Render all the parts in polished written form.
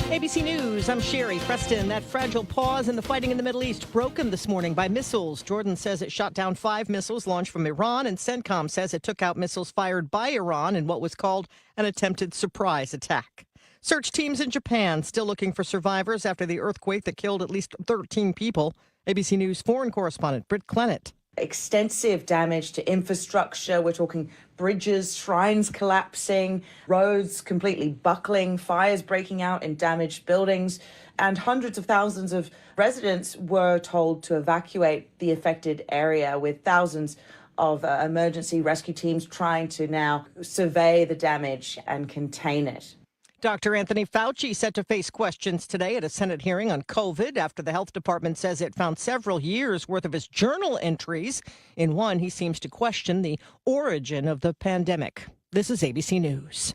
ABC News, I'm Sherry Preston. That fragile pause in the fighting in the Middle East broken this morning by missiles. Jordan says it shot down 5 missiles launched from Iran, and CENTCOM says it took out missiles fired by Iran in what was called an attempted surprise attack. Search teams in Japan still looking for survivors after the earthquake that killed at least 13 people. ABC News foreign correspondent Britt Clennett. Extensive damage to infrastructure. We're talking bridges, shrines collapsing, roads completely buckling, fires breaking out in damaged buildings, and hundreds of thousands of residents were told to evacuate the affected area, with thousands of emergency rescue teams trying to now survey the damage and contain it. Dr. Anthony Fauci set to face questions today at a Senate hearing on COVID after the health department says it found several years' worth of his journal entries. In one, he seems to question the origin of the pandemic. This is ABC News.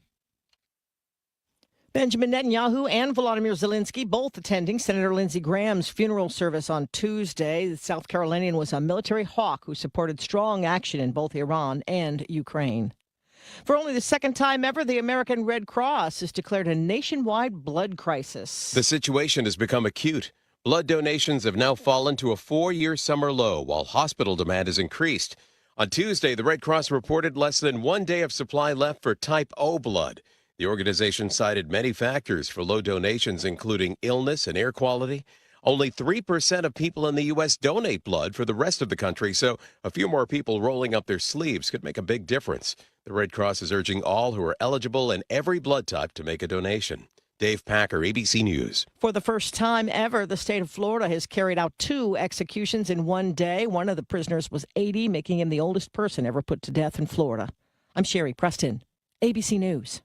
Benjamin Netanyahu and Volodymyr Zelensky both attending Senator Lindsey Graham's funeral service on Tuesday. The South Carolinian was a military hawk who supported strong action in both Iran and Ukraine. For only the second time ever, the American Red Cross has declared a nationwide blood crisis. The situation has become acute. Blood donations have now fallen to a 4-year summer low, while hospital demand has increased. On Tuesday, the Red Cross reported less than 1 day of supply left for type O blood. The organization cited many factors for low donations, including illness and air quality. Only 3% of people in the U.S. donate blood for the rest of the country, so a few more people rolling up their sleeves could make a big difference. The Red Cross is urging all who are eligible in every blood type to make a donation. Dave Packer, ABC News. For the first time ever, the state of Florida has carried out 2 executions in one day. One of the prisoners was 80, making him the oldest person ever put to death in Florida. I'm Sherry Preston, ABC News.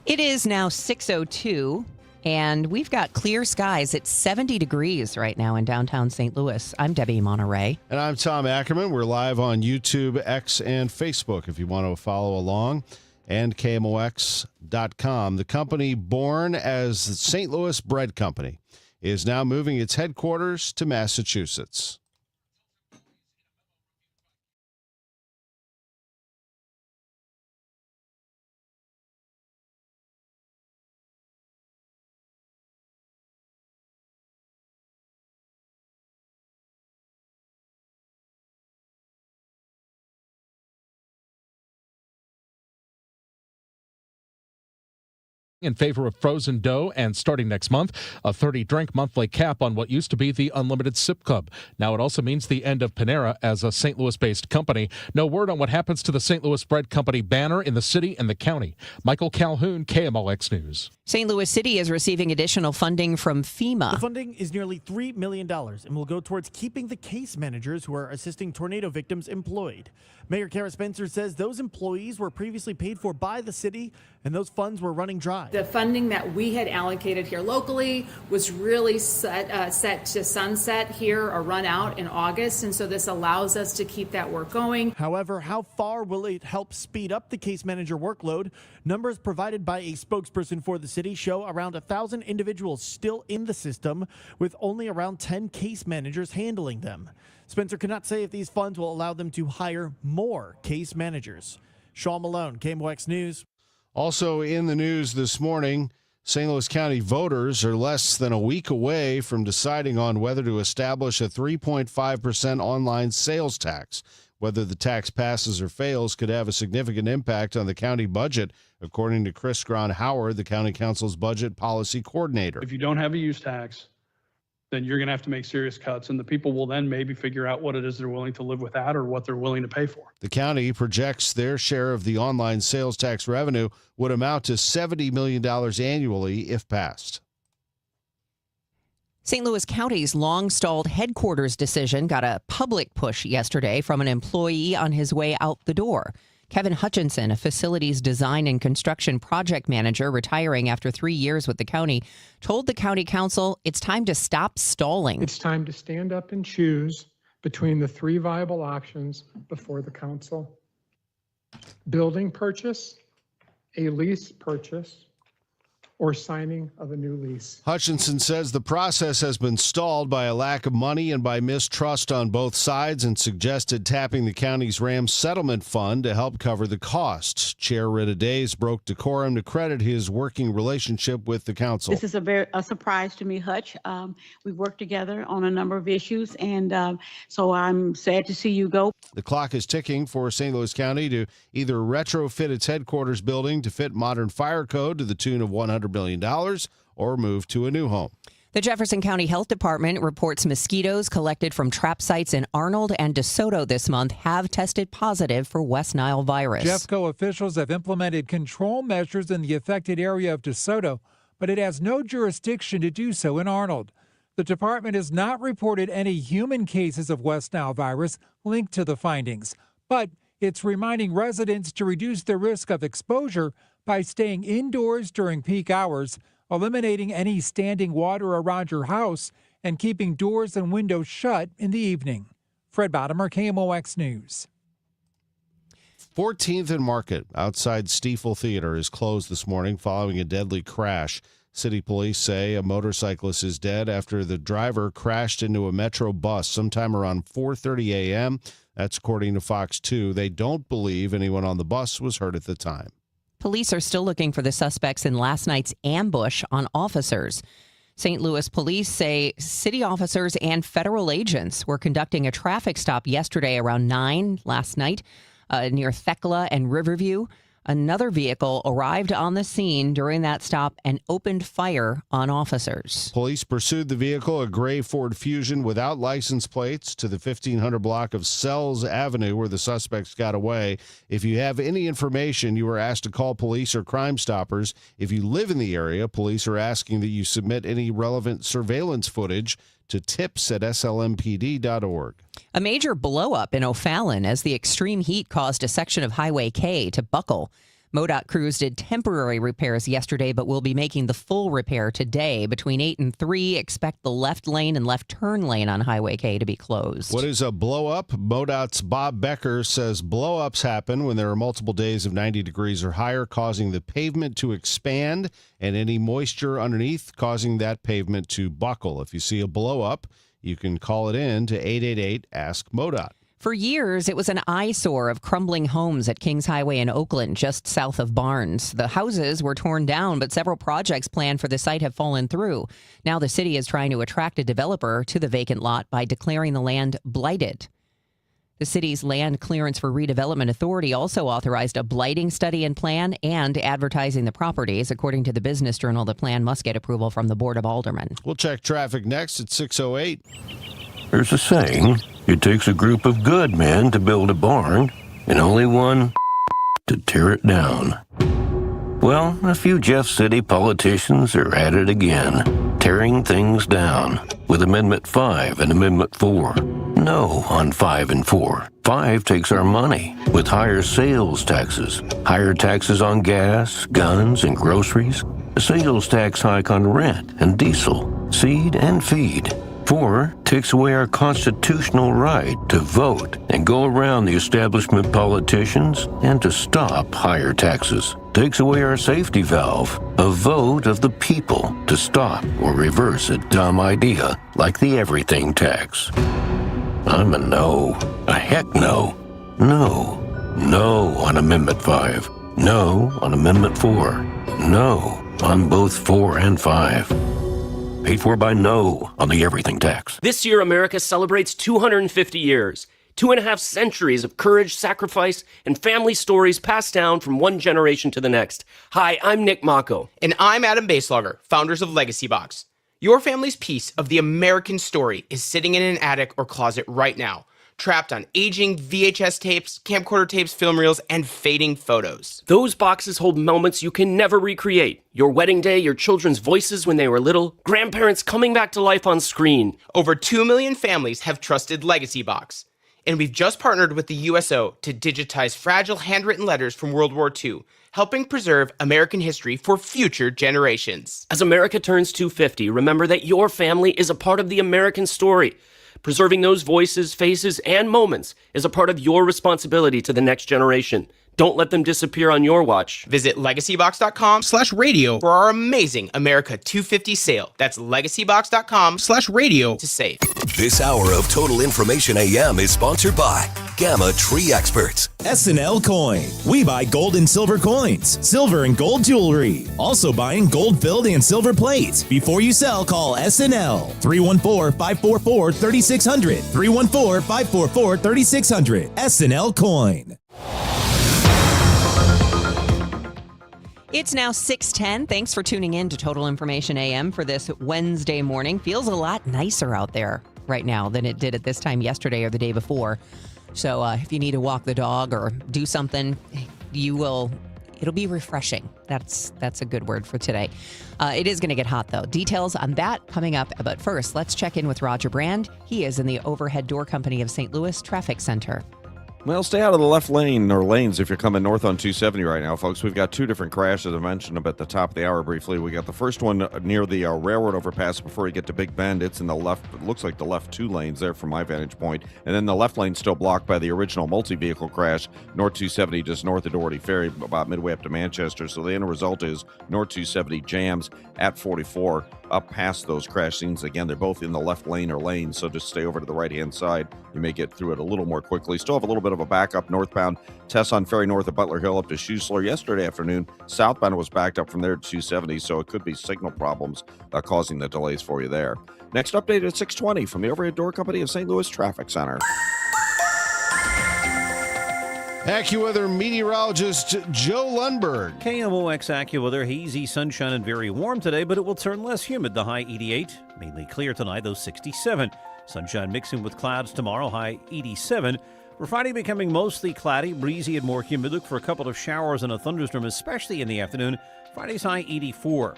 It is now 6:02, and we've got clear skies. It's 70 degrees right now in downtown St. Louis. I'm Debbie Monterey. And I'm Tom Ackerman. We're live on YouTube, X, and Facebook if you want to follow along, and KMOX.com. The company born as the St. Louis Bread Company is now moving its headquarters to Massachusetts. In favor of frozen dough, and starting next month, a 30-drink monthly cap on what used to be the Unlimited Sip Club. Now it also means the end of Panera as a St. Louis-based company. No word on what happens to the St. Louis Bread Company banner in the city and the county. Michael Calhoun, KMOX News. St. Louis City is receiving additional funding from FEMA. The funding is nearly $3 million and will go towards keeping the case managers who are assisting tornado victims employed. Mayor Kara Spencer says those employees were previously paid for by the city, and those funds were running dry. The funding that we had allocated here locally was really set to sunset here or run out in August, and so this allows us to keep that work going. However, how far will it help speed up the case manager workload? Numbers provided by a spokesperson for the city show around 1,000 individuals still in the system, with only around 10 case managers handling them. Spencer cannot say if these funds will allow them to hire more case managers. Sean Malone, KMOX News. Also in the news this morning, St. Louis County voters are less than a week away from deciding on whether to establish a 3.5% online sales tax. Whether the tax passes or fails could have a significant impact on the county budget, according to Chris Gron-Howard, the county council's budget policy coordinator. If you don't have a use tax, then you're going to have to make serious cuts, and the people will then maybe figure out what it is they're willing to live without or what they're willing to pay for. The county projects their share of the online sales tax revenue would amount to $70 million annually if passed. St. Louis County's long-stalled headquarters decision got a public push yesterday from an employee on his way out the door. Kevin Hutchinson, a facilities design and construction project manager retiring after 3 years with the county, told the county council it's time to stop stalling. It's time to stand up and choose between the 3 viable options before the council. Building purchase, a lease purchase, or signing of a new lease. Hutchinson says the process has been stalled by a lack of money and by mistrust on both sides, and suggested tapping the county's RAM settlement fund to help cover the costs. Chair Rita Days broke decorum to credit his working relationship with the council. This is a surprise to me, Hutch. We've worked together on a number of issues, and so I'm sad to see you go. The clock is ticking for St. Louis County to either retrofit its headquarters building to fit modern fire code to the tune of $100 million or move to a new home. The Jefferson County Health Department reports mosquitoes collected from trap sites in Arnold and DeSoto this month have tested positive for West Nile virus. Jeffco officials have implemented control measures in the affected area of DeSoto, but it has no jurisdiction to do so in Arnold. The department has not reported any human cases of West Nile virus linked to the findings, but it's reminding residents to reduce the risk of exposure by staying indoors during peak hours, eliminating any standing water around your house, and keeping doors and windows shut in the evening. Fred Bottomer, KMOX News. 14th and Market outside Stiefel Theater is closed this morning following a deadly crash. City police say a motorcyclist is dead after the driver crashed into a Metro bus sometime around 4:30 a.m. That's according to Fox 2. They don't believe anyone on the bus was hurt at the time. Police are still looking for the suspects in last night's ambush on officers. St. Louis police say city officers and federal agents were conducting a traffic stop yesterday around 9 last night near Thekla and Riverview. Another vehicle arrived on the scene during that stop and opened fire on officers. Police pursued the vehicle, a gray Ford Fusion without license plates, to the 1500 block of Sells Avenue where the suspects got away. If you have any information, you are asked to call police or Crime Stoppers. If you live in the area, police are asking that you submit any relevant surveillance footage to tips@slmpd.org. A major blowup in O'Fallon as the extreme heat caused a section of Highway K to buckle. MoDOT crews did temporary repairs yesterday, but will be making the full repair today. Between 8 and 3, expect the left lane and left turn lane on Highway K to be closed. What is a blow-up? MoDOT's Bob Becker says blow-ups happen when there are multiple days of 90 degrees or higher, causing the pavement to expand and any moisture underneath causing that pavement to buckle. If you see a blow-up, you can call it in to 888-ASK-MoDOT. For years, it was an eyesore of crumbling homes at Kings Highway in Oakland, just south of Barnes. The houses were torn down, but several projects planned for the site have fallen through. Now the city is trying to attract a developer to the vacant lot by declaring the land blighted. The city's Land Clearance for Redevelopment Authority also authorized a blighting study and plan and advertising the properties. According to the Business Journal, the plan must get approval from the Board of Aldermen. We'll check traffic next at 6:08. There's a saying, it takes a group of good men to build a barn, and only one to tear it down. Well, a few Jeff City politicians are at it again, tearing things down, with Amendment 5 and Amendment 4. No on 5 and 4. 5 takes our money, with higher sales taxes, higher taxes on gas, guns, and groceries, a sales tax hike on rent and diesel, seed and feed. 4 takes away our constitutional right to vote and go around the establishment politicians and to stop higher taxes. Takes away our safety valve, a vote of the people to stop or reverse a dumb idea like the everything tax. I'm a no. A heck no. No. No on Amendment 5. No on Amendment 4. No on both 4 and 5. Paid for by no on the everything tax. This year, America celebrates 250 years. 2.5 centuries of courage, sacrifice, and family stories passed down from one generation to the next. Hi, I'm Nick Mako. And I'm Adam Baselogger, founders of Legacy Box. Your family's piece of the American story is sitting in an attic or closet right now, trapped on aging VHS tapes, camcorder tapes, film reels, and fading photos. Those boxes hold moments you can never recreate. Your wedding day, your children's voices when they were little, grandparents coming back to life on screen. Over 2 million families have trusted Legacy Box. And we've just partnered with the USO to digitize fragile handwritten letters from World War II, helping preserve American history for future generations. As America turns 250, remember that your family is a part of the American story. Preserving those voices, faces, and moments is a part of your responsibility to the next generation. Don't let them disappear on your watch. Visit legacybox.com/radio for our amazing America 250 sale. That's legacybox.com/radio to save. This hour of Total Information AM is sponsored by Gamma Tree Experts. SNL Coin. We buy gold and silver coins, silver and gold jewelry. Also buying gold-filled and silver plates. Before you sell, call SNL. 314-544-3600. 314-544-3600. SNL Coin. It's now 6:10. Thanks for tuning in to Total Information AM for this Wednesday morning. Feels a lot nicer out there right now than it did at this time yesterday or the day before. So if you need to walk the dog or do something, it'll be refreshing. That's a good word for today. It is going to get hot, though. Details on that coming up. But first, let's check in with Roger Brand. He is in the Overhead Door Company of St. Louis Traffic Center. Well, stay out of the left lane or lanes if you're coming north on 270 right now, folks. We've got two different crashes. I mentioned them at the top of the hour briefly. We got the first one near the railroad overpass before you get to Big Bend. It's in the left, it looks like the left two lanes there from my vantage point. And then the left lane still blocked by the original multi-vehicle crash, North 270 just north of Doherty Ferry, about midway up to Manchester. So the end result is North 270 jams at 44 up past those crash scenes. Again, they're both in the left lane or lanes, so just stay over to the right-hand side. You may get through it a little more quickly. Still have a little bit of a backup northbound. Tesson Ferry north of Butler Hill up to Schuessler yesterday afternoon. Southbound was backed up from there to 270, so it could be signal problems causing the delays for you there. Next update at 6:20 from the Overhead Door Company of St. Louis Traffic Center. AccuWeather meteorologist Joe Lundberg. KMOX AccuWeather, hazy sunshine and very warm today, but it will turn less humid. The high 88. Mainly clear tonight, though 67. Sunshine mixing with clouds tomorrow, high 87. For Friday, becoming mostly cloudy, breezy and more humid. Look for a couple of showers and a thunderstorm, especially in the afternoon. Friday's high 84.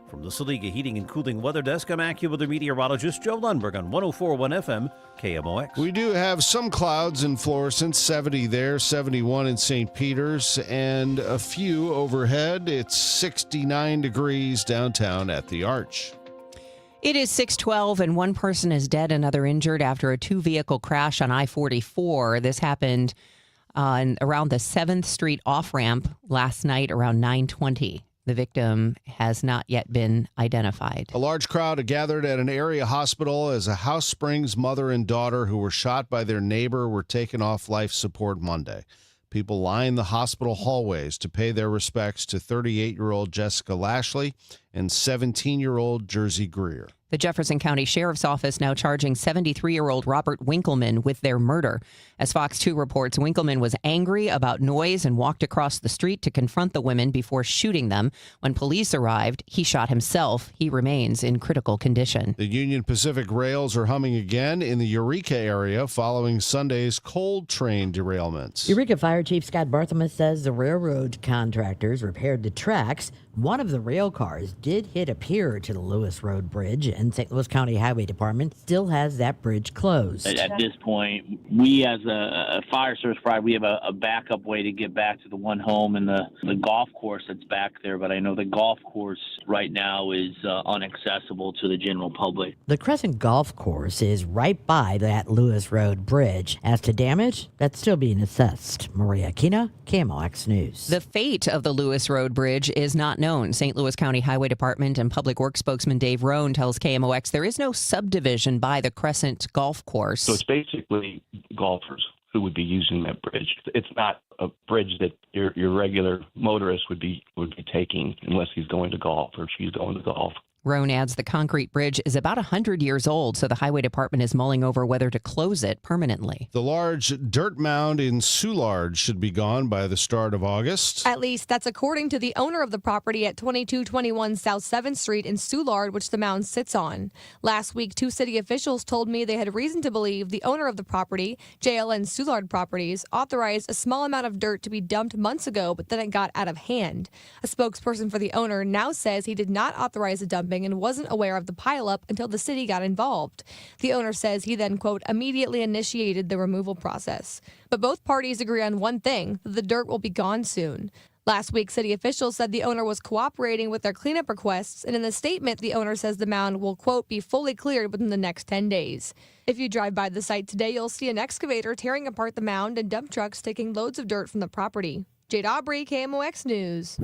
From the Saliga Heating and Cooling Weather Desk, I'm AccuWeather meteorologist Joe Lundberg on 104.1 FM KMOX. We do have some clouds in Florissant, 70 there, 71 in St. Peters, and a few overhead. It's 69 degrees downtown at the Arch. It is 6:12 and one person is dead, another injured after a two-vehicle crash on I-44. This happened around the 7th Street off-ramp last night around 9:20. The victim has not yet been identified. A large crowd gathered at an area hospital as a House Springs mother and daughter who were shot by their neighbor were taken off life support Monday. People lined the hospital hallways to pay their respects to 38-year-old Jessica Lashley and 17-year-old Jersey Greer. The Jefferson County Sheriff's Office now charging 73-year-old Robert Winkleman with their murder. As Fox 2 reports, Winkleman was angry about noise and walked across the street to confront the women before shooting them. When police arrived, he shot himself. He remains in critical condition. The Union Pacific rails are humming again in the Eureka area following Sunday's coal train derailments. Eureka Fire Chief Scott Barthelmess says the railroad contractors repaired the tracks. One of the rail cars did hit a pier to the Lewis Road Bridge, and St. Louis County Highway Department still has that bridge closed. At this point, we as a fire service provider, we have a backup way to get back to the one home and the golf course that's back there, but I know the golf course right now is inaccessible to the general public. The Crescent Golf Course is right by that Lewis Road Bridge. As to damage, that's still being assessed. Maria Aquino, KMOX News. The fate of the Lewis Road Bridge is not known. St. Louis County Highway Department and Public Works spokesman Dave Roan tells KMOX there is no subdivision by the Crescent Golf Course. So it's basically golfers who would be using that bridge. It's not a bridge that your regular motorist would be taking unless he's going to golf or she's going to golf. Roan adds the concrete bridge is about 100 years old, so the Highway Department is mulling over whether to close it permanently. The large dirt mound in Soulard should be gone by the start of August. At least that's according to the owner of the property at 2221 South 7th Street in Soulard, which the mound sits on. Last week, two city officials told me they had reason to believe the owner of the property, JLN Soulard Properties, authorized a small amount of dirt to be dumped months ago, but then it got out of hand. A spokesperson for the owner now says he did not authorize the dumping and wasn't aware of the pileup until the city got involved. The owner says he then, quote, immediately initiated the removal process. But both parties agree on one thing, that the dirt will be gone soon. Last week, city officials said the owner was cooperating with their cleanup requests, and in the statement, the owner says the mound will, quote, be fully cleared within the next 10 days. If you drive by the site today, you'll see an excavator tearing apart the mound and dump trucks taking loads of dirt from the property. Jade Aubrey, KMOX News.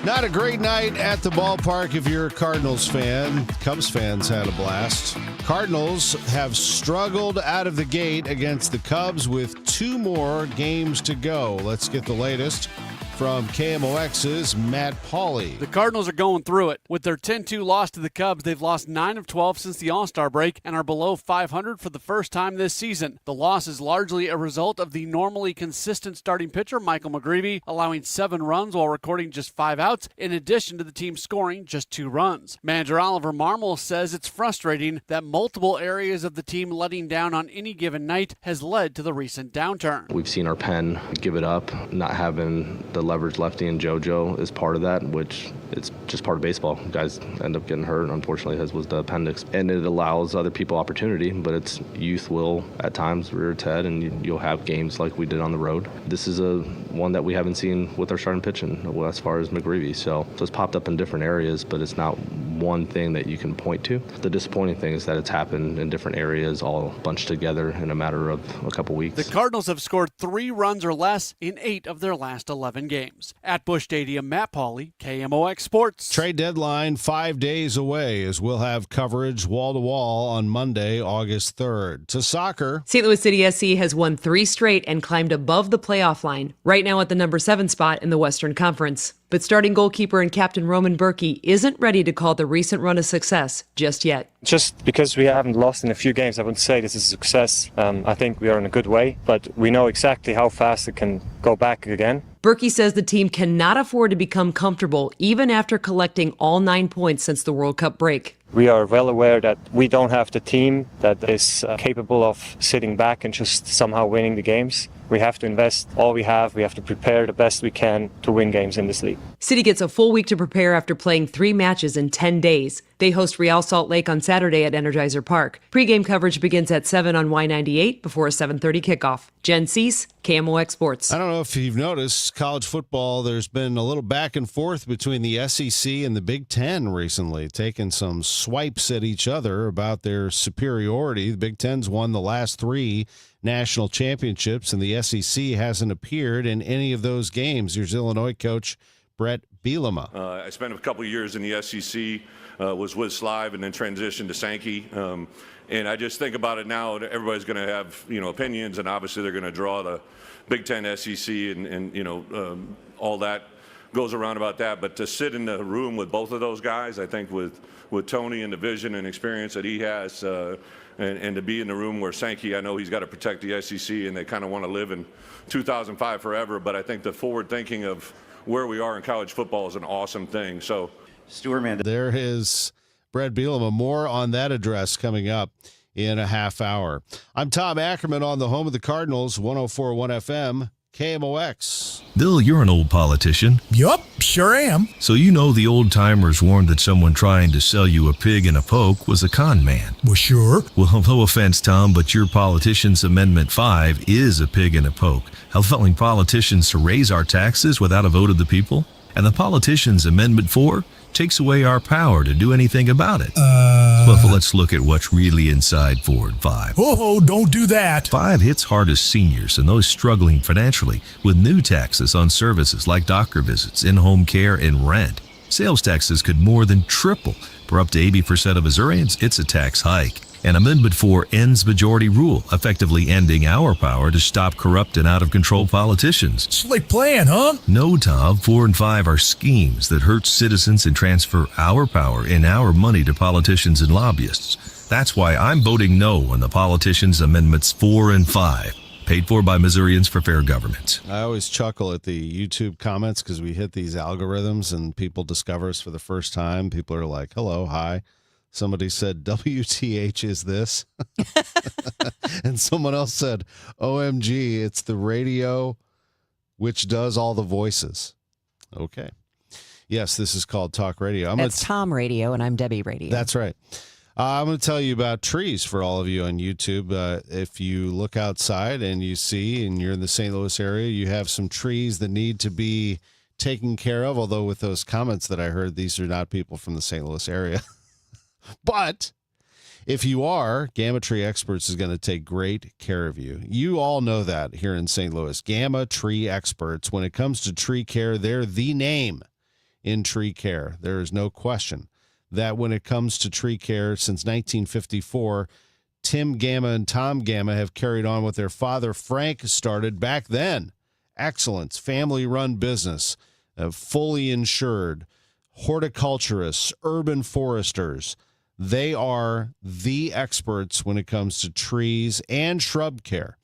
Not a great night at the ballpark if you're a Cardinals fan. Cubs fans had a blast. Cardinals have struggled out of the gate against the Cubs with 2 more games to go. Let's get the latest from KMOX's Matt Pauley. The Cardinals are going through it. With their 10-2 loss to the Cubs, they've lost 9 of 12 since the All-Star break and are below 500 for the first time this season. The loss is largely a result of the normally consistent starting pitcher, Michael McGreevy, allowing 7 runs while recording just 5 outs, in addition to the team scoring just 2 runs. Manager Oliver Marmol says it's frustrating that multiple areas of the team letting down on any given night has led to the recent downturn. We've seen our pen give it up, not having the leverage lefty and JoJo is part of that, which it's just part of baseball. Guys end up getting hurt, unfortunately, as was the appendix. And it allows other people opportunity, but it's youth will at times rear its head, and you'll have games like we did on the road. This is one that we haven't seen with our starting pitching as far as McGreevy. So it's popped up in different areas, but it's not one thing that you can point to. The disappointing thing is that it's happened in different areas all bunched together in a matter of a couple weeks. The Cardinals have scored 3 runs or less in 8 of their last 11 games. At Busch Stadium, Matt Pauley, KMOX Sports. Trade deadline 5 days away, as we'll have coverage wall-to-wall on Monday, August 3rd. To soccer. St. Louis City SC has won 3 straight and climbed above the playoff line, right now at the number 7 spot in the Western Conference. But starting goalkeeper and captain Roman Berkey isn't ready to call the recent run a success just yet. Just because we haven't lost in a few games, I wouldn't say this is a success. I think we are in a good way, but we know exactly how fast it can go back again. Berkey says the team cannot afford to become comfortable even after collecting all 9 points since the World Cup break. We are well aware that we don't have the team that is capable of sitting back and just somehow winning the games. We have to invest all we have. We have to prepare the best we can to win games in this league. City gets a full week to prepare after playing 3 matches in 10 days. They host Real Salt Lake on Saturday at Energizer Park. Pre-game coverage begins at 7 on Y98 before a 7:30 kickoff. Jen Cease, KMOX Sports. I don't know if you've noticed, college football, there's been a little back and forth between the SEC and the Big Ten recently, taking some swipes at each other about their superiority. The Big Ten's won the last 3 national championships, and the SEC hasn't appeared in any of those games. Here's Illinois coach Brett Bielema. I spent a couple of years in the SEC, was with Slive, and then transitioned to Sankey. And I just think about it now, everybody's going to have, opinions, and obviously they're going to draw the Big Ten, SEC, and all that goes around about that. But to sit in the room with both of those guys, I think with Tony and the vision and experience that he has, and to be in the room where Sankey, I know he's got to protect the SEC, and they kind of want to live in 2005 forever. But I think the forward thinking of where we are in college football is an awesome thing. So, there is Brett Bielema. More on that address coming up in a half hour. I'm Tom Ackerman on the home of the Cardinals, 104.1 FM. KMOX. Bill, you're an old politician. Yup, sure am. So you know the old-timers warned that someone trying to sell you a pig in a poke was a con man. Well, sure. Well, no offense, Tom, but your Politicians Amendment 5 is a pig in a poke, allowing politicians to raise our taxes without a vote of the people. And the Politicians Amendment 4 takes away our power to do anything about it. Well, let's look at what's really inside Forward 5. Oh, don't do that. 5 hits hardest seniors and those struggling financially with new taxes on services like doctor visits, in-home care, and rent. Sales taxes could more than triple. For up to 80% of Missourians, it's a tax hike. And Amendment 4 ends majority rule, effectively ending our power to stop corrupt and out-of-control politicians. Slick plan, huh? No, Tom. 4 and 5 are schemes that hurt citizens and transfer our power and our money to politicians and lobbyists. That's why I'm voting no on the Politicians Amendments 4 and 5. Paid for by Missourians for fair government. I always chuckle at the YouTube comments because we hit these algorithms and people discover us for the first time. People are like, hello, hi. Somebody said, WTH is this? And someone else said, OMG, it's the radio which does all the voices. Okay. Yes, this is called Talk Radio. That's Tom Radio, and I'm Debbie Radio. That's right. I'm going to tell you about trees for all of you on YouTube. If you look outside and you see, and you're in the St. Louis area, you have some trees that need to be taken care of, although with those comments that I heard, these are not people from the St. Louis area. But If you are, Gamma Tree Experts is going to take great care of you. You all know that here in St. Louis. Gamma Tree Experts, when it comes to tree care, they're the name in tree care. There is no question that when it comes to tree care, since 1954, Tim Gamma and Tom Gamma have carried on what their father Frank started back then. Excellence, family-run business, fully insured, horticulturists, urban foresters. They are the experts when it comes to trees and shrub care.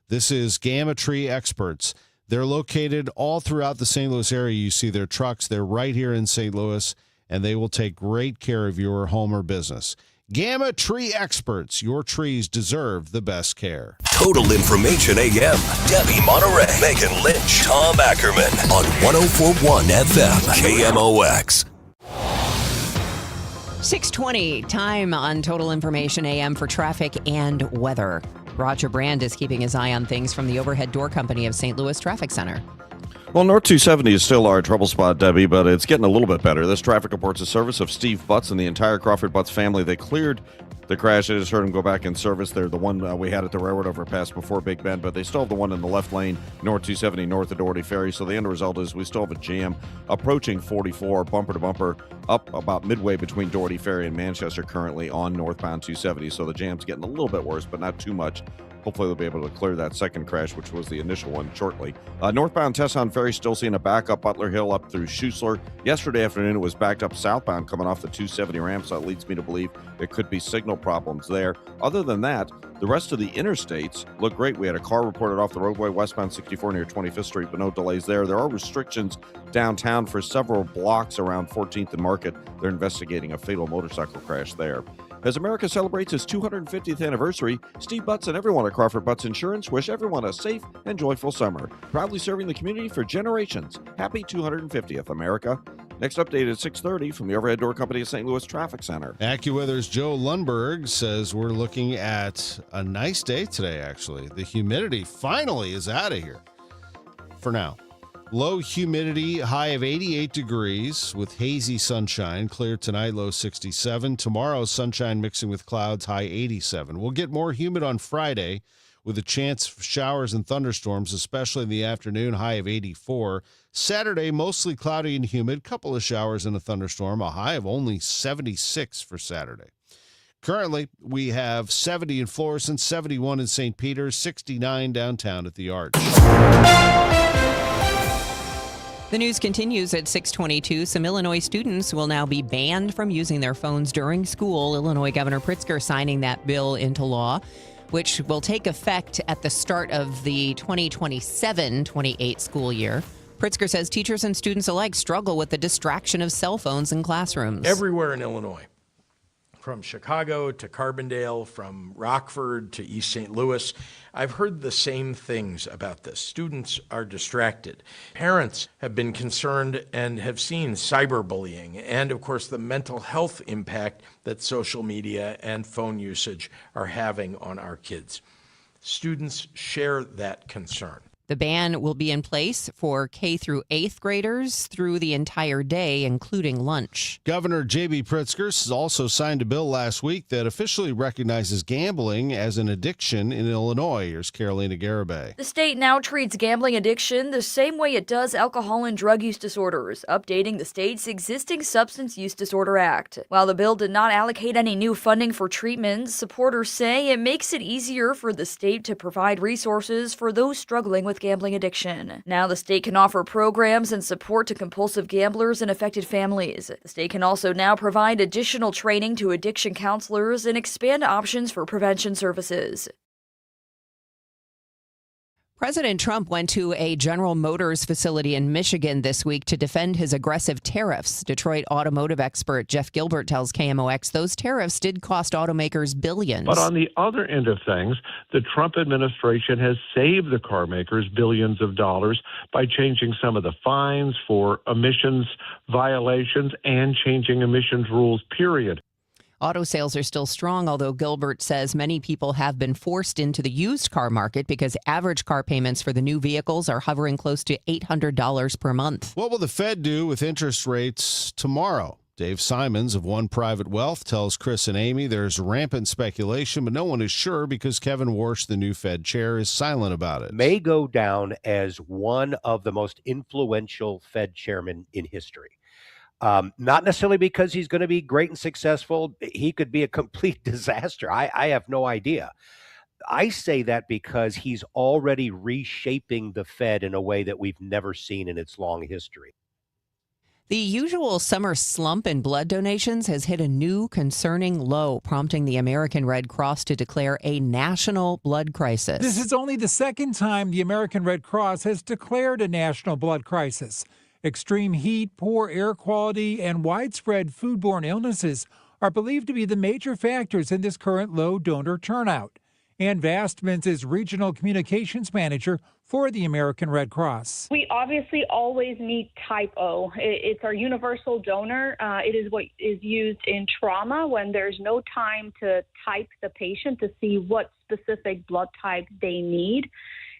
This is Gamma Tree Experts. They're located all throughout the St. Louis area. You see their trucks. They're right here in St. Louis, and they will take great care of your home or business. Gamma Tree Experts. Your trees deserve the best care. Total Information AM. Debbie Monterey, Megan Lynch, Tom Ackerman on 104.1 FM KMOX. 6:20 time on Total Information AM for traffic and weather. Roger Brand is keeping his eye on things from the Overhead Door Company of St. Louis Traffic Center. Well, North 270 is still our trouble spot, Debbie, but it's getting a little bit better. This traffic reports a service of Steve Butts and the entire Crawford Butts family. They cleared the crash. I just heard him go back in service. They're the one we had at the railroad overpass before Big Bend, but they still have the one in the left lane, North 270, north of Doherty Ferry. So the end result is we still have a jam approaching 44, bumper to bumper, up about midway between Doherty Ferry and Manchester currently on northbound 270. So the jam's getting a little bit worse, but not too much. Hopefully they'll be able to clear that second crash, which was the initial one, shortly. Northbound Tesson Ferry still seeing a backup Butler Hill up through Schuessler. Yesterday afternoon, it was backed up southbound coming off the 270 ramp, so that leads me to believe it could be signal problems there. Other than that, the rest of the interstates look great. We had a car reported off the roadway westbound 64 near 25th Street, but no delays there. There are restrictions downtown for several blocks around 14th and Market. They're investigating a fatal motorcycle crash there. As America celebrates its 250th anniversary, Steve Butts and everyone at Crawford Butts Insurance wish everyone a safe and joyful summer. Proudly serving the community for generations. Happy 250th, America. Next update at 6:30 from the Overhead Door Company of St. Louis Traffic Center. AccuWeather's Joe Lundberg says we're looking at a nice day today, actually. The humidity finally is out of here for now. Low humidity, high of 88 degrees with hazy sunshine. Clear tonight, low 67. Tomorrow, sunshine mixing with clouds, high 87. We'll get more humid on Friday with a chance for showers and thunderstorms, especially in the afternoon, high of 84. Saturday, mostly cloudy and humid, couple of showers and a thunderstorm, a high of only 76 for Saturday. Currently, we have 70 in Florissant, 71 in St. Peter's, 69 downtown at the Arch. The news continues at 6:22. Some Illinois students will now be banned from using their phones during school. Illinois Governor Pritzker signing that bill into law, which will take effect at the start of the 2027-28 school year. Pritzker says teachers and students alike struggle with the distraction of cell phones in classrooms. Everywhere in Illinois, from Chicago to Carbondale, from Rockford to East St. Louis, I've heard the same things about this. Students are distracted. Parents have been concerned and have seen cyberbullying and, of course, the mental health impact that social media and phone usage are having on our kids. Students share that concern. The ban will be in place for K through 8th graders through the entire day, including lunch. Governor J.B. Pritzker has also signed a bill last week that officially recognizes gambling as an addiction in Illinois. Here's Carolina Garibay. The state now treats gambling addiction the same way it does alcohol and drug use disorders, updating the state's existing Substance Use Disorder Act. While the bill did not allocate any new funding for treatments, supporters say it makes it easier for the state to provide resources for those struggling with gambling addiction. Now the state can offer programs and support to compulsive gamblers and affected families. The state can also now provide additional training to addiction counselors and expand options for prevention services. President Trump went to a General Motors facility in Michigan this week to defend his aggressive tariffs. Detroit automotive expert Jeff Gilbert tells KMOX those tariffs did cost automakers billions. But on the other end of things, the Trump administration has saved the car makers billions of dollars by changing some of the fines for emissions violations and changing emissions rules, period. Auto sales are still strong, although Gilbert says many people have been forced into the used car market because average car payments for the new vehicles are hovering close to $800 per month. What will the Fed do with interest rates tomorrow? Dave Simons of One Private Wealth tells Chris and Amy there's rampant speculation, but no one is sure because Kevin Warsh, the new Fed chair, is silent about it. May go down as one of the most influential Fed chairmen in history. Not necessarily because he's going to be great and successful. He could be a complete disaster. I have no idea. I say that because he's already reshaping the Fed in a way that we've never seen in its long history. The usual summer slump in blood donations has hit a new concerning low, prompting the American Red Cross to declare a national blood crisis. This is only the second time the American Red Cross has declared a national blood crisis. Extreme heat, poor air quality, and widespread foodborne illnesses are believed to be the major factors in this current low donor turnout. Ann Vastmans is Regional Communications Manager for the American Red Cross. We obviously always need Type O. It's our universal donor. It is what is used in trauma when there's no time to type the patient to see what specific blood type they need.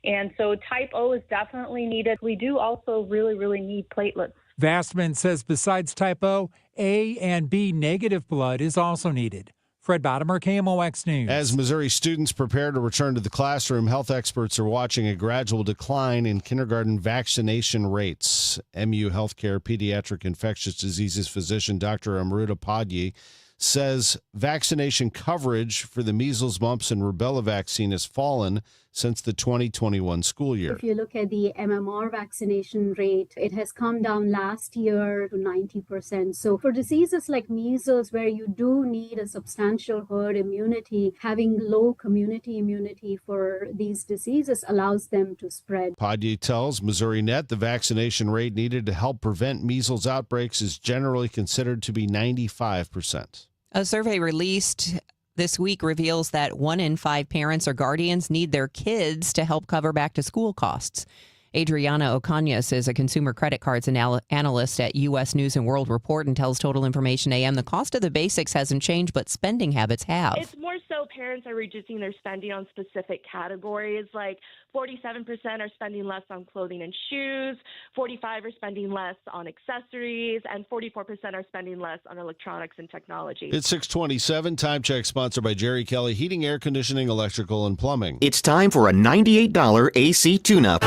And so Type O is definitely needed. We do also really need platelets. Vastman says besides Type O, A and B negative blood is also needed. Fred Bottomer, KMOX News. As Missouri students prepare to return to the classroom, health experts are watching a gradual decline in kindergarten vaccination rates. MU Healthcare pediatric infectious diseases physician Dr. Amruta Padye says vaccination coverage for the measles, mumps, and rubella vaccine has fallen since the 2021 school year. If you look at the MMR vaccination rate, it has come down last year to 90%. So for diseases like measles, where you do need a substantial herd immunity, having low community immunity for these diseases allows them to spread. Padye tells Missouri Net the vaccination rate needed to help prevent measles outbreaks is generally considered to be 95%. A survey released this week reveals that 1 in 5 parents or guardians need their kids to help cover back-to-school costs. Adriana Ocañas is a consumer credit cards analyst at U.S. News & World Report and tells Total Information AM the cost of the basics hasn't changed, but spending habits have. It's more so parents are reducing their spending on specific categories, like 47% are spending less on clothing and shoes, 45% are spending less on accessories, and 44% are spending less on electronics and technology. It's 6:27. Time check sponsored by Jerry Kelly Heating, Air Conditioning, Electrical, and Plumbing. It's time for a $98 AC tune-up.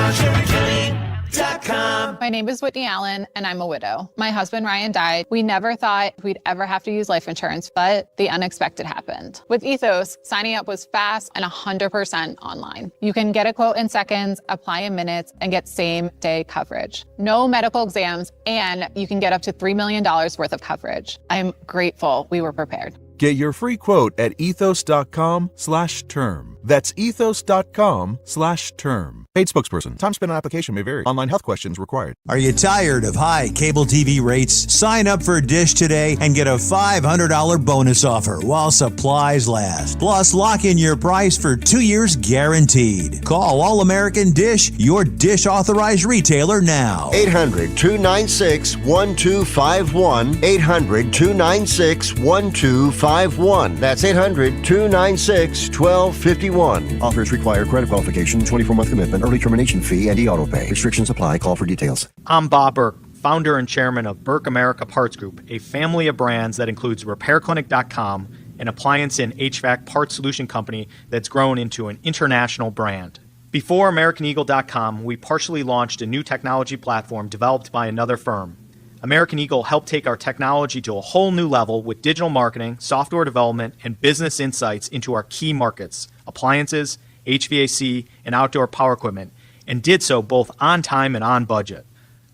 My name is Whitney Allen, and I'm a widow. My husband, Ryan, died. We never thought we'd ever have to use life insurance, but the unexpected happened. With Ethos, signing up was fast and 100% online. You can get a quote in seconds, apply in minutes, and get same-day coverage. No medical exams, and you can get up to $3 million worth of coverage. I'm grateful we were prepared. Get your free quote at ethos.com/term. That's ethos.com/term. Paid spokesperson. Time spent on application may vary. Online health questions required. Are you tired of high cable TV rates? Sign up for Dish today and get a $500 bonus offer while supplies last. Plus, lock in your price for 2 years guaranteed. Call All American Dish, your Dish authorized retailer now. 800-296-1251. 800-296-1251. That's 800-296-1251. Offers require credit qualification, 24-month commitment, early termination fee, and e-auto pay. Restrictions apply. Call for details. I'm Bob Burke, founder and chairman of Burke America Parts Group, a family of brands that includes RepairClinic.com, an appliance and HVAC parts solution company that's grown into an international brand. Before AmericanEagle.com, we partially launched a new technology platform developed by another firm. American Eagle helped take our technology to a whole new level with digital marketing, software development, and business insights into our key markets, appliances, HVAC, and outdoor power equipment, and did so both on time and on budget.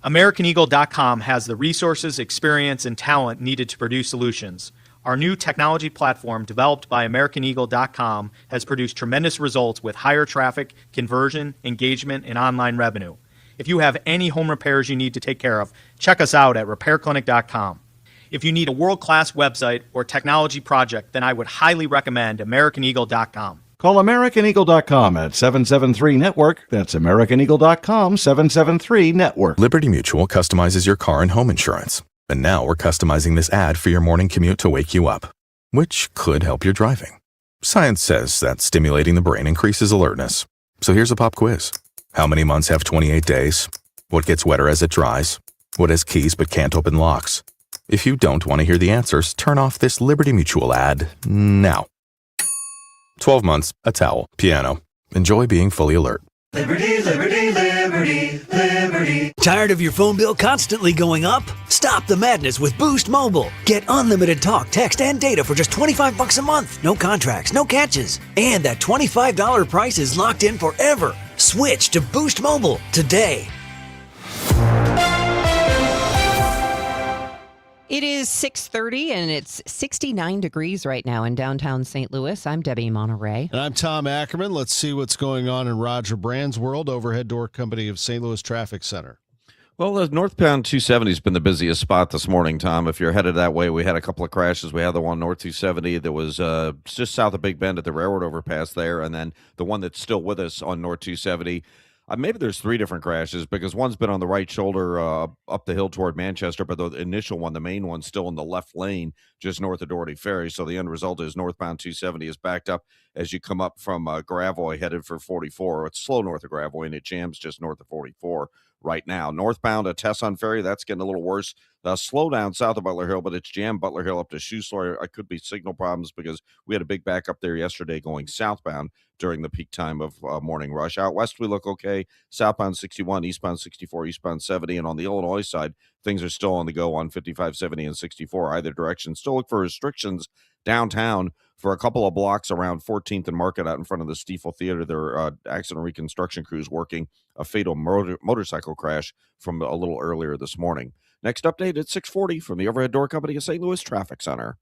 AmericanEagle.com has the resources, experience, and talent needed to produce solutions. Our new technology platform, developed by AmericanEagle.com, has produced tremendous results with higher traffic, conversion, engagement, and online revenue. If you have any home repairs you need to take care of, check us out at RepairClinic.com. If you need a world-class website or technology project, then I would highly recommend AmericanEagle.com. Call AmericanEagle.com at 773-NETWORK. That's AmericanEagle.com, 773-NETWORK. Liberty Mutual customizes your car and home insurance. And now we're customizing this ad for your morning commute to wake you up, which could help your driving. Science says that stimulating the brain increases alertness. So here's a pop quiz. How many months have 28 days? What gets wetter as it dries? What has keys but can't open locks? If you don't want to hear the answers, turn off this Liberty Mutual ad now. 12 months, a towel, piano. Enjoy being fully alert. Liberty, liberty, liberty, liberty. Tired of your phone bill constantly going up? Stop the madness with Boost Mobile. Get unlimited talk, text, and data for just $25 a month. No contracts, no catches. And that $25 price is locked in forever. Switch to Boost Mobile today. It is 6:30 and it's 69 degrees right now in downtown St. Louis. I'm Debbie Monterey. And I'm Tom Ackerman. Let's see what's going on in Roger Brand's world, overhead door company of St. Louis Traffic Center. Well, the northbound 270 has been the busiest spot this morning, Tom. If you're headed that way, we had a couple of crashes. We had the one north 270 that was just south of Big Bend at the railroad overpass there, and then the one that's still with us on north 270. Maybe there's three different crashes because one's been on the right shoulder up the hill toward Manchester, but the initial one, the main one, still in the left lane just north of Doherty Ferry. So the end result is northbound 270 is backed up as you come up from Gravois headed for 44. It's slow north of Gravois, and it jams just north of 44 right now. Northbound at Tesson Ferry, that's getting a little worse. Slow down south of Butler Hill, but it's jammed Butler Hill up to Schuessler. It could be signal problems because we had a big backup there yesterday going southbound during the peak time of morning rush. Out west, we look okay. Southbound 61, eastbound 64, eastbound 70. And on the Illinois side, things are still on the go on 55, 70, and 64, either direction. Still look for restrictions downtown for a couple of blocks around 14th and Market out in front of the Stiefel Theater. There are accident reconstruction crews working a fatal motorcycle crash from a little earlier this morning. Next update at 6:40 from the overhead door company of St. Louis Traffic Center.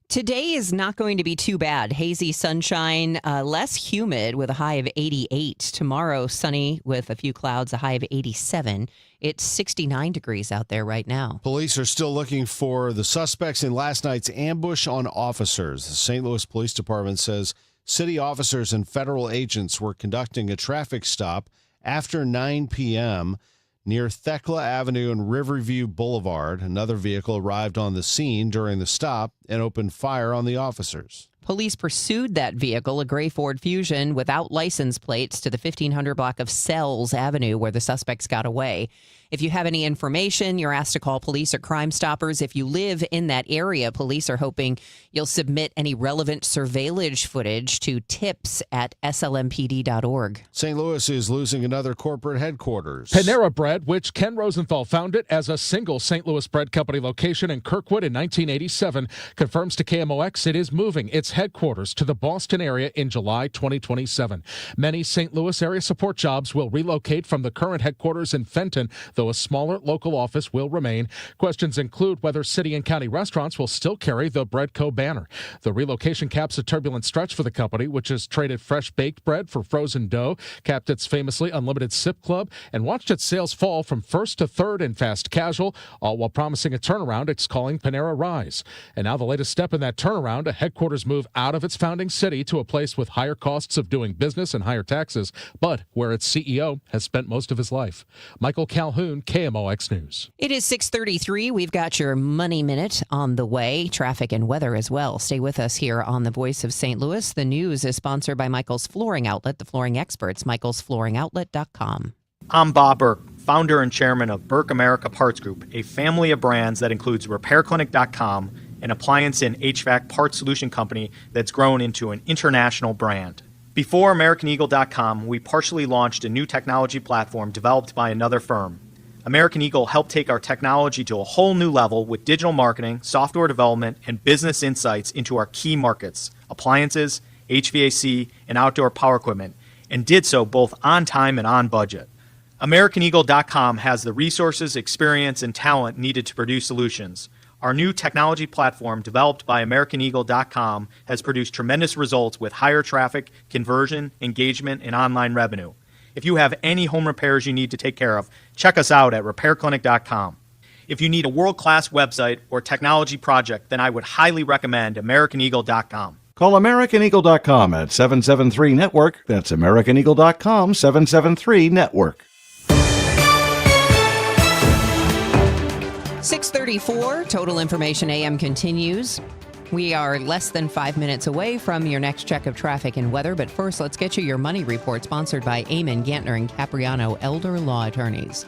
Today is not going to be too bad. Hazy sunshine, less humid with a high of 88. Tomorrow, sunny with a few clouds, a high of 87. It's 69 degrees out there right now. Police are still looking for the suspects in last night's ambush on officers. The St. Louis Police Department says city officers and federal agents were conducting a traffic stop after 9 p.m. near Thekla Avenue and Riverview Boulevard. Another vehicle arrived on the scene during the stop and opened fire on the officers. Police pursued that vehicle, a gray Ford Fusion, without license plates to the 1500 block of Sells Avenue where the suspects got away. If you have any information, you're asked to call police or Crime Stoppers. If you live in that area, police are hoping you'll submit any relevant surveillance footage to tips@slmpd.org. St. Louis is losing another corporate headquarters. Panera Bread, which Ken Rosenthal founded as a single St. Louis bread company location in Kirkwood in 1987, confirms to KMOX it is moving its headquarters to the Boston area in July 2027. Many St. Louis area support jobs will relocate from the current headquarters in Fenton, though a smaller local office will remain. Questions include whether city and county restaurants will still carry the Breadco banner. The relocation caps a turbulent stretch for the company, which has traded fresh baked bread for frozen dough, capped its famously unlimited sip club, and watched its sales fall from first to third in fast casual, all while promising a turnaround it's calling Panera Rise. And now the latest step in that turnaround, a headquarters move out of its founding city to a place with higher costs of doing business and higher taxes, but where its CEO has spent most of his life. Michael Calhoun, KMOX News. It is 6:33. We've got your Money Minute on the way, traffic and weather as well. Stay with us here on the Voice of St. Louis. The news is sponsored by Michael's Flooring Outlet, the flooring experts, michaelsflooringoutlet.com. I'm Bob Burke, founder and chairman of Burke America Parts Group, a family of brands that includes RepairClinic.com, an appliance and HVAC parts solution company that's grown into an international brand. Before AmericanEagle.com, we partially launched a new technology platform developed by another firm. American Eagle helped take our technology to a whole new level with digital marketing, software development, and business insights into our key markets, appliances, HVAC, and outdoor power equipment, and did so both on time and on budget. AmericanEagle.com has the resources, experience, and talent needed to produce solutions. Our new technology platform, developed by AmericanEagle.com, has produced tremendous results with higher traffic, conversion, engagement, and online revenue. If you have any home repairs you need to take care of, check us out at RepairClinic.com. If you need a world-class website or technology project, then I would highly recommend AmericanEagle.com. Call AmericanEagle.com at 773-NETWORK. That's AmericanEagle.com, 773-NETWORK. 6:34, Total Information AM continues. We are less than 5 minutes away from your next check of traffic and weather, but first, let's get you your money report, sponsored by Amon, Gantner, and Capriano Elder Law Attorneys.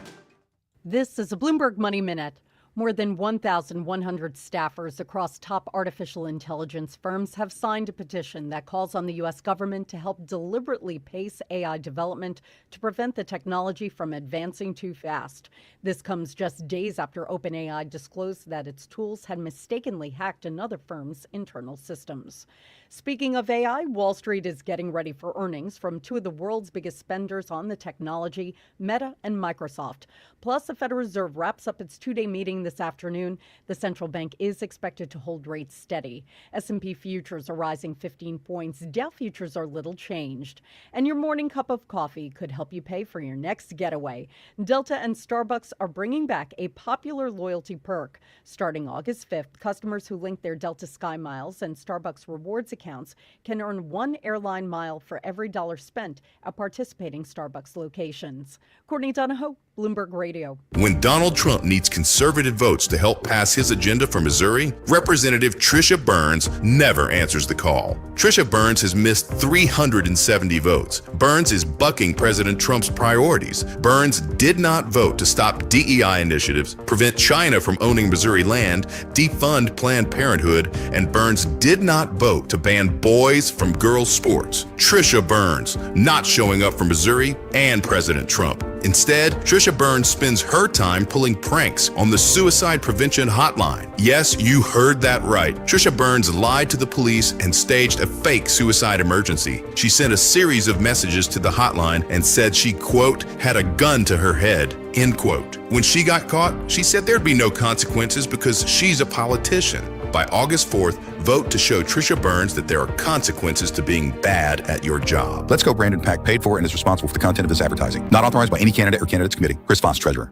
This is a Bloomberg Money Minute. More than 1,100 staffers across top artificial intelligence firms have signed a petition that calls on the U.S. government to help deliberately pace AI development to prevent the technology from advancing too fast. This comes just days after OpenAI disclosed that its tools had mistakenly hacked another firm's internal systems. Speaking of AI, Wall Street is getting ready for earnings from two of the world's biggest spenders on the technology, Meta and Microsoft. Plus, the Federal Reserve wraps up its two-day meeting this afternoon. The central bank is expected to hold rates steady. S&P futures are rising 15 points. Dow futures are little changed. And your morning cup of coffee could help you pay for your next getaway. Delta and Starbucks are bringing back a popular loyalty perk. Starting August 5th, customers who link their Delta Sky Miles and Starbucks Rewards accounts can earn 1 airline mile for every $1 spent at participating Starbucks locations. Courtney Donahoe, Bloomberg Radio. When Donald Trump needs conservative votes to help pass his agenda for Missouri, Representative Trisha Burns never answers the call. Trisha Burns has missed 370 votes. Burns is bucking President Trump's priorities. Burns did not vote to stop DEI initiatives, prevent China from owning Missouri land, defund Planned Parenthood, and Burns did not vote to ban boys from girls' sports. Trisha Burns not showing up for Missouri and President Trump. Instead, Trisha Burns spends her time pulling pranks on the suicide prevention hotline. Yes, you heard that right. Trisha Burns lied to the police and staged a fake suicide emergency. She sent a series of messages to the hotline and said she, quote, had a gun to her head, end quote. When she got caught, she said there'd be no consequences because she's a politician. By August 4th, vote to show Trisha Burns that there are consequences to being bad at your job. Let's Go Brandon PAC paid for and is responsible for the content of this advertising. Not authorized by any candidate or candidates committee. Chris Voss, Treasurer.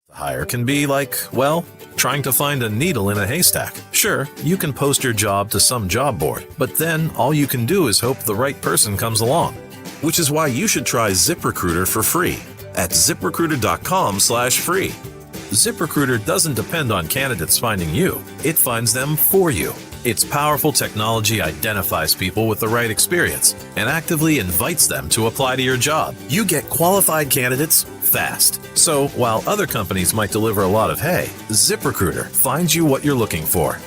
Hire can be like, well, trying to find a needle in a haystack. Sure, you can post your job to some job board, but then all you can do is hope the right person comes along. Which is why you should try ZipRecruiter for free at ZipRecruiter.com/free. ZipRecruiter doesn't depend on candidates finding you. It finds them for you. Its powerful technology identifies people with the right experience and actively invites them to apply to your job. You get qualified candidates fast. So while other companies might deliver a lot of hay, ZipRecruiter finds you what you're looking for.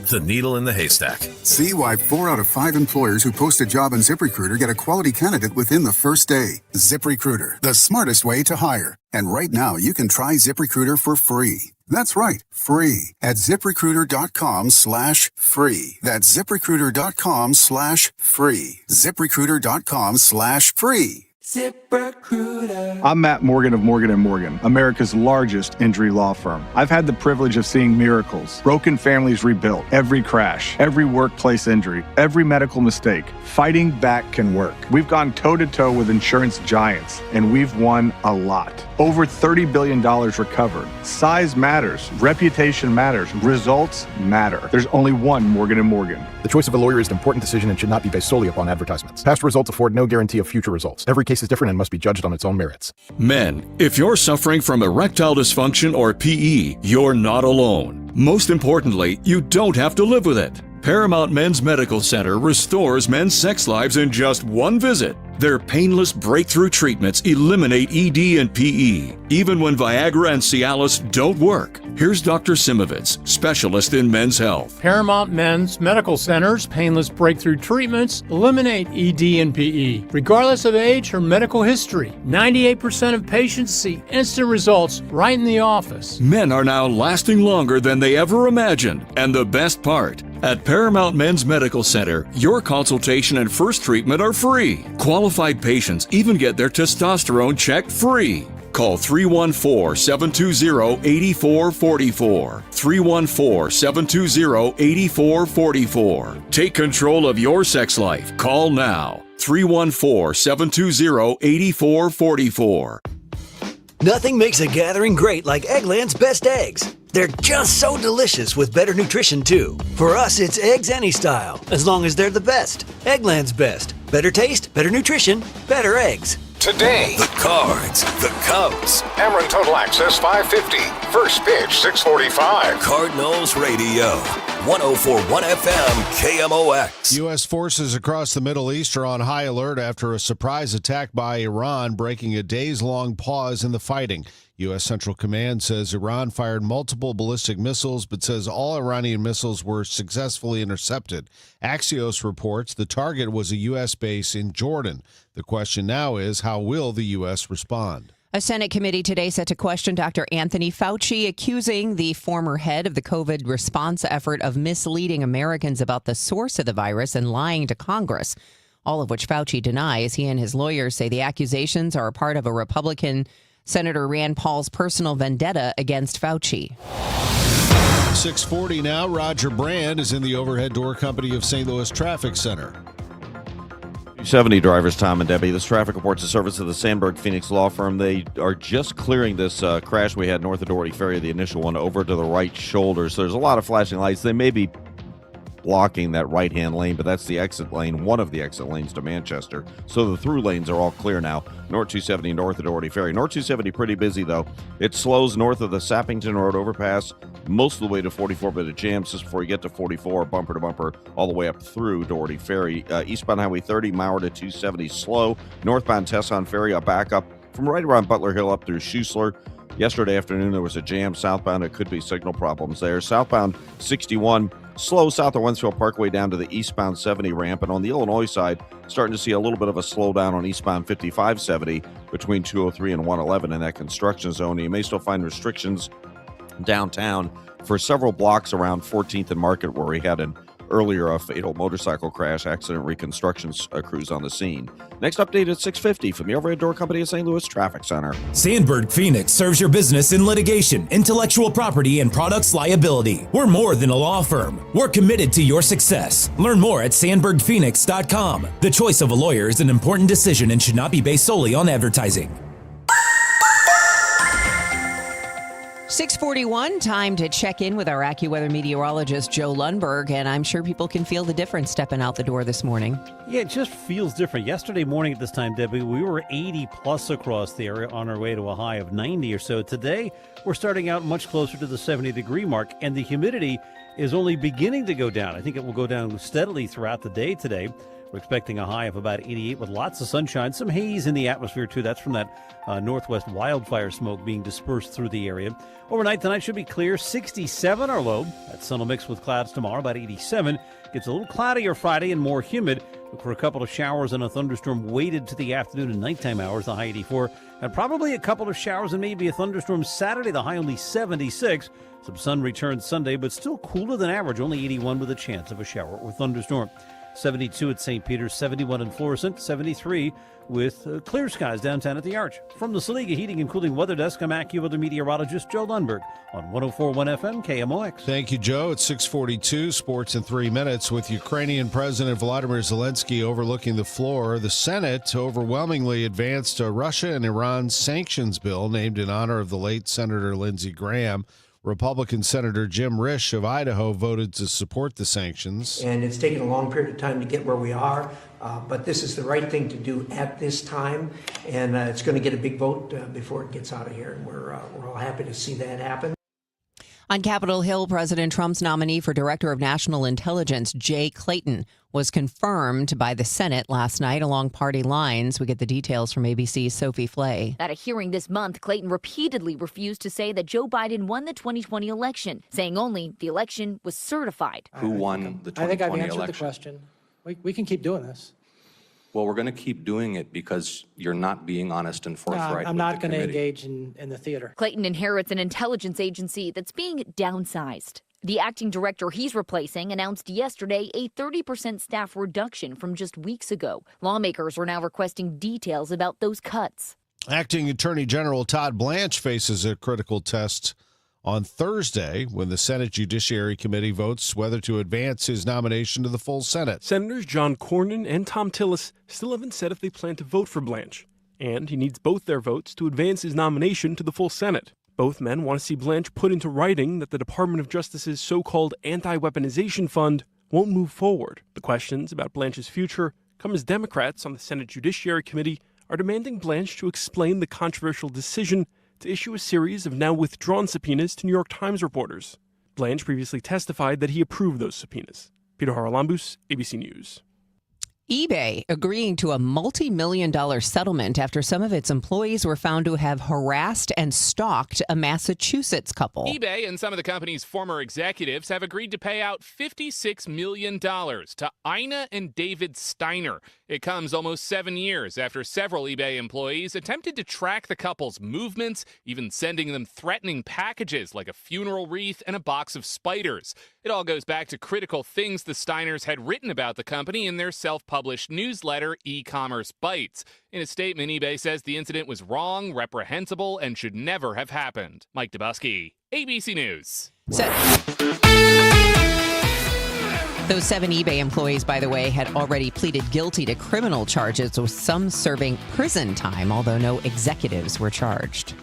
The needle in the haystack. See why 4 out of 5 employers who post a job on ZipRecruiter get a quality candidate within the first day. ZipRecruiter, the smartest way to hire. And right now, you can try ZipRecruiter for free. That's right, free at ZipRecruiter.com/free. That's ZipRecruiter.com/free. ZipRecruiter.com/free. ZipRecruiter. I'm Matt Morgan of Morgan & Morgan, America's largest injury law firm. I've had the privilege of seeing miracles, broken families rebuilt, every crash, every workplace injury, every medical mistake. Fighting back can work. We've gone toe-to-toe with insurance giants, and we've won a lot. Over $30 billion recovered. Size matters. Reputation matters. Results matter. There's only one Morgan & Morgan. The choice of a lawyer is an important decision and should not be based solely upon advertisements. Past results afford no guarantee of future results. Every case is different and must be judged on its own merits. Men, if you're suffering from erectile dysfunction or PE, you're not alone. Most importantly, you don't have to live with it. Paramount Men's Medical Center restores men's sex lives in just one visit. Their painless breakthrough treatments eliminate ED and PE, even when Viagra and Cialis don't work. Here's Dr. Simovitz, specialist in men's health. Paramount Men's Medical Center's painless breakthrough treatments eliminate ED and PE, regardless of age or medical history. 98% of patients see instant results right in the office. Men are now lasting longer than they ever imagined. And the best part, at Paramount Men's Medical Center, your consultation and first treatment are free. Qualified patients even get their testosterone checked free. Call 314-720-8444. 314-720-8444. Take control of your sex life. Call now. 314-720-8444. Nothing makes a gathering great like Eggland's Best Eggs. They're just so delicious with better nutrition, too. For us, it's eggs any style, as long as they're the best. Eggland's Best. Better taste, better nutrition, better eggs. Today, the Cards, the Cubs. Ameren Total Access 550. First pitch 6:45. Cardinals Radio. 104.1 FM KMOX. U.S. forces across the Middle East are on high alert after a surprise attack by Iran, breaking a days-long pause in the fighting. U.S. Central Command says Iran fired multiple ballistic missiles, but says all Iranian missiles were successfully intercepted. Axios reports the target was a U.S. base in Jordan. The question now is, how will the U.S. respond? A Senate committee today set to question Dr. Anthony Fauci, accusing the former head of the COVID response effort of misleading Americans about the source of the virus and lying to Congress, all of which Fauci denies. He and his lawyers say the accusations are a part of a Republican Senator Rand Paul's personal vendetta against Fauci. 6:40 now. Roger Brand is in the overhead door company of St. Louis Traffic Center. 70 drivers, Tom and Debbie. This traffic reports the service of the Sandberg Phoenix Law Firm. They are just clearing this crash we had north of Doherty Ferry, the initial one, over to the right shoulder. So there's a lot of flashing lights. They may be blocking that right-hand lane, but that's the exit lane, one of the exit lanes to Manchester. So the through lanes are all clear now. North 270 north of Doherty Ferry. North 270 pretty busy, though. It slows north of the Sappington Road overpass most of the way to 44, but it jams just before you get to 44, bumper to bumper, all the way up through Doherty Ferry. Eastbound Highway 30, Mauer to 270 slow. Northbound Tesson Ferry, a backup from right around Butler Hill up through Schuessler. Yesterday afternoon, there was a jam southbound. It could be signal problems there. Southbound 61, slow south of Wensfield Parkway down to the eastbound 70 ramp. And on the Illinois side, starting to see a little bit of a slowdown on eastbound 5570 between 203 and 111 in that construction zone. You may still find restrictions downtown for several blocks around 14th and Market, where we had an earlier fatal motorcycle crash accident. Reconstruction crews on the scene. Next update at 6:50 from the overhead door company of St. Louis Traffic Center. Sandberg Phoenix serves your business in litigation, intellectual property, and products liability. We're more than a law firm. We're committed to your success. Learn more at sandbergphoenix.com. The choice of a lawyer is an important decision and should not be based solely on advertising. 6:41, time to check in with our AccuWeather meteorologist, Joe Lundberg, and I'm sure people can feel the difference stepping out the door this morning. Yeah, it just feels different. Yesterday morning at this time, Debbie, we were 80 plus across the area on our way to a high of 90 or so. Today, we're starting out much closer to the 70-degree mark, and the humidity is only beginning to go down. I think it will go down steadily throughout the day today. We're expecting a high of about 88 with lots of sunshine, some haze in the atmosphere, too. That's from that northwest wildfire smoke being dispersed through the area. Overnight tonight should be clear, 67 our low. That sun will mix with clouds tomorrow, about 87. Gets a little cloudier Friday and more humid. Look for a couple of showers and a thunderstorm weighted to the afternoon and nighttime hours, the high 84. And probably a couple of showers and maybe a thunderstorm Saturday, the high only 76. Some sun returns Sunday, but still cooler than average, only 81 with a chance of a shower or thunderstorm. 72 at St. Peter's, 71 in Florissant, 73 with clear skies downtown at the Arch. From the Saliga Heating and Cooling Weather Desk, I'm AccuWeather meteorologist Joe Lundberg on 104.1 FM KMOX. Thank you, Joe. It's 6:42, sports in 3 minutes. With Ukrainian President Volodymyr Zelensky overlooking the floor, the Senate overwhelmingly advanced a Russia and Iran sanctions bill named in honor of the late Senator Lindsey Graham. Republican Senator Jim Risch of Idaho voted to support the sanctions. And it's taken a long period of time to get where we are, but this is the right thing to do at this time, and it's going to get a big vote before it gets out of here, and we're all happy to see that happen. On Capitol Hill, President Trump's nominee for Director of National Intelligence, Jay Clayton, was confirmed by the Senate last night along party lines. We get the details from ABC's Sophie Flay. At a hearing this month, Clayton repeatedly refused to say that Joe Biden won the 2020 election, saying only the election was certified. Who won the 2020 election? I think I've answered the question. We can keep doing this. Well, we're going to keep doing it because you're not being honest and forthright. I'm not going to engage in the theater. Clayton inherits an intelligence agency that's being downsized. The acting director he's replacing announced yesterday a 30% staff reduction from just weeks ago. Lawmakers are now requesting details about those cuts. Acting Attorney General Todd Blanche faces a critical test on Thursday when the Senate Judiciary Committee votes whether to advance his nomination to the full Senate. Senators John Cornyn and Tom Tillis still haven't said if they plan to vote for Blanche, and he needs both their votes to advance his nomination to the full Senate. Both men want to see Blanche put into writing that the Department of Justice's so-called anti-weaponization fund won't move forward. The questions about Blanche's future come as Democrats on the Senate Judiciary Committee are demanding Blanche to explain the controversial decision to issue a series of now withdrawn subpoenas to New York Times reporters. Blanche previously testified that he approved those subpoenas. Peter Haralambous, ABC News. eBay agreeing to a multi-million-dollar settlement after some of its employees were found to have harassed and stalked a Massachusetts couple. eBay and some of the company's former executives have agreed to pay out $56 million to Ina and David Steiner. It comes almost 7 years after several eBay employees attempted to track the couple's movements, even sending them threatening packages like a funeral wreath and a box of spiders. It all goes back to critical things the Steiners had written about the company in their self-published newsletter, E-Commerce Bites. In a statement, eBay says the incident was wrong, reprehensible, and should never have happened. Mike Dubusky, ABC News. Those 7 eBay employees, by the way, had already pleaded guilty to criminal charges, with some serving prison time, although no executives were charged.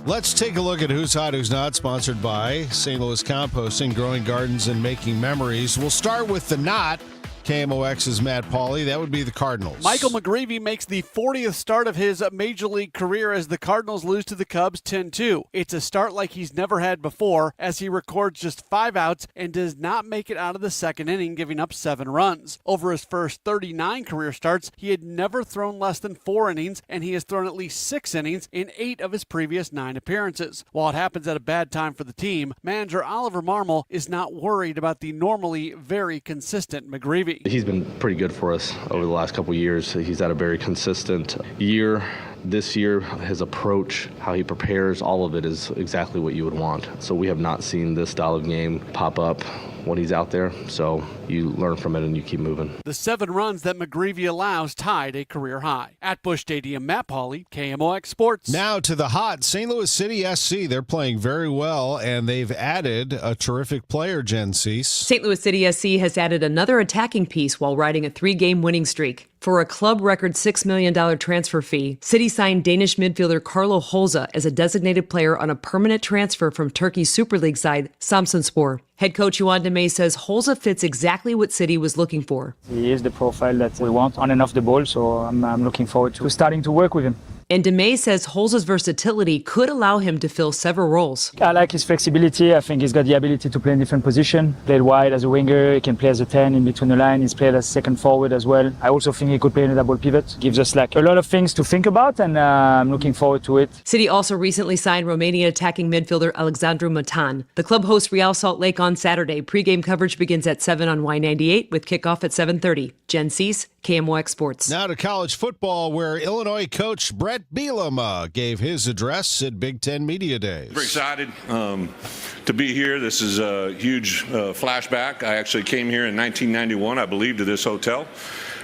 Let's take a look at Who's Hot, Who's Not, sponsored by St. Louis Composting, growing gardens and making memories. We'll start with the not. KMOX's Matt Pauley. That would be the Cardinals. Michael McGreevy makes the 40th start of his Major League career as the Cardinals lose to the Cubs 10-2. It's a start like he's never had before, as he records just 5 outs and does not make it out of the second inning, giving up 7 runs. Over his first 39 career starts, he had never thrown less than 4 innings, and he has thrown at least 6 innings in 8 of his previous 9 appearances. While it happens at a bad time for the team, manager Oliver Marmol is not worried about the normally very consistent McGreevy. He's been pretty good for us over the last couple of years. He's had a very consistent year. This year, his approach, how he prepares, all of it is exactly what you would want. So we have not seen this style of game pop up when he's out there. So you learn from it and you keep moving. The 7 runs that McGreevy allows tied a career high. At Busch Stadium, Matt Pauley, KMOX Sports. Now to the hot. St. Louis City SC. They're playing very well, and they've added a terrific player, Jen Cease. St. Louis City SC has added another attacking piece while riding a 3-game winning streak. For a club record $6 million transfer fee, City signed Danish midfielder Carlo Holza as a designated player on a permanent transfer from Turkey's Super League side, Samsunspor. Head coach Juan Demey says Holza fits exactly what City was looking for. He is the profile that we want on and off the ball, so I'm looking forward to starting to work with him. And Demey says Holza's versatility could allow him to fill several roles. I like his flexibility. I think he's got the ability to play in different positions. Played wide as a winger, he can play as a 10 in between the line. He's played as second forward as well. I also think he could play in a double pivot. Gives us like a lot of things to think about, and I'm looking forward to it. City also recently signed Romanian attacking midfielder Alexandru Matan. The club hosts Real Salt Lake on Saturday. Pre-game coverage begins at 7 on Y98 with kickoff at 7:30. Jen Cease, KMOX Sports. Now to college football, where Illinois coach Brett Bielema gave his address at Big Ten Media Days. Very excited to be here. This is a huge flashback. I actually came here in 1991, I believe, to this hotel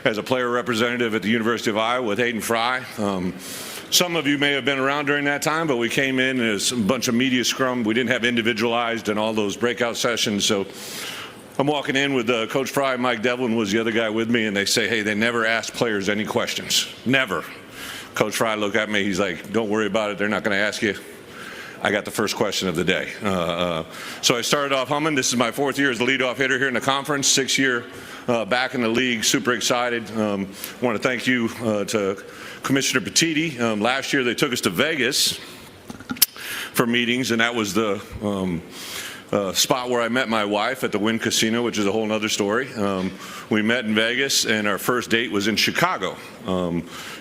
as a player representative at the University of Iowa with Hayden Fry. Some of you may have been around during that time, but we came in as a bunch of media scrum. We didn't have individualized and all those breakout sessions, so I'm walking in with Coach Fry. Mike Devlin was the other guy with me, and they say, hey, they never ask players any questions. Never. Coach Fry looked at me. He's like, don't worry about it. They're not going to ask you. I got the first question of the day. So I started off humming. This is my 4th year as the leadoff hitter here in the conference, 6th year back in the league. Super excited. Want to thank you to Commissioner Petiti. Last year they took us to Vegas for meetings, and that was the spot where I met my wife at the Wynn Casino, which is a whole other story. We met in Vegas, and our first date was in Chicago.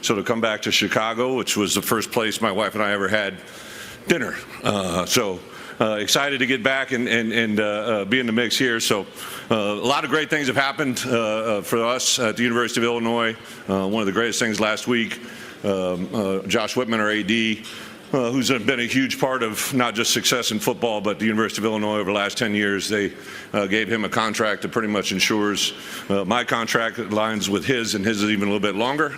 So to come back to Chicago, which was the first place my wife and I ever had dinner. Excited to get back and be in the mix here. So a lot of great things have happened for us at the University of Illinois. One of the greatest things last week, Josh Whitman, our AD, who's been a huge part of not just success in football, but the University of Illinois over the last 10 years. They gave him a contract that pretty much ensures my contract aligns with his, and his is even a little bit longer.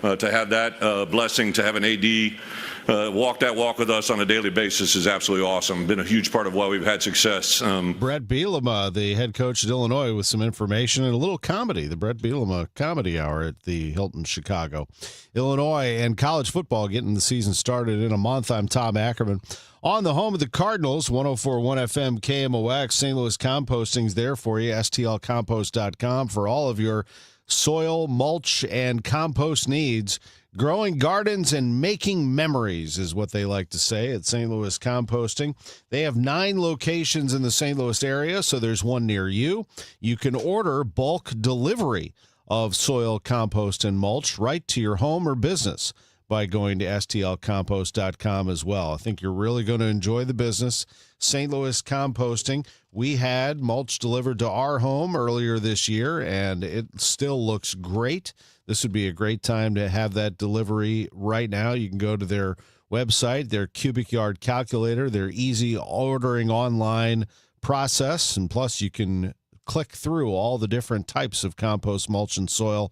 To have that blessing, to have an AD walk that walk with us on a daily basis is absolutely awesome. Been a huge part of why we've had success. Brett Bielema, the head coach at Illinois, with some information and a little comedy, the Brett Bielema Comedy Hour at the Hilton Chicago. Illinois and college football getting the season started in a month. I'm Tom Ackerman. On the home of the Cardinals, 104.1 FM KMOX, St. Louis Composting's there for you, stlcompost.com for all of your soil, mulch, and compost needs. Growing gardens and making memories is what they like to say at St. Louis Composting. They have 9 locations in the St. Louis area, so there's one near you. You can order bulk delivery of soil, compost, and mulch right to your home or business by going to stlcompost.com as well. I think you're really going to enjoy the business. St. Louis Composting. We had mulch delivered to our home earlier this year, and it still looks great. This would be a great time to have that delivery right now. You can go to their website, their cubic yard calculator, their easy ordering online process, and plus you can click through all the different types of compost, mulch, and soil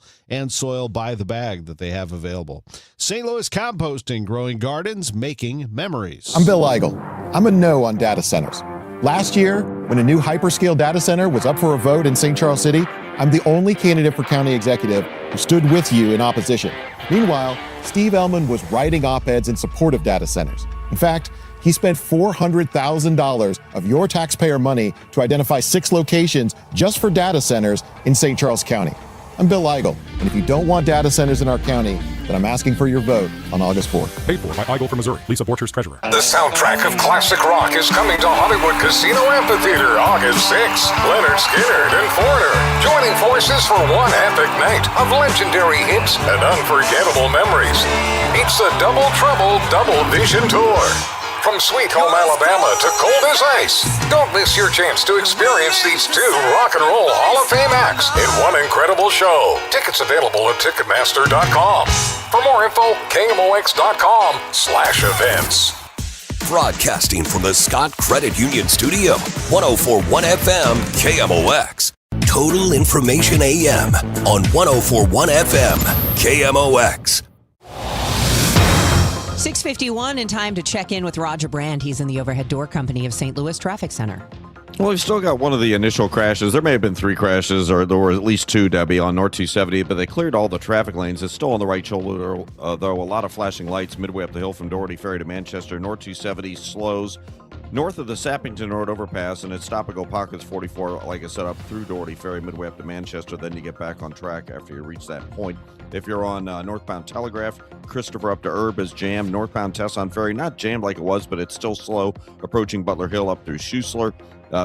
by the bag that they have available. St. Louis Composting, growing gardens, making memories. I'm Bill Eigel. I'm a no on data centers. Last year, when a new hyperscale data center was up for a vote in St. Charles City, I'm the only candidate for county executive who stood with you in opposition. Meanwhile, Steve Ellman was writing op-eds in support of data centers. In fact, he spent $400,000 of your taxpayer money to identify 6 locations just for data centers in St. Charles County. I'm Bill Eigel, and if you don't want data centers in our county, then I'm asking for your vote on August 4th. Paid for by Eigel from Missouri. Lisa Borchers, Treasurer. The soundtrack of classic rock is coming to Hollywood Casino Amphitheater August 6th. Leonard Skinner and Foreigner joining forces for one epic night of legendary hits and unforgettable memories. It's the Double Trouble Double Vision Tour. From Sweet Home Alabama to Cold as Ice. Don't miss your chance to experience these 2 rock and roll Hall of Fame acts in one incredible show. Tickets available at Ticketmaster.com. For more info, KMOX.com/events. Broadcasting from the Scott Credit Union Studio, 104.1 FM KMOX. Total Information AM on 104.1 FM KMOX. 6:51 and time to check in with Roger Brand. He's in the Overhead Door Company of St. Louis Traffic Center. Well, we've still got one of the initial crashes. There may have been 3 crashes, or there were at least 2, Debbie, on North 270, but they cleared all the traffic lanes. It's still on the right shoulder, though a lot of flashing lights midway up the hill from Doherty Ferry to Manchester. North 270 slows north of the Sappington Road overpass, and it's stop-and-go pockets 44, like I said, up through Doherty Ferry midway up to Manchester. Then you get back on track after you reach that point. If you're on northbound Telegraph, Christopher up to Herb is jammed. Northbound Tesson Ferry, not jammed like it was, but it's still slow, approaching Butler Hill up through Schuessler.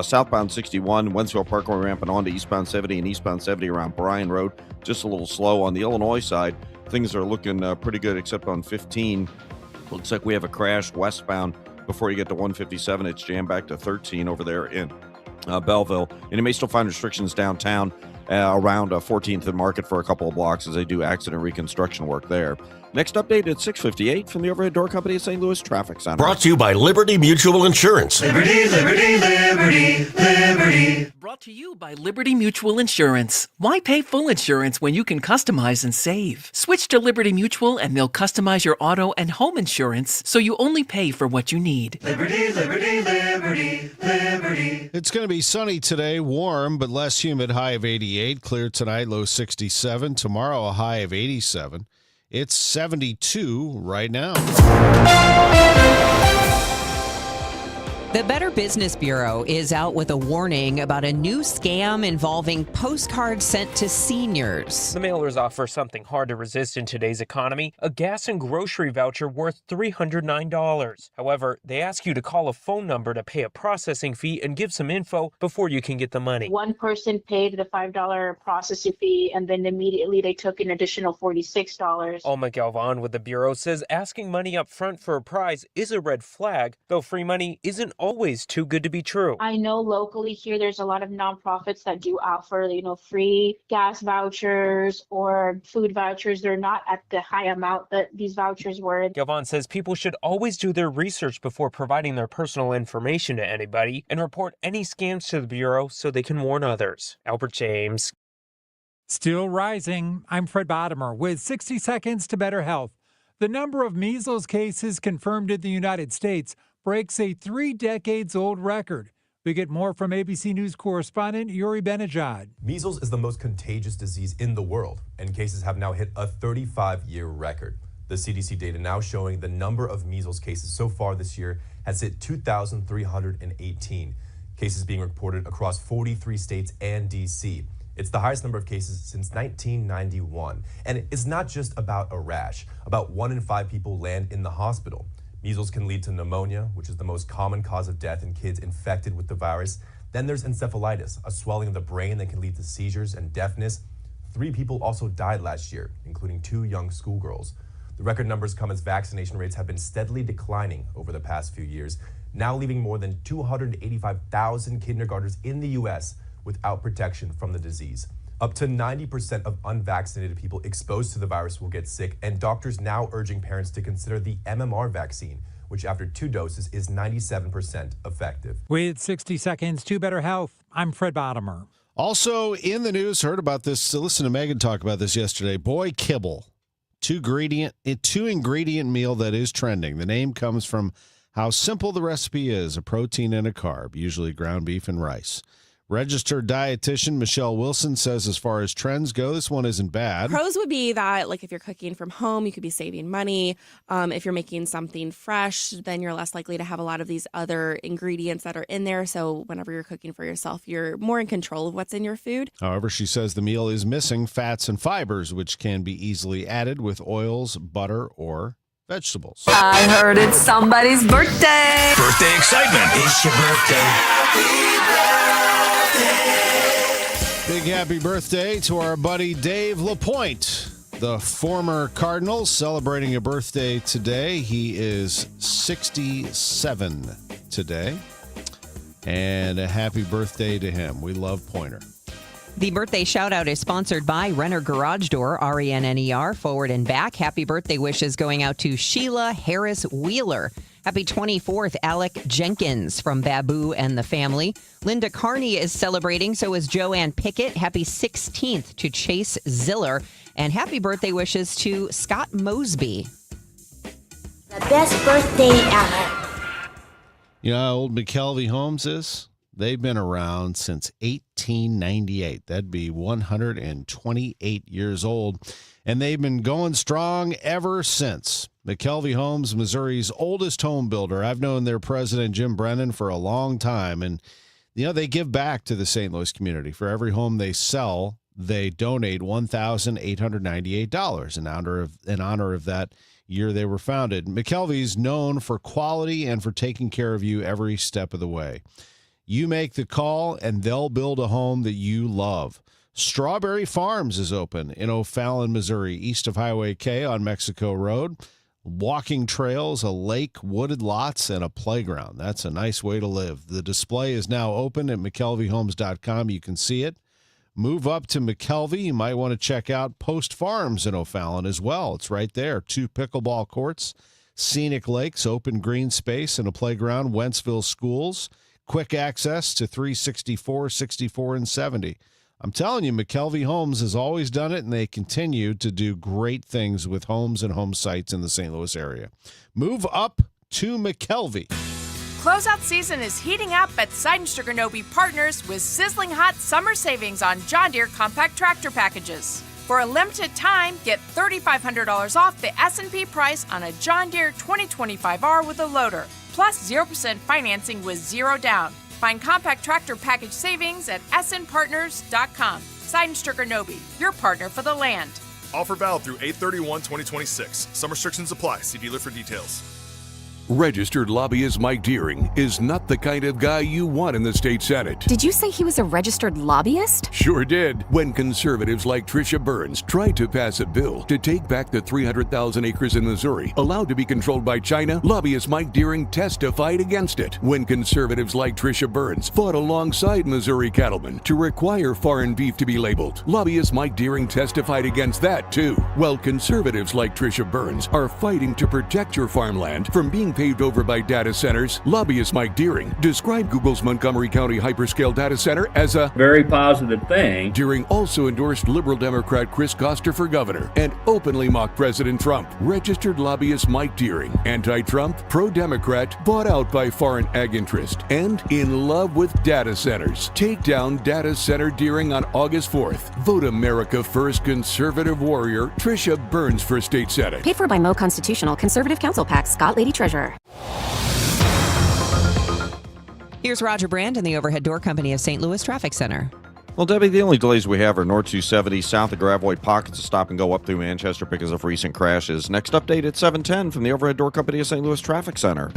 Southbound 61, Wentzville Parkway ramping on to eastbound 70, and eastbound 70 around Bryan Road. Just a little slow. On the Illinois side, things are looking pretty good, except on 15. Looks like we have a crash westbound. Before you get to 157, it's jammed back to 13 over there in Belleville. And you may still find restrictions downtown around 14th and Market for a couple of blocks as they do accident reconstruction work there. Next update at 6:58 from the Overhead Door Company at St. Louis Traffic Center. Brought to you by Liberty Mutual Insurance. Liberty, liberty, liberty, liberty. Brought to you by Liberty Mutual Insurance. Why pay full insurance when you can customize and save? Switch to Liberty Mutual and they'll customize your auto and home insurance so you only pay for what you need. Liberty, liberty, liberty, liberty. It's going to be sunny today, warm but less humid, high of 88. Clear tonight, low 67. Tomorrow, a high of 87. It's 72 right now. The Better Business Bureau is out with a warning about a new scam involving postcards sent to seniors. The mailers offer something hard to resist in today's economy, a gas and grocery voucher worth $309. However, they ask you to call a phone number to pay a processing fee and give some info before you can get the money. One person paid the $5 processing fee, and then immediately they took an additional $46. Alma Galvan with the Bureau says asking money up front for a prize is a red flag, though free money isn't always too good to be true. I know locally here there's a lot of nonprofits that do offer, free gas vouchers or food vouchers. They're not at the high amount that these vouchers were. Galvan says people should always do their research before providing their personal information to anybody and report any scams to the Bureau so they can warn others. Albert James. Still rising. I'm Fred Bottomer with 60 Seconds to Better Health. The number of measles cases confirmed in the United States breaks a 3-decades-old record. We get more from ABC News correspondent Yuri Benajad. Measles is the most contagious disease in the world, and cases have now hit a 35-year record. The CDC data now showing the number of measles cases so far this year has hit 2,318. Cases being reported across 43 states and D.C. It's the highest number of cases since 1991. And it's not just about a rash. About 1 in 5 people land in the hospital. Measles can lead to pneumonia, which is the most common cause of death in kids infected with the virus. Then there's encephalitis, a swelling of the brain that can lead to seizures and deafness. 3 people also died last year, including 2 young schoolgirls. The record numbers come as vaccination rates have been steadily declining over the past few years, now leaving more than 285,000 kindergartners in the U.S. without protection from the disease. Up to 90% of unvaccinated people exposed to the virus will get sick, and doctors now urging parents to consider the MMR vaccine, which after 2 doses is 97% effective. With 60 seconds to better health, I'm Fred Bottomer. Also in the news, heard about this. Listen to Megan talk about this yesterday. Boy Kibble, 2-ingredient meal that is trending. The name comes from how simple the recipe is: a protein and a carb, usually ground beef and rice. Registered dietitian Michelle Wilson says as far as trends go, this one isn't bad. Pros would be that, like, if you're cooking from home, you could be saving money. If you're making something fresh, then you're less likely to have a lot of these other ingredients that are in there. So whenever you're cooking for yourself, you're more in control of what's in your food. However, she says the meal is missing fats and fibers, which can be easily added with oils, butter, or vegetables. I heard it's somebody's birthday. Birthday excitement. It's your birthday. Big happy birthday to our buddy Dave LaPointe, the former Cardinal, celebrating a birthday today. He is 67 today. And a happy birthday to him. We love Pointer. The birthday shout out is sponsored by Renner Garage Door, RENNER, forward and back. Happy birthday wishes going out to Sheila Harris Wheeler. Happy 24th, Alec Jenkins from Babu and the family. Linda Carney is celebrating, so is Joanne Pickett. Happy 16th to Chase Ziller. And happy birthday wishes to Scott Mosby. The best birthday ever. You know how old McKelvey Homes is? They've been around since 1898. That'd be 128 years old. And they've been going strong ever since. McKelvey Homes, Missouri's oldest home builder. I've known their president, Jim Brennan, for a long time. And, you know, they give back to the St. Louis community. For every home they sell, they donate $1,898 in honor of that year they were founded. McKelvey's known for quality and for taking care of you every step of the way. You make the call, and they'll build a home that you love. Strawberry Farms is open in O'Fallon, Missouri, east of Highway K on Mexico Road. Walking trails, a lake, wooded lots, and a playground. That's a nice way to live. The display is now open at McKelveyHomes.com. You can see it. Move up to McKelvey. You might want to check out Post Farms in O'Fallon as well. It's right there. 2 pickleball courts, scenic lakes, open green space, and a playground. Wentzville schools. Quick access to 364, 64, and 70. I'm telling you, McKelvey Homes has always done it, and they continue to do great things with homes and home sites in the St. Louis area. Move up to McKelvey. Closeout season is heating up at Seidenstricker Partners with sizzling hot summer savings on John Deere compact tractor packages. For a limited time, get $3,500 off the S&P price on a John Deere 2025R with a loader, plus 0% financing with 0 down. Find compact tractor package savings at snpartners.com. Seidenstricker, your partner for the land. Offer valid through 8/31/2026. Some restrictions apply. See dealer for details. Registered lobbyist Mike Deering is not the kind of guy you want in the state Senate. Did you say he was a registered lobbyist? Sure did. When conservatives like Tricia Burns tried to pass a bill to take back the 300,000 acres in Missouri allowed to be controlled by China, lobbyist Mike Deering testified against it. When conservatives like Tricia Burns fought alongside Missouri cattlemen to require foreign beef to be labeled, lobbyist Mike Deering testified against that too. While conservatives like Tricia Burns are fighting to protect your farmland from being paved over by data centers, lobbyist Mike Deering described Google's Montgomery County hyperscale data center as a very positive thing. Deering also endorsed liberal Democrat Chris Koster for governor and openly mocked President Trump. Registered lobbyist Mike Deering, anti-Trump, pro-Democrat, bought out by foreign ag interest, and in love with data centers. Take down data center Deering on August 4th. Vote America First conservative warrior Tricia Burns for state senate. Paid for by Mo Constitutional Conservative Council PAC, Scott Lady Treasurer. Here's Roger Brand and the Overhead Door Company of St. Louis Traffic Center. Well, Debbie, the only delays we have are North 270 south of Gravois, pockets of stop and go up through Manchester because of recent crashes. Next update at 7:10 from the Overhead Door Company of St. Louis Traffic Center.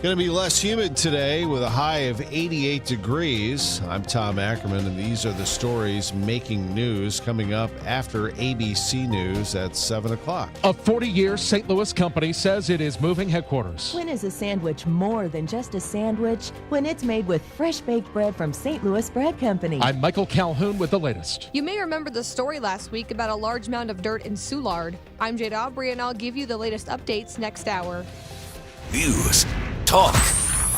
Going to be less humid today with a high of 88 degrees. I'm Tom Ackerman, and these are the stories making news coming up after ABC News at 7 o'clock. A 40-year St. Louis company says it is moving headquarters. When is a sandwich more than just a sandwich? When it's made with fresh baked bread from St. Louis Bread Company. I'm Michael Calhoun with the latest. You may remember the story last week about a large mound of dirt in Soulard. I'm Jade Aubrey, and I'll give you the latest updates next hour. News, talk,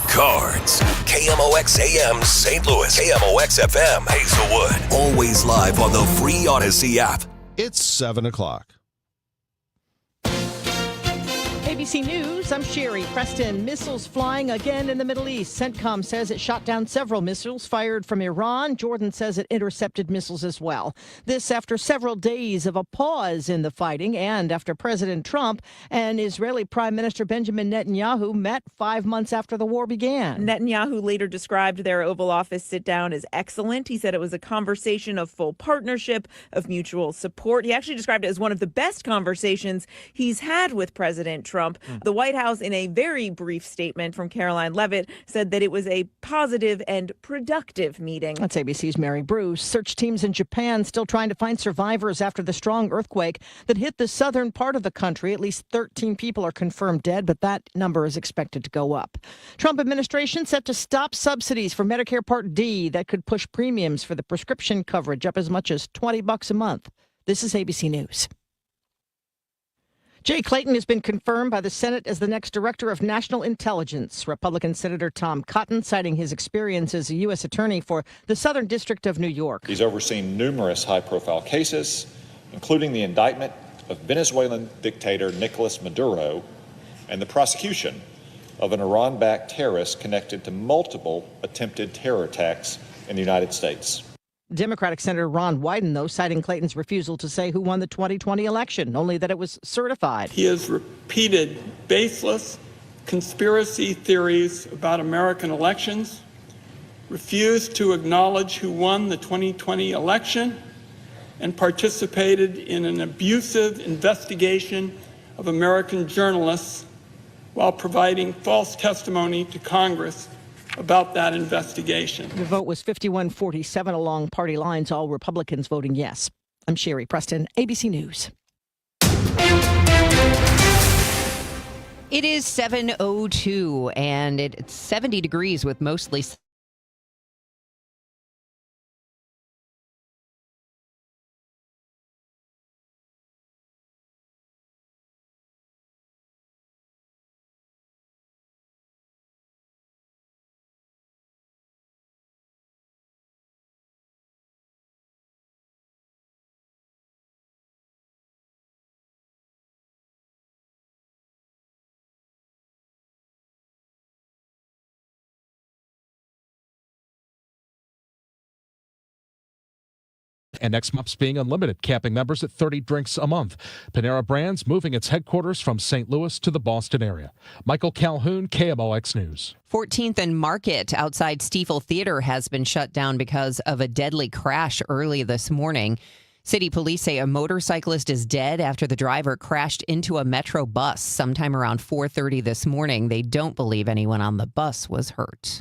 cards. KMOX AM St. Louis, KMOX FM Hazelwood. Always live on the free Odyssey app. It's 7 o'clock. ABC News, I'm Sherry Preston. Missiles flying again in the Middle East. CENTCOM says it shot down several missiles fired from Iran. Jordan says it intercepted missiles as well. This after several days of a pause in the fighting and after President Trump and Israeli Prime Minister Benjamin Netanyahu met 5 months after the war began. Netanyahu later described their Oval Office sit-down as excellent. He said it was a conversation of full partnership, of mutual support. He actually described it as one of the best conversations he's had with President Trump. The White House, in a very brief statement from Caroline Leavitt, said that it was a positive and productive meeting. That's ABC's Mary Bruce. Search teams in Japan still trying to find survivors after the strong earthquake that hit the southern part of the country. At least 13 people are confirmed dead, but that number is expected to go up. Trump administration set to stop subsidies for Medicare Part D that could push premiums for the prescription coverage up as much as $20 a month. This is ABC News. Jay Clayton has been confirmed by the Senate as the next director of national intelligence. Republican Senator Tom Cotton citing his experience as a U.S. attorney for the Southern District of New York. He's overseen numerous high-profile cases, including the indictment of Venezuelan dictator Nicolas Maduro and the prosecution of an Iran-backed terrorist connected to multiple attempted terror attacks in the United States. Democratic Senator Ron Wyden, though, citing Clayton's refusal to say who won the 2020 election, only that it was certified. He has repeated baseless conspiracy theories about American elections, refused to acknowledge who won the 2020 election, and participated in an abusive investigation of American journalists while providing false testimony to Congress about that investigation. The vote was 51-47 along party lines, all Republicans voting yes. I'm Sherry Preston, ABC News. It is 7:02 and it's 70 degrees with mostly And next month's being unlimited, capping members at 30 drinks a month. Panera Brands moving its headquarters from St. Louis to the Boston area. Michael Calhoun, KMOX News. 14th and Market outside Stiefel Theater has been shut down because of a deadly crash early this morning. City police say a motorcyclist is dead after the driver crashed into a Metro bus sometime around 4:30 this morning. They don't believe anyone on the bus was hurt.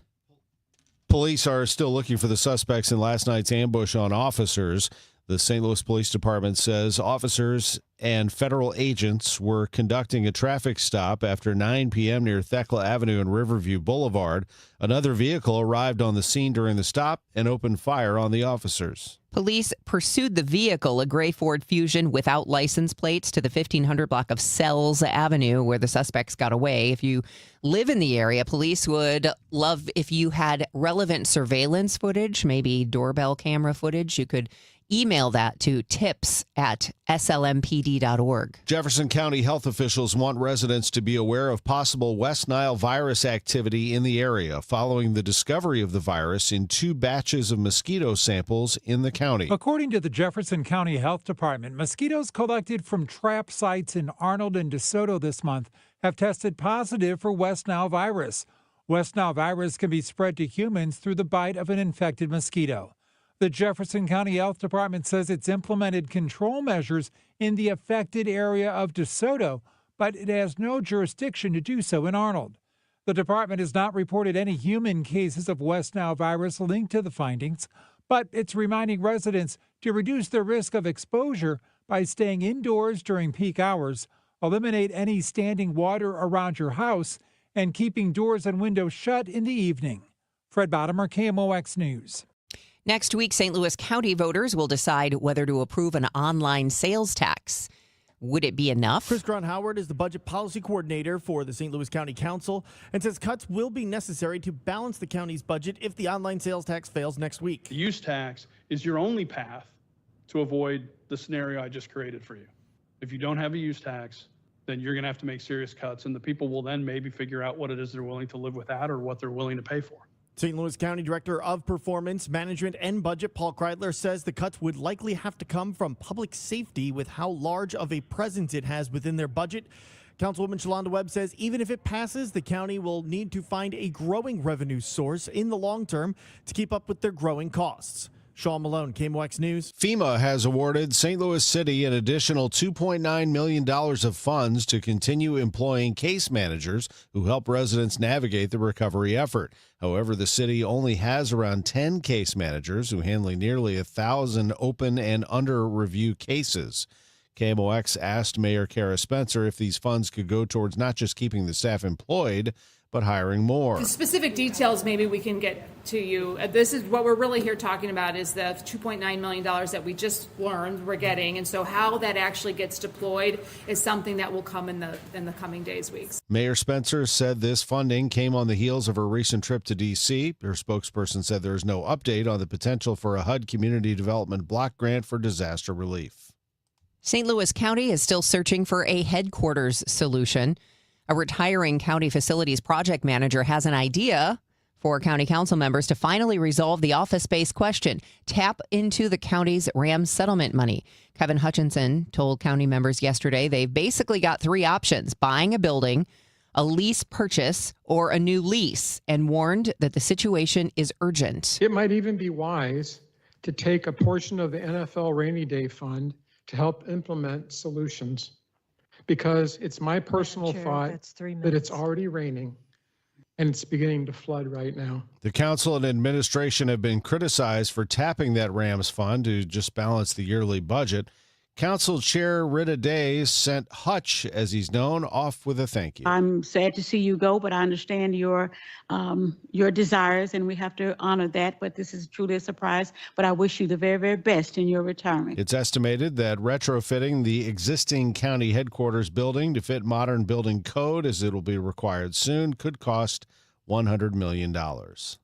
Police are still looking for the suspects in last night's ambush on officers. The St. Louis Police Department says officers and federal agents were conducting a traffic stop after 9 p.m. near Thekla Avenue and Riverview Boulevard. Another vehicle arrived on the scene during the stop and opened fire on the officers. Police pursued the vehicle, a gray Ford Fusion without license plates, to the 1500 block of Sells Avenue, where the suspects got away. If you live in the area, police would love if you had relevant surveillance footage, maybe doorbell camera footage. You could email that to tips@slmpd.org. Jefferson County health officials want residents to be aware of possible West Nile virus activity in the area following the discovery of the virus in 2 batches of mosquito samples in the county. According to the Jefferson County Health Department, mosquitoes collected from trap sites in Arnold and DeSoto this month have tested positive for West Nile virus. West Nile virus can be spread to humans through the bite of an infected mosquito. The Jefferson County Health Department says it's implemented control measures in the affected area of DeSoto, but it has no jurisdiction to do so in Arnold. The department has not reported any human cases of West Nile virus linked to the findings, but it's reminding residents to reduce their risk of exposure by staying indoors during peak hours, eliminate any standing water around your house, and keeping doors and windows shut in the evening. Fred Bottomer, KMOX News. Next week, St. Louis County voters will decide whether to approve an online sales tax. Would it be enough? Chris Grant-Howard is the budget policy coordinator for the St. Louis County Council and says cuts will be necessary to balance the county's budget if the online sales tax fails next week. The use tax is your only path to avoid the scenario I just created for you. If you don't have a use tax, then you're going to have to make serious cuts, and the people will then maybe figure out what it is they're willing to live without or what they're willing to pay for. St. Louis County Director of Performance, Management, and Budget, Paul Kreidler, says the cuts would likely have to come from public safety with how large of a presence it has within their budget. Councilwoman Shalonda Webb says even if it passes, the county will need to find a growing revenue source in the long term to keep up with their growing costs. Sean Malone, KMOX News. FEMA has awarded St. Louis City an additional $2.9 million of funds to continue employing case managers who help residents navigate the recovery effort. However, the city only has around 10 case managers who handle nearly 1,000 open and under review cases. KMOX asked Mayor Kara Spencer if these funds could go towards not just keeping the staff employed, but hiring more. The specific details maybe we can get to you. This is what we're really here talking about is the $2.9 million that we just learned we're getting. And so how that actually gets deployed is something that will come in the coming days, weeks. Mayor Spencer said this funding came on the heels of her recent trip to D.C. Her spokesperson said there is no update on the potential for a HUD Community Development Block Grant for disaster relief. St. Louis County is still searching for a headquarters solution. A retiring county facilities project manager has an idea for county council members to finally resolve the office space question. Tap into the county's RAM settlement money. Kevin Hutchinson told county members yesterday they've basically got three options: buying a building, a lease purchase, or a new lease, and warned that the situation is urgent. It might even be wise to take a portion of the NFL rainy day fund to help implement solutions. Because it's my personal thought that it's already raining and it's beginning to flood right now. The council and administration have been criticized for tapping that Rams fund to just balance the yearly budget. Council Chair Rita Day sent Hutch, as he's known, off with a thank you. I'm sad to see you go, but I understand your desires, and we have to honor that. But this is truly a surprise. But I wish you the very, very best in your retirement. It's estimated that retrofitting the existing county headquarters building to fit modern building code, as it will be required soon, could cost $100 million.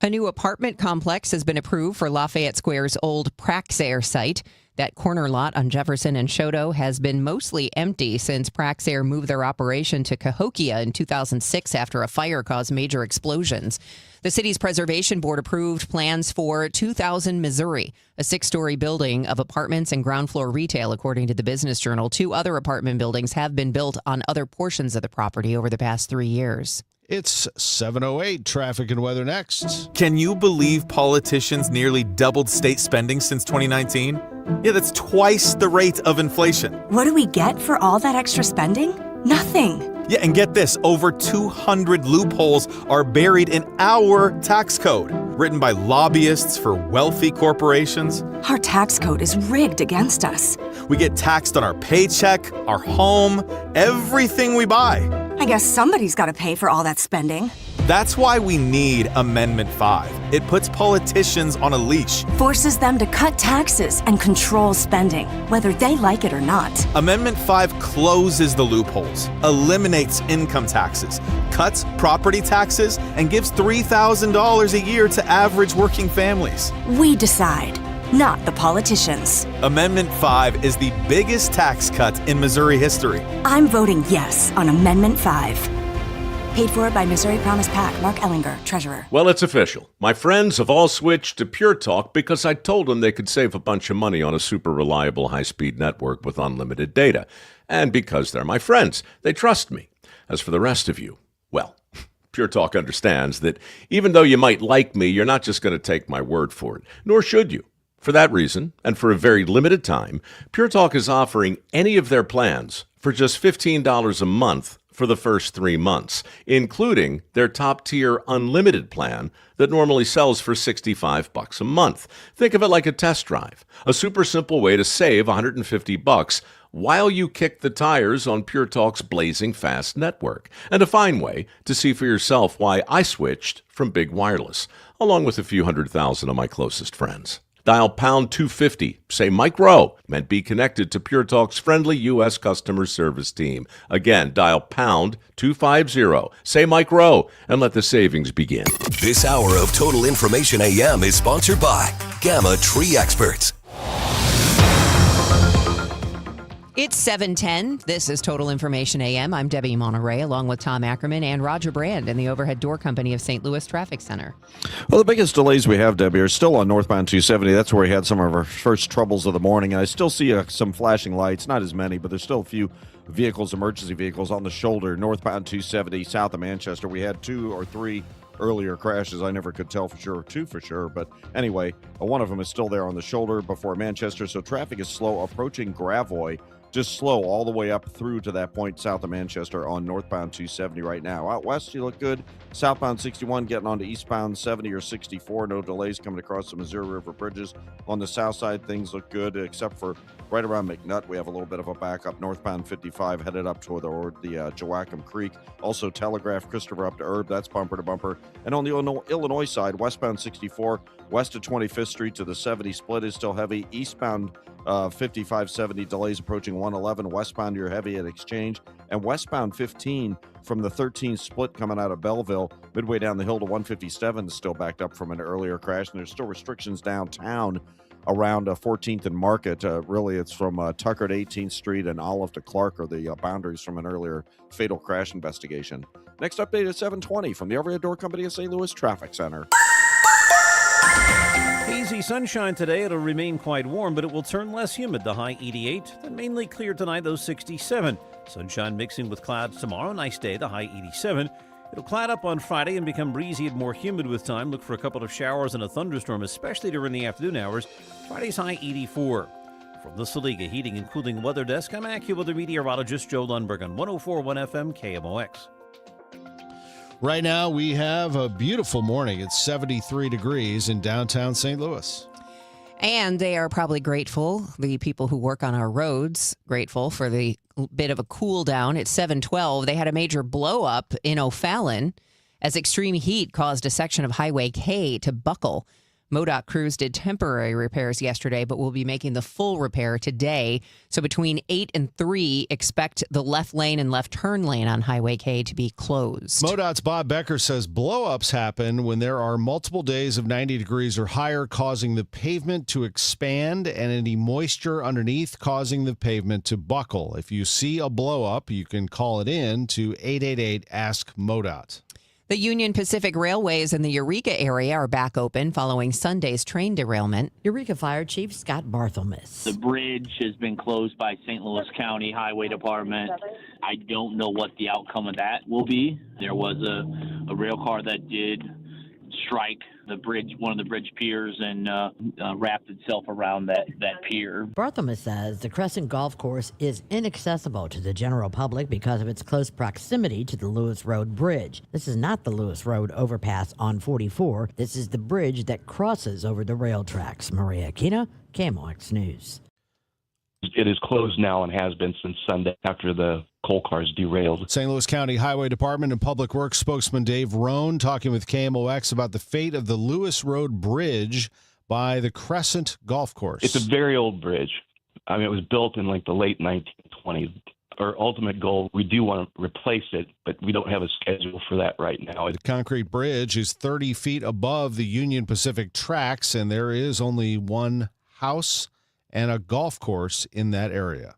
A new apartment complex has been approved for Lafayette Square's old Praxair site. That corner lot on Jefferson and Choteau has been mostly empty since Praxair moved their operation to Cahokia in 2006 after a fire caused major explosions. The city's preservation board approved plans for 2000 Missouri, a 6-story building of apartments and ground floor retail, according to the Business Journal. 2 other apartment buildings have been built on other portions of the property over the past 3 years. It's 7:08. Traffic and weather next. Can you believe politicians nearly doubled state spending since 2019? Yeah, that's twice the rate of inflation. What do we get for all that extra spending? Nothing. Yeah, and get this, over 200 loopholes are buried in our tax code, written by lobbyists for wealthy corporations. Our tax code is rigged against us. We get taxed on our paycheck, our home, everything we buy. I guess somebody's got to pay for all that spending. That's why we need Amendment 5. It puts politicians on a leash. Forces them to cut taxes and control spending, whether they like it or not. Amendment 5 closes the loopholes, eliminates income taxes, cuts property taxes, and gives $3,000 a year to average working families. We decide, not the politicians. Amendment 5 is the biggest tax cut in Missouri history. I'm voting yes on Amendment 5. Paid for by Missouri Promise PAC. Mark Ellinger, Treasurer. Well, it's official. My friends have all switched to Pure Talk because I told them they could save a bunch of money on a super reliable high-speed network with unlimited data. And because they're my friends, they trust me. As for the rest of you, well, Pure Talk understands that even though you might like me, you're not just going to take my word for it, nor should you. For that reason, and for a very limited time, Pure Talk is offering any of their plans for just $15 a month for the first 3 months, including their top-tier unlimited plan that normally sells for $65 a month. Think of it like a test drive, a super simple way to save $150 while you kick the tires on Pure Talk's blazing fast network, and a fine way to see for yourself why I switched from Big Wireless, along with a few 100,000 of my closest friends. Dial pound 250, say Mike Rowe, and be connected to Pure Talk's friendly U.S. customer service team. Again, dial pound 250, say Mike Rowe, and let the savings begin. This hour of Total Information AM is sponsored by Gamma Tree Experts. It's 7:10. This is Total Information AM. I'm Debbie Monterey, along with Tom Ackerman and Roger Brand in the Overhead Door Company of St. Louis Traffic Center. Well, the biggest delays we have, Debbie, are still on northbound 270. That's where we had some of our first troubles of the morning. And I still see some flashing lights, not as many, but there's still a few vehicles, emergency vehicles on the shoulder, northbound 270, south of Manchester. We had 2 or 3 earlier crashes. I never could tell for sure, 2 for sure. But anyway, one of them is still there on the shoulder before Manchester. So traffic is slow approaching Gravois. Just slow all the way up through to that point south of Manchester on northbound 270 right now. Out west, you look good. Southbound 61 getting onto eastbound 70 or 64. No delays coming across the Missouri River bridges. On the south side, things look good, except for right around McNutt. We have a little bit of a backup. Northbound 55 headed up toward the Joachim Creek. Also, Telegraph, Christopher up to Herb. That's bumper to bumper. And on the Illinois side, westbound 64, west of 25th Street to the 70 split is still heavy. Eastbound 5570 delays approaching 111. Westbound, you're heavy at Exchange. And westbound 15 from the 13 split coming out of Belleville, midway down the hill to 157 is still backed up from an earlier crash. And there's still restrictions downtown around 14th and Market. Really, it's from Tucker to 18th Street and Olive to Clark are the boundaries from an earlier fatal crash investigation. Next update at 7:20 from the Overhead Door Company of St. Louis Traffic Center. Hazy sunshine today. It'll remain quite warm, but it will turn less humid. The high 88. Then mainly clear tonight, though 67. Sunshine mixing with clouds tomorrow. Nice day, the high 87. It'll cloud up on Friday and become breezy and more humid with time. Look for a couple of showers and a thunderstorm, especially during the afternoon hours. Friday's high 84. From the Saliga Heating and Cooling Weather Desk, I'm AccuWeather meteorologist Joe Lundberg on 104.1 FM KMOX. Right now, we have a beautiful morning. It's 73 degrees in downtown St. Louis. And they are probably grateful, the people who work on our roads, grateful for the bit of a cool down. It's 7:12. They had a major blow up in O'Fallon as extreme heat caused a section of Highway K to buckle. MoDOT crews did temporary repairs yesterday, but will be making the full repair today. So between 8 and 3, expect the left lane and left turn lane on Highway K to be closed. MoDOT's Bob Becker says blow-ups happen when there are multiple days of 90 degrees or higher, causing the pavement to expand and any moisture underneath causing the pavement to buckle. If you see a blow-up, you can call it in to 888-ASK-MoDOT. The Union Pacific Railways in the Eureka area are back open following Sunday's train derailment. Eureka Fire Chief Scott Barthelmess. The bridge has been closed by St. Louis County Highway Department. I don't know what the outcome of that will be. There was a rail car that did strike the bridge, one of the bridge piers, and wrapped itself around that pier. Barthelmess says the Crescent Golf Course is inaccessible to the general public because of its close proximity to the Lewis Road Bridge. This is not the Lewis Road overpass on 44. This is the bridge that crosses over the rail tracks. Maria Aquino, KMOX News. It is closed now and has been since Sunday after the coal cars derailed. St. Louis County Highway Department and Public Works spokesman Dave Roan talking with KMOX about the fate of the Lewis Road Bridge by the Crescent Golf Course. It's a very old bridge. I mean, it was built in like the late 1920s. Our ultimate goal, we do want to replace it, but we don't have a schedule for that right now. The concrete bridge is 30 feet above the Union Pacific tracks, and there is only one house and a golf course in that area.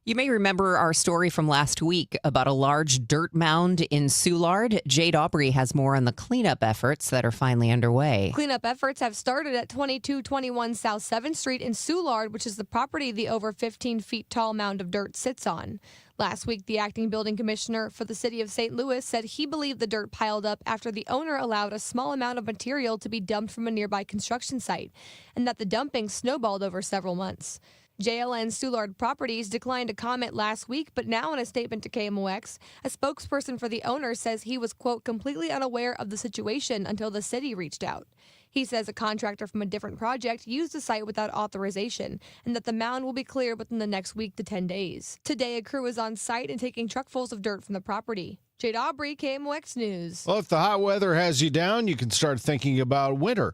You may remember our story from last week about a large dirt mound in Soulard. Jade Aubrey has more on the cleanup efforts that are finally underway. Cleanup efforts have started at 2221 South 7th Street in Soulard, which is the property the over 15 feet tall mound of dirt sits on. Last week, the acting building commissioner for the city of St. Louis said he believed the dirt piled up after the owner allowed a small amount of material to be dumped from a nearby construction site, and that the dumping snowballed over several months. JLN Soulard Properties declined to comment last week, but now in a statement to KMOX, a spokesperson for the owner says he was, quote, completely unaware of the situation until the city reached out. He says a contractor from a different project used the site without authorization and that the mound will be cleared within the next week to 10 days. Today, a crew is on site and taking truckfuls of dirt from the property. Jade Aubrey, KMOX News. Well, if the hot weather has you down, you can start thinking about winter.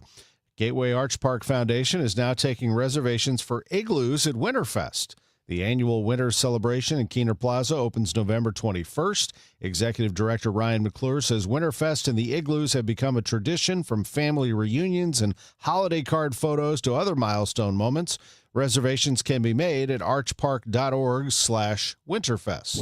Gateway Arch Park Foundation is now taking reservations for igloos at Winterfest. The annual winter celebration in Keener Plaza opens November 21st. Executive Director Ryan McClure says Winterfest and the igloos have become a tradition, from family reunions and holiday card photos to other milestone moments. Reservations can be made at archpark.org/winterfest.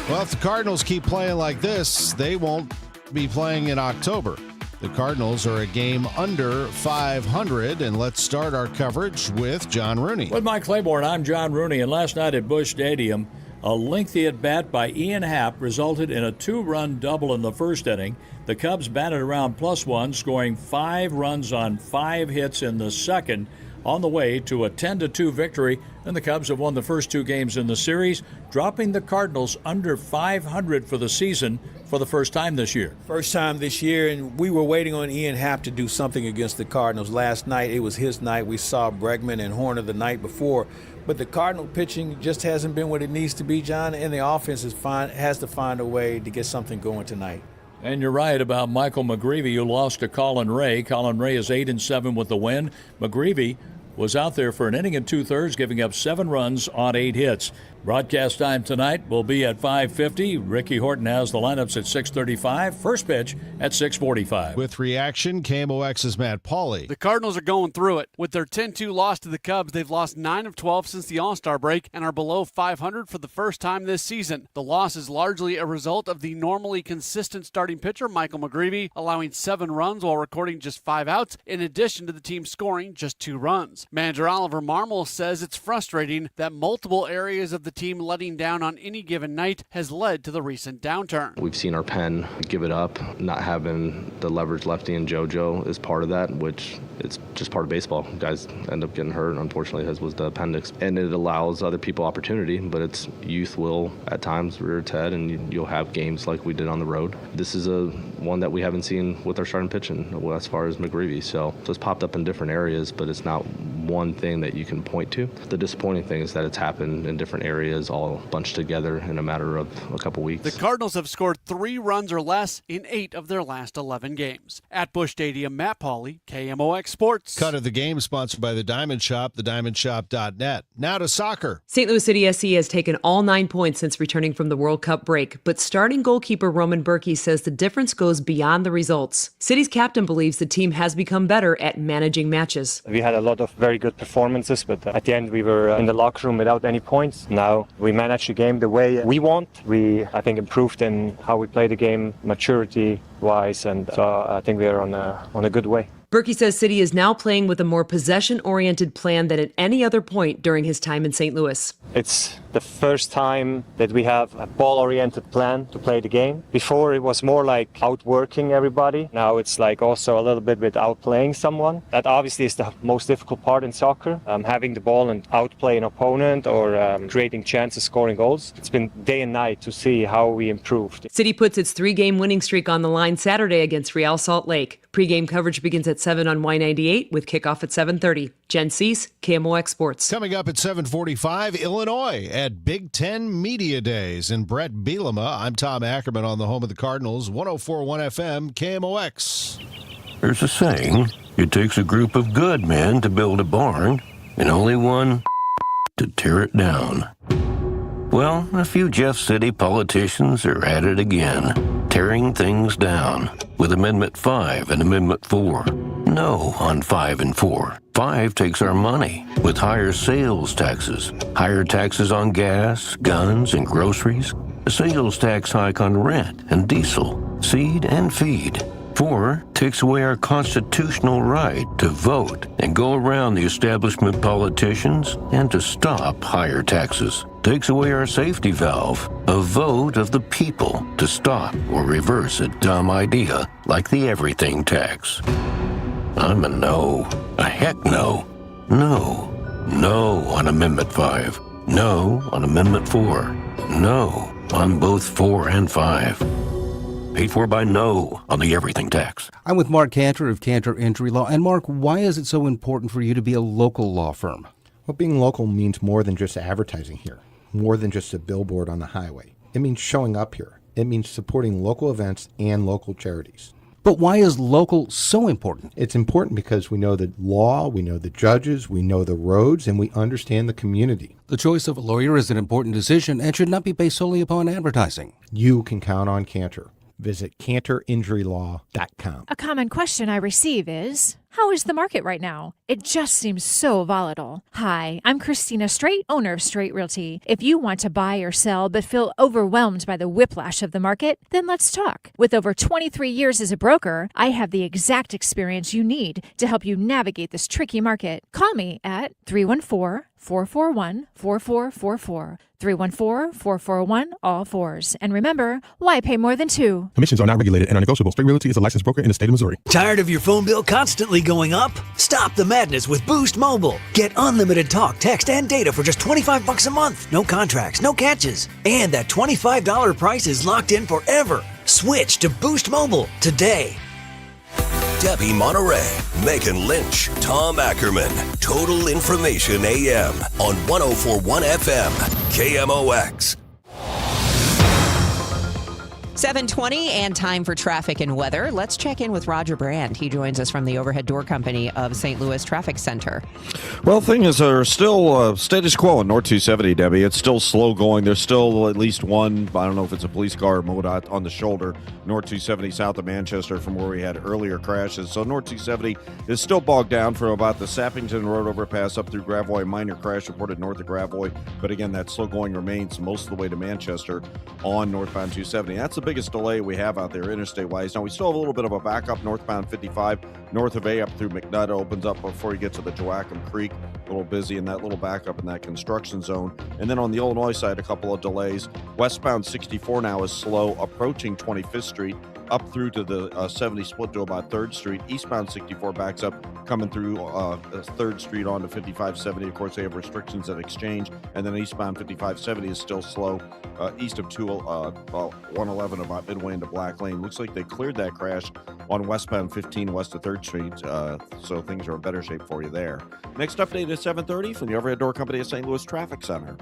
Well, if the Cardinals keep playing like this, they won't be playing in October. The Cardinals are a game under 500, and let's start our coverage with John Rooney. With Mike Claiborne, I'm John Rooney, and last night at Busch Stadium, a lengthy at-bat by Ian Happ resulted in a 2-run double in the first inning. The Cubs batted around +1, scoring 5 runs on 5 hits in the second, on the way to a 10-2 victory, and the Cubs have won the first 2 games in the series, dropping the Cardinals under 500 for the season for the first time this year. First time this year, and we were waiting on Ian Happ to do something against the Cardinals. Last night, it was his night. We saw Bregman and Horner the night before, but the Cardinal pitching just hasn't been what it needs to be, John, and the offense has to find a way to get something going tonight. And you're right about Michael McGreevy, who lost to Colin Ray. Colin Ray is 8-7 with the win. McGreevy was out there for an inning and 2/3, giving up 7 runs on 8 hits. Broadcast time tonight will be at 5:50. Ricky Horton has the lineups at 6:35. First pitch at 6:45. With reaction, KMOX's Matt Pauley. The Cardinals are going through it. With their 10-2 loss to the Cubs, they've lost 9 of 12 since the All-Star break and are below 500 for the first time this season. The loss is largely a result of the normally consistent starting pitcher, Michael McGreevy, allowing 7 runs while recording just 5 outs, in addition to the team scoring just 2 runs. Manager Oliver Marmol says it's frustrating that multiple areas of the team letting down on any given night has led to the recent downturn. We've seen our pen give it up. Not having the leverage lefty in JoJo is part of that, which it's just part of baseball. Guys end up getting hurt, unfortunately, as was the appendix. And it allows other people opportunity, but it's youth will at times rear its head, and you'll have games like we did on the road. This is one that we haven't seen with our starting pitching as far as McGreevy. So it's popped up in different areas, but it's not one thing that you can point to. The disappointing thing is that it's happened in different areas, all bunched together in a matter of a couple weeks. The Cardinals have scored 3 runs or less in 8 of their last 11 games. At Busch Stadium, Matt Pauley, KMOX Sports. Cut of the game sponsored by the Diamond Shop, thediamondshop.net. Now to soccer. St. Louis City SC has taken all 9 points since returning from the World Cup break, but starting goalkeeper Roman Berkey says the difference goes beyond the results. City's captain believes the team has become better at managing matches. We had a lot of very good performances, but at the end we were in the locker room without any points. Now we managed the game the way we want. We, I think, improved in how we play the game, maturity-wise, and so I think we are on a good way. Berkey says City is now playing with a more possession-oriented plan than at any other point during his time in St. Louis. It's the first time that we have a ball-oriented plan to play the game. Before it was more like outworking everybody. Now it's like also a little bit with outplaying someone. That obviously is the most difficult part in soccer, having the ball and outplay an opponent or creating chances, scoring goals. It's been day and night to see how we improved. City puts its 3-game winning streak on the line Saturday against Real Salt Lake. Pre-game coverage begins at 7 on Y98 with kickoff at 7:30. Jen Cease, KMOX Sports. Coming up at 7:45, Illinois at Big Ten Media Days. And Brett Bielema, I'm Tom Ackerman on the home of the Cardinals, 104.1 FM, KMOX. There's a saying, it takes a group of good men to build a barn, and only one to tear it down. Well, a few Jeff City politicians are at it again, tearing things down with Amendment 5 and Amendment 4. No on 5 and 4. 5 takes our money with higher sales taxes, higher taxes on gas, guns, and groceries, a sales tax hike on rent and diesel, seed and feed. 4 takes away our constitutional right to vote and go around the establishment politicians and to stop higher taxes. Takes away our safety valve, a vote of the people to stop or reverse a dumb idea like the everything tax. I'm a no. A heck no. No. No on Amendment 5. No on Amendment 4. No on both 4 and 5. Paid for by no on the everything tax. I'm with Mark Cantor of Cantor Injury Law. And Mark, why is it so important for you to be a local law firm? Well, being local means more than just advertising here, more than just a billboard on the highway. It means showing up here. It means supporting local events and local charities. But why is local so important? It's important because we know the law, we know the judges, we know the roads, and we understand the community. The choice of a lawyer is an important decision and should not be based solely upon advertising. You can count on Cantor. Visit CantorInjuryLaw.com. A common question I receive is, how is the market right now? It just seems so volatile. Hi, I'm Christina Straight, owner of Straight Realty. If you want to buy or sell but feel overwhelmed by the whiplash of the market, then let's talk. With over 23 years as a broker, I have the exact experience you need to help you navigate this tricky market. Call me at 314-441-4444. 314-441-ALL-4s. And remember, why pay more than 2? Commissions are not regulated and are negotiable. Straight Realty is a licensed broker in the state of Missouri. Tired of your phone bill constantly going up? Stop the madness with Boost Mobile. Get unlimited talk, text, and data for just $25 a month. No contracts, no catches. And that $25 price is locked in forever. Switch to Boost Mobile today. Debbie Monterey, Megan Lynch, Tom Ackerman. Total Information AM on 104.1 FM, KMOX. 7:20 and time for traffic and weather. Let's check in with Roger Brand. He joins us from the Overhead Door Company of St. Louis Traffic Center. Well, things are still status quo on North 270, Debbie. It's still slow going. There's still at least one, I don't know if it's a police car or MoDOT on the shoulder, North 270 south of Manchester from where we had earlier crashes. So North 270 is still bogged down from about the Sappington Road overpass up through Gravois. Minor crash reported north of Gravois. But again, that slow going remains most of the way to Manchester on northbound 270. That's the biggest delay we have out there interstate-wise. Now, we still have a little bit of a backup northbound 55 north of A up through McNutt. Opens up before you get to the Joachim Creek. A little busy in that little backup in that construction zone. And then on the Illinois side, a couple of delays. Westbound 64 now is slow, approaching 25th Street, up through to the 70 split to about 3rd Street. Eastbound 64 backs up, coming through 3rd Street onto 5570. Of course, they have restrictions at Exchange. And then eastbound 5570 is still slow, east of 111 about midway into Black Lane. Looks like they cleared that crash on westbound 15 west of 3rd Street, so things are in better shape for you there. Next update is 7:30 from the Overhead Door Company of St. Louis Traffic Center.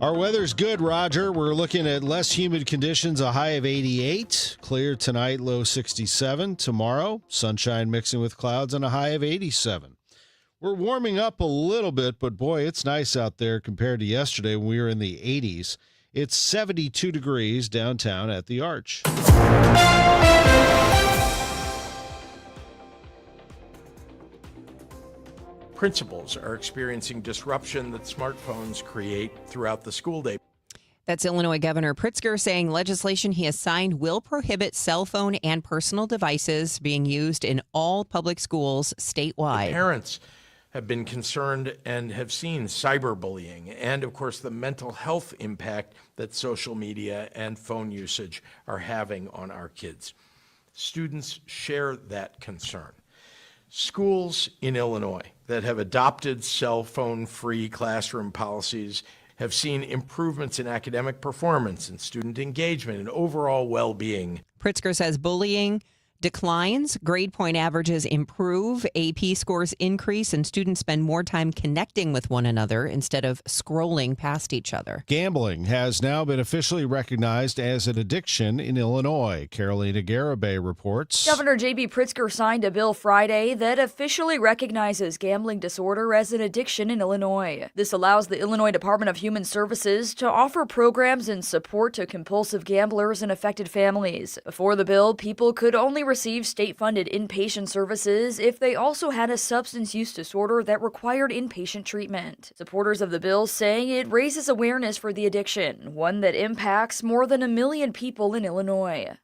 Our weather's good, Roger. We're looking at less humid conditions, a high of 88. Clear tonight, low 67. Tomorrow, sunshine mixing with clouds and a high of 87. We're warming up a little bit, but boy, it's nice out there compared to yesterday when we were in the 80s. It's 72 degrees downtown at the Arch. Principals are experiencing disruption that smartphones create throughout the school day. That's Illinois Governor Pritzker saying legislation he has signed will prohibit cell phone and personal devices being used in all public schools statewide. Parents have been concerned and have seen cyberbullying and, of course, the mental health impact that social media and phone usage are having on our kids. Students share that concern. Schools in Illinois that have adopted cell phone-free classroom policies have seen improvements in academic performance and student engagement and overall well-being. Pritzker says bullying declines, grade point averages improve, AP scores increase, and students spend more time connecting with one another instead of scrolling past each other. Gambling has now been officially recognized as an addiction in Illinois. Carolina Garibay reports. Governor J.B. Pritzker signed a bill Friday that officially recognizes gambling disorder as an addiction in Illinois. This allows the Illinois Department of Human Services to offer programs and support to compulsive gamblers and affected families. Before the bill, people could only receive state-funded inpatient services if they also had a substance use disorder that required inpatient treatment. Supporters of the bill say it raises awareness for the addiction, one that impacts more than 1 million people in Illinois.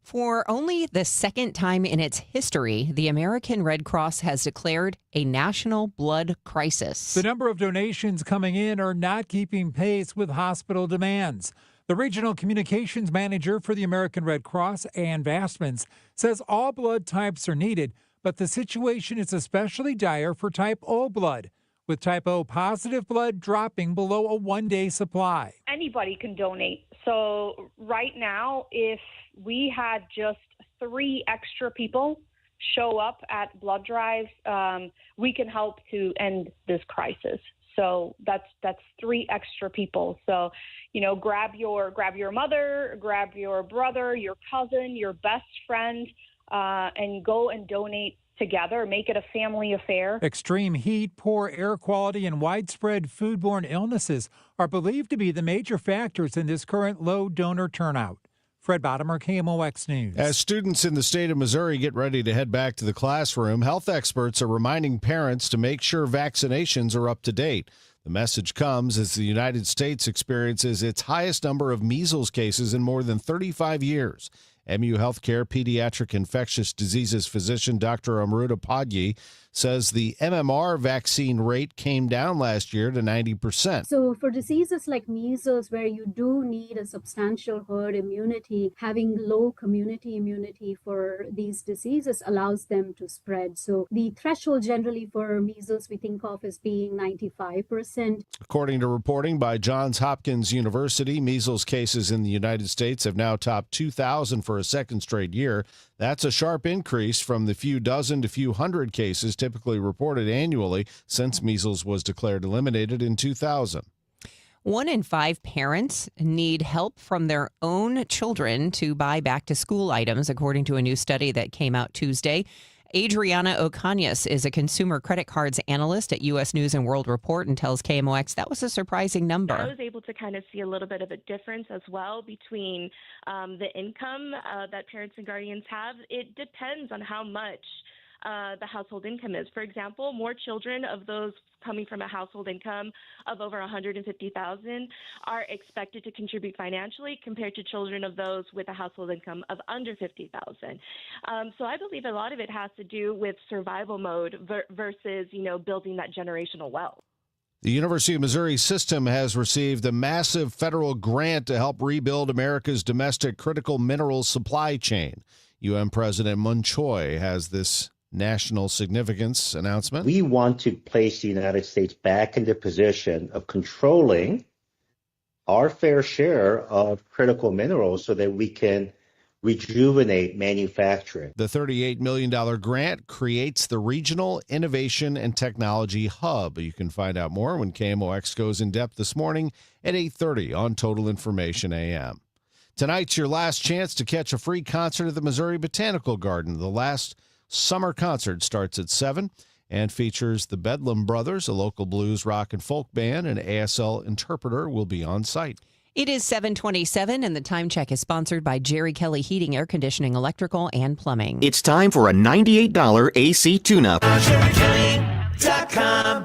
For only the second time in its history, the American Red Cross has declared a national blood crisis. The number of donations coming in are not keeping pace with hospital demands. The regional communications manager for the American Red Cross, Ann Vastmans, says all blood types are needed, but the situation is especially dire for type O blood, with type O positive blood dropping below a one-day supply. Anybody can donate. So right now, if we had just 3 extra people show up at blood drives, we can help to end this crisis. So that's 3 extra people. So, grab your mother, grab your brother, your cousin, your best friend, and go and donate together. Make it a family affair. Extreme heat, poor air quality, and widespread foodborne illnesses are believed to be the major factors in this current low donor turnout. Fred Bottomer, KMOX News. As students in the state of Missouri get ready to head back to the classroom, health experts are reminding parents to make sure vaccinations are up to date. The message comes as the United States experiences its highest number of measles cases in more than 35 years. MU Healthcare pediatric infectious diseases physician Dr. Amruta Padye says the MMR vaccine rate came down last year to 90%. So for diseases like measles, where you do need a substantial herd immunity, having low community immunity for these diseases allows them to spread. So the threshold generally for measles we think of as being 95%. According to reporting by Johns Hopkins University, measles cases in the United States have now topped 2,000 for a second straight year. That's a sharp increase from the few dozen to few hundred cases typically reported annually since measles was declared eliminated in 2000. 1 in 5 parents need help from their own children to buy back-to-school items, according to a new study that came out Tuesday. Adriana Ocañas is a consumer credit cards analyst at U.S. News & World Report and tells KMOX that was a surprising number. I was able to kind of see a little bit of a difference as well between the income that parents and guardians have. It depends on how much the household income is. For example, more children of those coming from a household income of over $150,000 are expected to contribute financially compared to children of those with a household income of under $50,000. So I believe a lot of it has to do with survival mode versus, building that generational wealth. The University of Missouri system has received a massive federal grant to help rebuild America's domestic critical minerals supply chain. UM President Mun Choi has this national significance announcement. We want to place the United States back in the position of controlling our fair share of critical minerals so that we can rejuvenate manufacturing. The $38 million grant creates the Regional Innovation and Technology Hub. You can find out more when KMOX goes in depth this morning at 8:30 on Total Information AM. Tonight's your last chance to catch a free concert at the Missouri Botanical Garden. The last summer concert starts at 7 and features the Bedlam Brothers, a local blues, rock, and folk band, and ASL interpreter will be on site. It is 7:27, and the time check is sponsored by Jerry Kelly Heating, Air Conditioning, Electrical, and Plumbing. It's time for a $98 AC tune-up.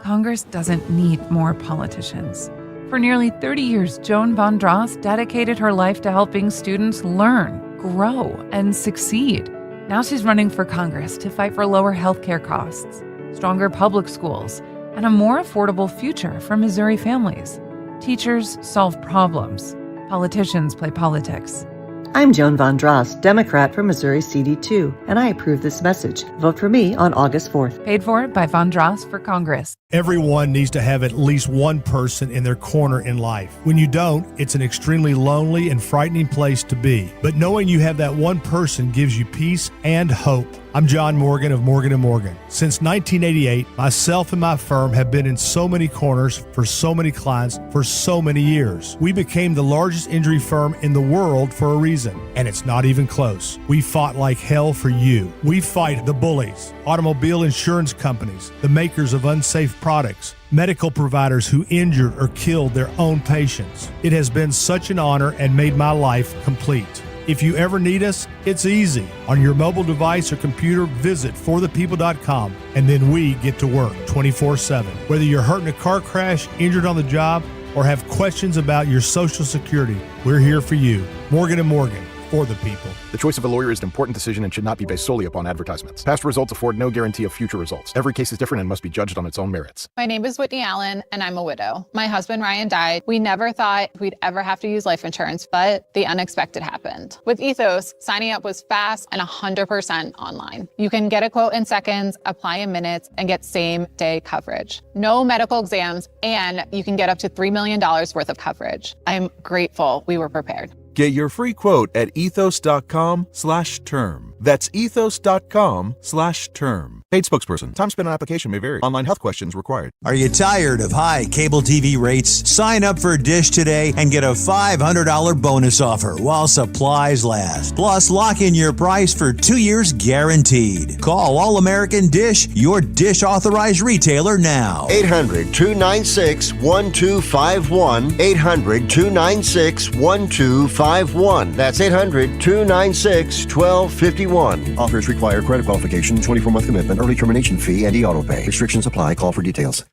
Congress doesn't need more politicians. For nearly 30 years, Joan Von Dross dedicated her life to helping students learn, grow, and succeed. Now she's running for Congress to fight for lower healthcare costs, stronger public schools, and a more affordable future for Missouri families. Teachers solve problems. Politicians play politics. I'm Joan Von Dross, Democrat from Missouri CD2, and I approve this message. Vote for me on August 4th. Paid for by Von Dross for Congress. Everyone needs to have at least one person in their corner in life. When you don't, it's an extremely lonely and frightening place to be. But knowing you have that one person gives you peace and hope. I'm John Morgan of Morgan & Morgan. Since 1988, myself and my firm have been in so many corners for so many clients for so many years. We became the largest injury firm in the world for a reason, and it's not even close. We fought like hell for you. We fight the bullies, automobile insurance companies, the makers of unsafe products, medical providers who injured or killed their own patients. It has been such an honor and made my life complete. If you ever need us, it's easy. On your mobile device or computer, visit forthepeople.com, and then we get to work 24/7. Whether you're hurt in a car crash, injured on the job, or have questions about your Social Security, we're here for you. Morgan & Morgan, for the people. The choice of a lawyer is an important decision and should not be based solely upon advertisements. Past results afford no guarantee of future results. Every case is different and must be judged on its own merits. My name is Whitney Allen, and I'm a widow. My husband, Ryan, died. We never thought we'd ever have to use life insurance, but the unexpected happened. With Ethos, signing up was fast and 100% online. You can get a quote in seconds, apply in minutes, and get same-day coverage. No medical exams, and you can get up to $3 million worth of coverage. I'm grateful we were prepared. Get your free quote at ethos.com/term. That's ethos.com/term. Paid spokesperson. Time spent on application may vary. Online health questions required. Are you tired of high cable TV rates? Sign up for Dish today and get a $500 bonus offer while supplies last. Plus, lock in your price for 2 years guaranteed. Call All American Dish, your Dish authorized retailer now. 800-296-1251. 800-296-1251. That's 800-296-1251. Offers require credit qualification, 24-month commitment, early termination fee, and e-auto pay. Restrictions apply. Call for details.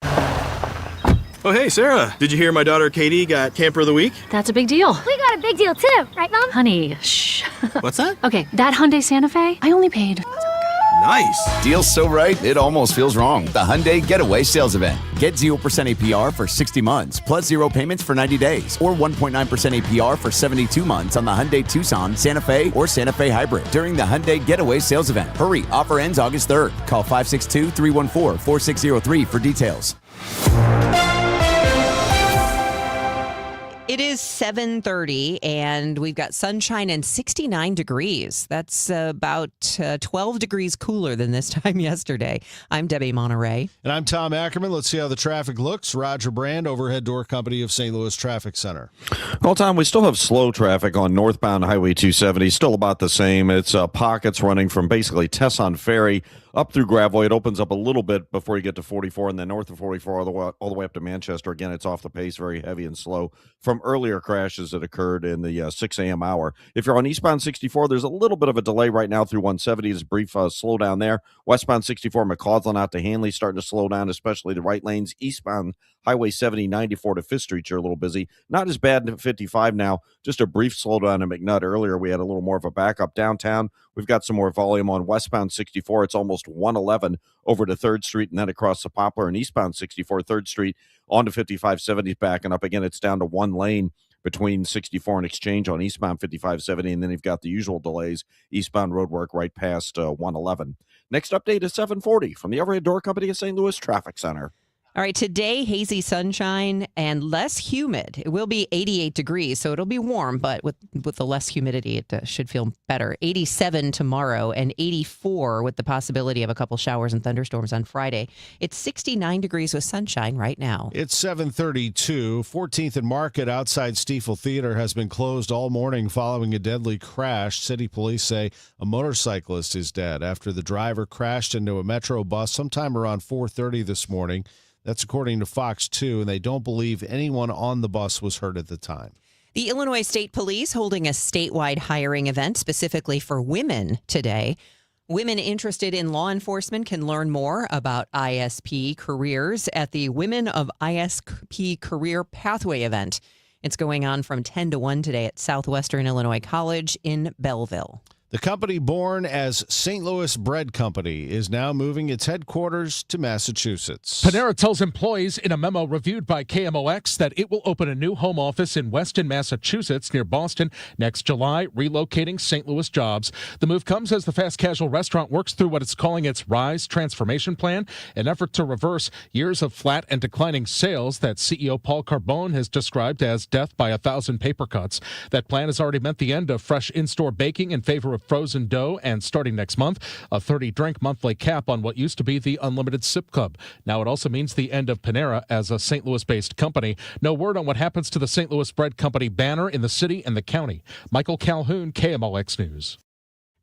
Oh, hey, Sarah. Did you hear my daughter Katie got Camper of the Week? That's a big deal. We got a big deal too, right, Mom? Honey, shh. What's that? Okay, that Hyundai Santa Fe, I only paid. Nice. Deal's so right, it almost feels wrong. The Hyundai Getaway Sales Event. Get 0% APR for 60 months, plus 0 payments for 90 days, or 1.9% APR for 72 months on the Hyundai Tucson, Santa Fe, or Santa Fe Hybrid during the Hyundai Getaway Sales Event. Hurry, offer ends August 3rd. Call 562-314-4603 for details. It is 7:30, and we've got sunshine and 69 degrees. That's about 12 degrees cooler than this time yesterday. I'm Debbie Monterey. And I'm Tom Ackerman. Let's see how the traffic looks. Roger Brand, Overhead Door Company of St. Louis Traffic Center. Well, Tom, we still have slow traffic on northbound Highway 270. Still about the same. It's pockets running from basically Tesson Ferry up through Gravois. It opens up a little bit before you get to 44, and then north of 44 all the way up to Manchester. Again, it's off the pace, very heavy and slow from earlier crashes that occurred in the 6 a.m. hour. If you're on eastbound 64, there's a little bit of a delay right now through 170. There's a brief slowdown there. Westbound 64, McCausland out to Hanley, starting to slow down, especially the right lanes. Eastbound Highway 70, 94 to 5th Street, you're a little busy. Not as bad in 55 now. Just a brief slowdown in McNutt. Earlier, we had a little more of a backup downtown. We've got some more volume on westbound 64. It's almost 111 over to 3rd Street and then across the Poplar and eastbound 64, 3rd Street onto 5570 backing up. Again, it's down to one lane between 64 and Exchange on eastbound 5570, and then you've got the usual delays, eastbound road work right past 111. Next update is 740 from the Overhead Door Company of St. Louis Traffic Center. All right, today, hazy sunshine and less humid. It will be 88 degrees, so it'll be warm, but with the less humidity, it should feel better. 87 tomorrow and 84 with the possibility of a couple showers and thunderstorms on Friday. It's 69 degrees with sunshine right now. It's 7:32. 14th and Market outside Stiefel Theater has been closed all morning following a deadly crash. City police say a motorcyclist is dead after the driver crashed into a Metro bus sometime around 4:30 this morning. That's according to Fox 2, and they don't believe anyone on the bus was hurt at the time. The Illinois State Police holding a statewide hiring event specifically for women today. Women interested in law enforcement can learn more about ISP careers at the Women of ISP Career Pathway event. It's going on from 10 to 1 today at Southwestern Illinois College in Belleville. The company born as St. Louis Bread Company is now moving its headquarters to Massachusetts. Panera tells employees in a memo reviewed by KMOX that it will open a new home office in Weston, Massachusetts, near Boston, next July, relocating St. Louis jobs. The move comes as the fast casual restaurant works through what it's calling its RISE transformation plan, an effort to reverse years of flat and declining sales that CEO Paul Carbone has described as death by 1,000 paper cuts. That plan has already meant the end of fresh in-store baking in favor of frozen dough, and starting next month, a 30-drink monthly cap on what used to be the Unlimited Sip Club. Now it also means the end of Panera as a St. Louis-based company. No word on what happens to the St. Louis Bread Company banner in the city and the county. Michael Calhoun, KMOX News.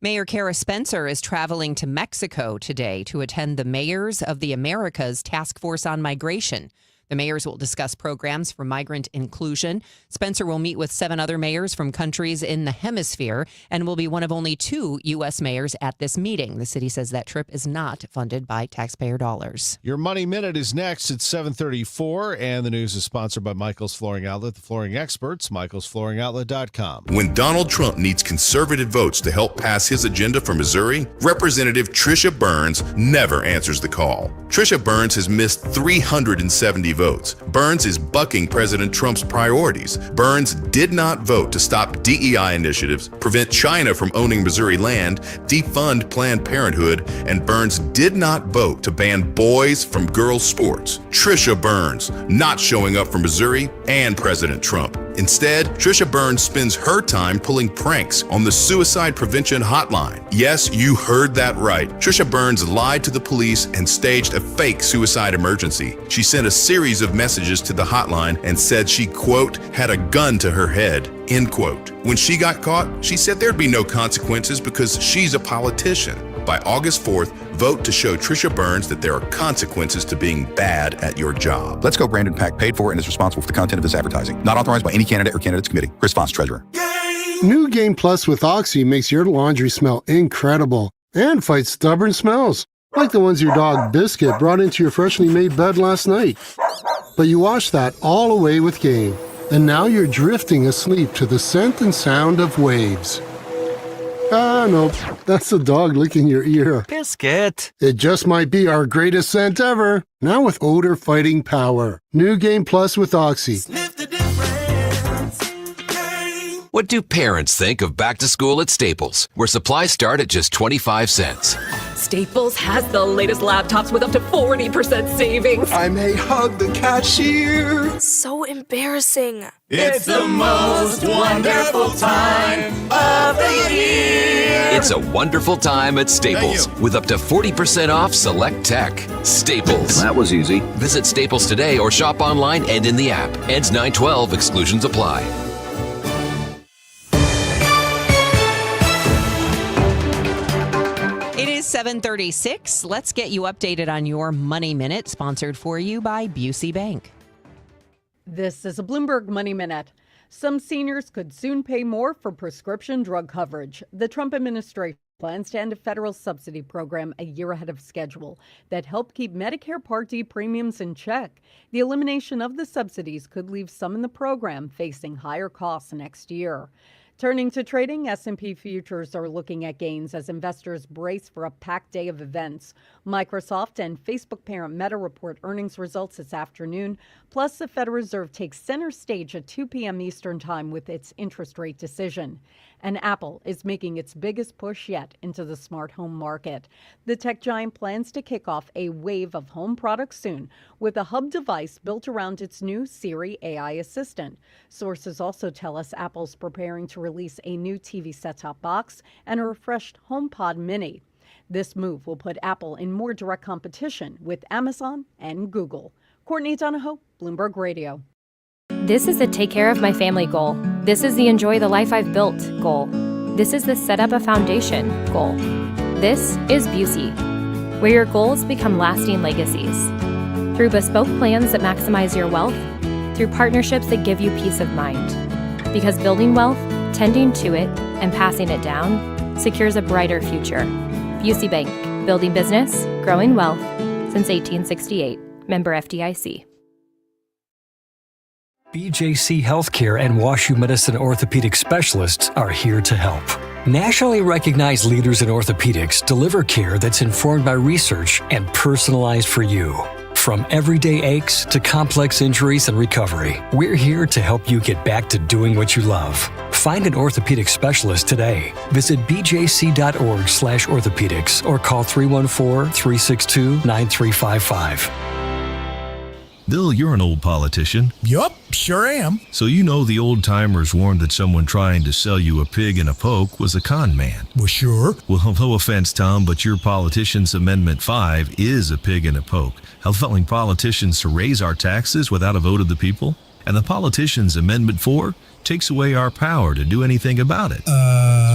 Mayor Kara Spencer is traveling to Mexico today to attend the Mayors of the Americas Task Force on Migration. The mayors will discuss programs for migrant inclusion. Spencer will meet with 7 other mayors from countries in the hemisphere and will be one of only 2 U.S. mayors at this meeting. The city says that trip is not funded by taxpayer dollars. Your Money Minute is next at 7:34, and the news is sponsored by Michael's Flooring Outlet, the flooring experts, michaelsflooringoutlet.com. When Donald Trump needs conservative votes to help pass his agenda for Missouri, Representative Trisha Burns never answers the call. Trisha Burns has missed 370 votes. Burns is bucking President Trump's priorities. Burns did not vote to stop DEI initiatives, prevent China from owning Missouri land, defund Planned Parenthood, and Burns did not vote to ban boys from girls' sports. Trisha Burns not showing up for Missouri and President Trump. Instead, Trisha Burns spends her time pulling pranks on the suicide prevention hotline. Yes, you heard that right. Trisha Burns lied to the police and staged a fake suicide emergency. She sent a series of messages to the hotline and said she, quote, had a gun to her head, end quote. When she got caught, she said there'd be no consequences because she's a politician. By August 4th, vote to show Trisha Burns that there are consequences to being bad at your job. Let's Go Brandon PAC paid for and is responsible for the content of this advertising. Not authorized by any candidate or candidates committee. Chris Foss, Treasurer. New Game Plus with Oxy makes your laundry smell incredible and fights stubborn smells, like the ones your dog Biscuit brought into your freshly made bed last night. But you washed that all away with Game, and now you're drifting asleep to the scent and sound of waves. Ah, no, that's the dog licking your ear. Biscuit. It just might be our greatest scent ever, now with odor-fighting power. New Game Plus with Oxy. What do parents think of back to school at Staples, where supplies start at just 25 cents? Staples has the latest laptops with up to 40% savings. I may hug the cashier. So embarrassing. It's the most wonderful time of the year. It's a wonderful time at Staples with up to 40% off select tech. Staples. That was easy. Visit Staples today or shop online and in the app. Ends 9/12. Exclusions apply. It is 7:36. Let's get you updated on your Money Minute, sponsored for you by Busey Bank. This is a Bloomberg Money Minute. Some seniors could soon pay more for prescription drug coverage. The Trump administration plans to end a federal subsidy program a year ahead of schedule that helped keep Medicare Part D premiums in check. The elimination of the subsidies could leave some in the program facing higher costs next year. Turning to trading, S&P futures are looking at gains as investors brace for a packed day of events. Microsoft and Facebook parent Meta report earnings results this afternoon. Plus, the Federal Reserve takes center stage at 2 p.m. Eastern Time with its interest rate decision. And Apple is making its biggest push yet into the smart home market. The tech giant plans to kick off a wave of home products soon with a hub device built around its new Siri AI assistant. Sources also tell us Apple's preparing to release a new TV set-top box and a refreshed HomePod Mini. This move will put Apple in more direct competition with Amazon and Google. Courtney Donahoe, Bloomberg Radio. This is the take care of my family goal. This is the enjoy the life I've built goal. This is the set up a foundation goal. This is Busey, where your goals become lasting legacies. Through bespoke plans that maximize your wealth, through partnerships that give you peace of mind. Because building wealth, tending to it, and passing it down secures a brighter future. Busey Bank, building business, growing wealth since 1868. Member FDIC. BJC Healthcare and WashU Medicine orthopedic specialists are here to help. Nationally recognized leaders in orthopedics deliver care that's informed by research and personalized for you. From everyday aches to complex injuries and recovery, we're here to help you get back to doing what you love. Find an orthopedic specialist today. Visit bjc.org/orthopedics or call 314-362-9355. Bill, you're an old politician. Yup, sure am. So you know the old-timers warned that someone trying to sell you a pig in a poke was a con man. Well, sure. Well, no offense, Tom, but your Politicians Amendment 5 is a pig in a poke, helping politicians to raise our taxes without a vote of the people. And the Politicians Amendment 4 takes away our power to do anything about it.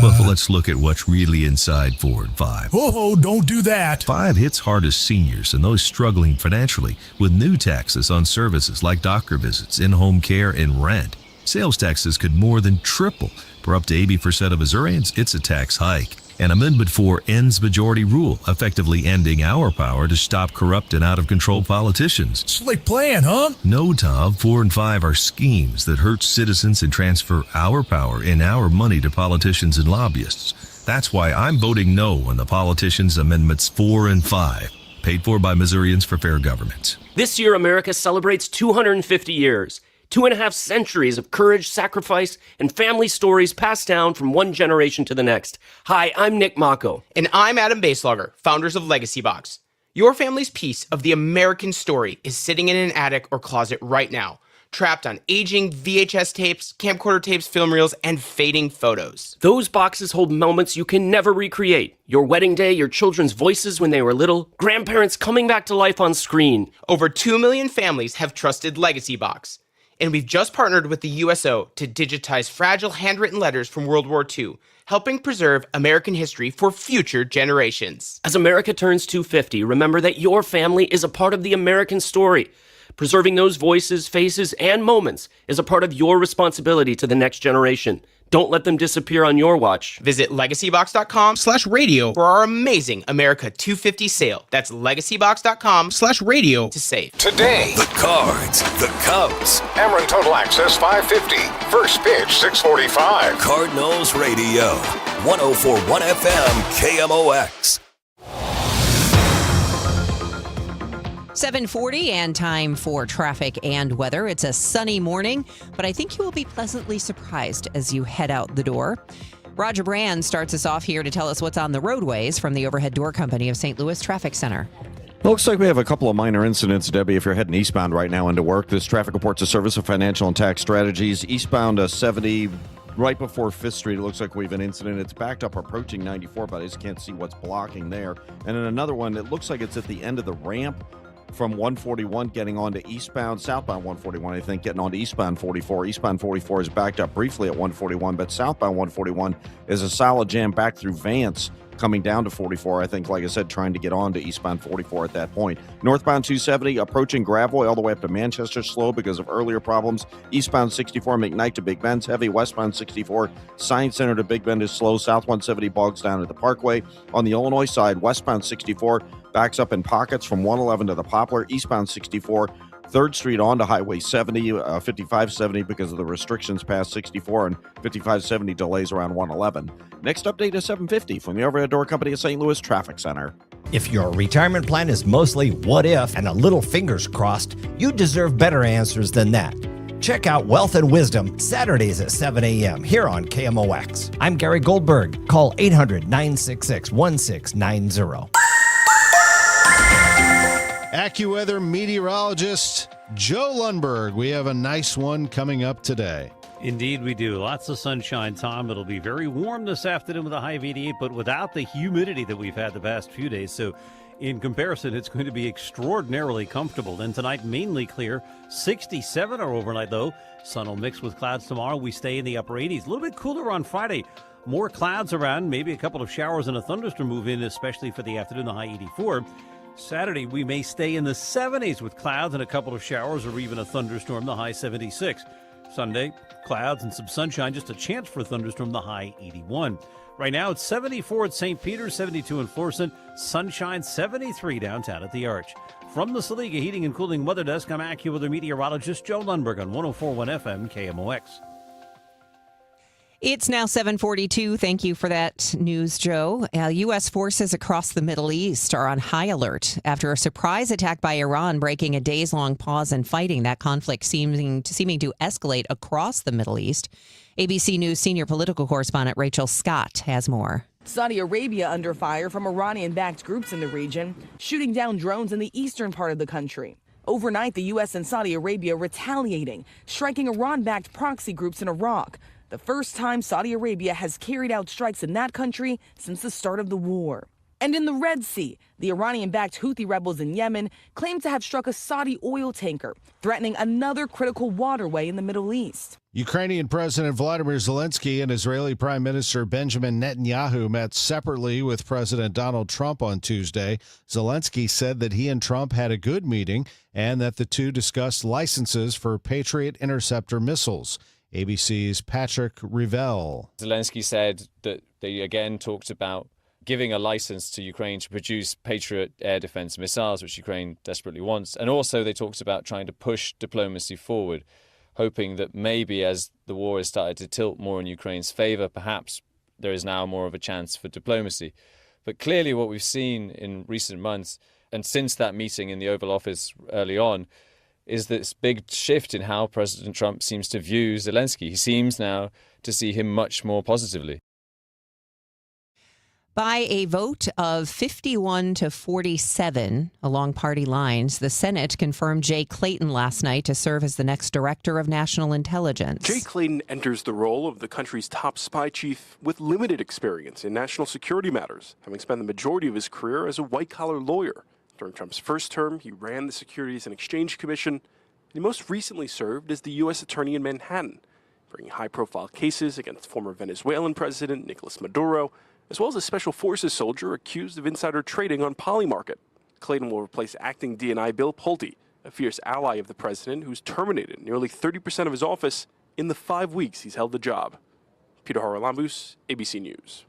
Well, let's look at what's really inside Ford 5. Oh, don't do that. 5 hits hardest seniors and those struggling financially with new taxes on services like doctor visits, in-home care, and rent. Sales taxes could more than triple. For up to 80% of Missourians, it's a tax hike. And Amendment 4 ends majority rule, effectively ending our power to stop corrupt and out-of-control politicians. Slick plan, huh? No, Tom, 4 and 5 are schemes that hurt citizens and transfer our power and our money to politicians and lobbyists. That's why I'm voting no on the politicians' Amendments 4 and 5, paid for by Missourians for fair government. This year, America celebrates 250 years. 2.5 centuries of courage, sacrifice, and family stories passed down from one generation to the next. Hi, I'm Nick Mako. And I'm Adam Baselogger, founders of Legacy Box. Your family's piece of the American story is sitting in an attic or closet right now, trapped on aging VHS tapes, camcorder tapes, film reels, and fading photos. Those boxes hold moments you can never recreate. Your wedding day, your children's voices when they were little, grandparents coming back to life on screen. Over 2 million families have trusted Legacy Box. And we've just partnered with the USO to digitize fragile handwritten letters from World War II, helping preserve American history for future generations. As America turns 250, remember that your family is a part of the American story. Preserving those voices, faces, and moments is a part of your responsibility to the next generation. Don't let them disappear on your watch. Visit legacybox.com/radio for our amazing America 250 sale. That's legacybox.com/radio to save. Today, the Cards, the Cubs. Ameren Total Access 550. First pitch 6:45. Cardinals Radio. 104.1 FM KMOX. 7:40 and time for traffic and weather. It's a sunny morning, but I think you will be pleasantly surprised as you head out the door. Roger Brand starts us off here to tell us what's on the roadways from the Overhead Door Company of St. Louis Traffic Center. Looks like we have a couple of minor incidents, Debbie, if you're heading eastbound right now into work. This traffic report's a service of Financial and Tax Strategies. Eastbound 70, right before 5th Street, it looks like we have an incident. It's backed up approaching 94, but I just can't see what's blocking there. And then another one, it looks like it's at the end of the ramp from 141 getting onto southbound 141, I think, getting onto eastbound 44. Eastbound 44 is backed up briefly at 141, but southbound 141 is a solid jam back through Vance coming down to 44, I think, like I said, trying to get on to eastbound 44 at that point. Northbound 270 approaching Gravois all the way up to Manchester slow because of earlier problems. Eastbound 64 McKnight to Big Bend's heavy. Westbound 64 Science Center to Big Bend is slow. South 170 bogs down at the Parkway. On the Illinois side, westbound 64 backs up in pockets from 111 to the Poplar. Eastbound 64 3rd Street onto Highway 70, 5570 because of the restrictions past 64 and 5570 delays around 111. Next update is 750 from the Overhead Door Company of St. Louis Traffic Center. If your retirement plan is mostly what if and a little fingers crossed, you deserve better answers than that. Check out Wealth and Wisdom Saturdays at 7 a.m. here on KMOX. I'm Gary Goldberg. Call 800-966-1690. AccuWeather meteorologist Joe Lundberg. We have a nice one coming up today. Indeed, we do. Lots of sunshine, Tom. It'll be very warm this afternoon with a high of 88, but without the humidity that we've had the past few days. So in comparison, it's going to be extraordinarily comfortable. Then tonight, mainly clear. 67 our overnight, though. Sun will mix with clouds tomorrow. We stay in the upper 80s. A little bit cooler on Friday. More clouds around. Maybe a couple of showers and a thunderstorm move in, especially for the afternoon, the high 84. Saturday, we may stay in the 70s with clouds and a couple of showers or even a thunderstorm, the high 76. Sunday, clouds and some sunshine, just a chance for a thunderstorm, the high 81. Right now, it's 74 at St. Peter's, 72 in Florissant, sunshine 73 downtown at the Arch. From the Saliga Heating and Cooling Weather Desk, I'm AccuWeather meteorologist Joe Lundberg on 104.1 FM KMOX. It's now 7:42. Thank you for that news, Joe. U.S. forces across the Middle East are on high alert after a surprise attack by Iran breaking a days-long pause in fighting. That conflict seeming to escalate across the Middle East. ABC News senior political correspondent Rachel Scott has more. Saudi Arabia under fire from Iranian-backed groups in the region, shooting down drones in the eastern part of the country. Overnight, the U.S. and Saudi Arabia retaliating, striking Iran-backed proxy groups in Iraq. The first time Saudi Arabia has carried out strikes in that country since the start of the war. And in the Red Sea, the Iranian-backed Houthi rebels in Yemen claim to have struck a Saudi oil tanker, threatening another critical waterway in the Middle East. Ukrainian President Volodymyr Zelensky and Israeli Prime Minister Benjamin Netanyahu met separately with President Donald Trump on Tuesday. Zelensky said that he and Trump had a good meeting and that the two discussed licenses for Patriot interceptor missiles. ABC's Patrick Revell. Zelensky said that they again talked about giving a license to Ukraine to produce Patriot air defense missiles, which Ukraine desperately wants. And also they talked about trying to push diplomacy forward, hoping that maybe as the war has started to tilt more in Ukraine's favor, perhaps there is now more of a chance for diplomacy. But clearly what we've seen in recent months, and since that meeting in the Oval Office early on, is this big shift in how President Trump seems to view Zelensky. He seems now to see him much more positively. By a vote of 51 to 47 along party lines, the Senate confirmed Jay Clayton last night to serve as the next director of national intelligence. Jay Clayton enters the role of the country's top spy chief with limited experience in national security matters, having spent the majority of his career as a white-collar lawyer. During Trump's first term, he ran the Securities and Exchange Commission, and he most recently served as the U.S. Attorney in Manhattan, bringing high-profile cases against former Venezuelan President Nicolas Maduro, as well as a special forces soldier accused of insider trading on Polymarket. Clayton will replace acting DNI Bill Pulte, a fierce ally of the president who's terminated nearly 30% of his office in the 5 weeks he's held the job. Peter Haralambous, ABC News.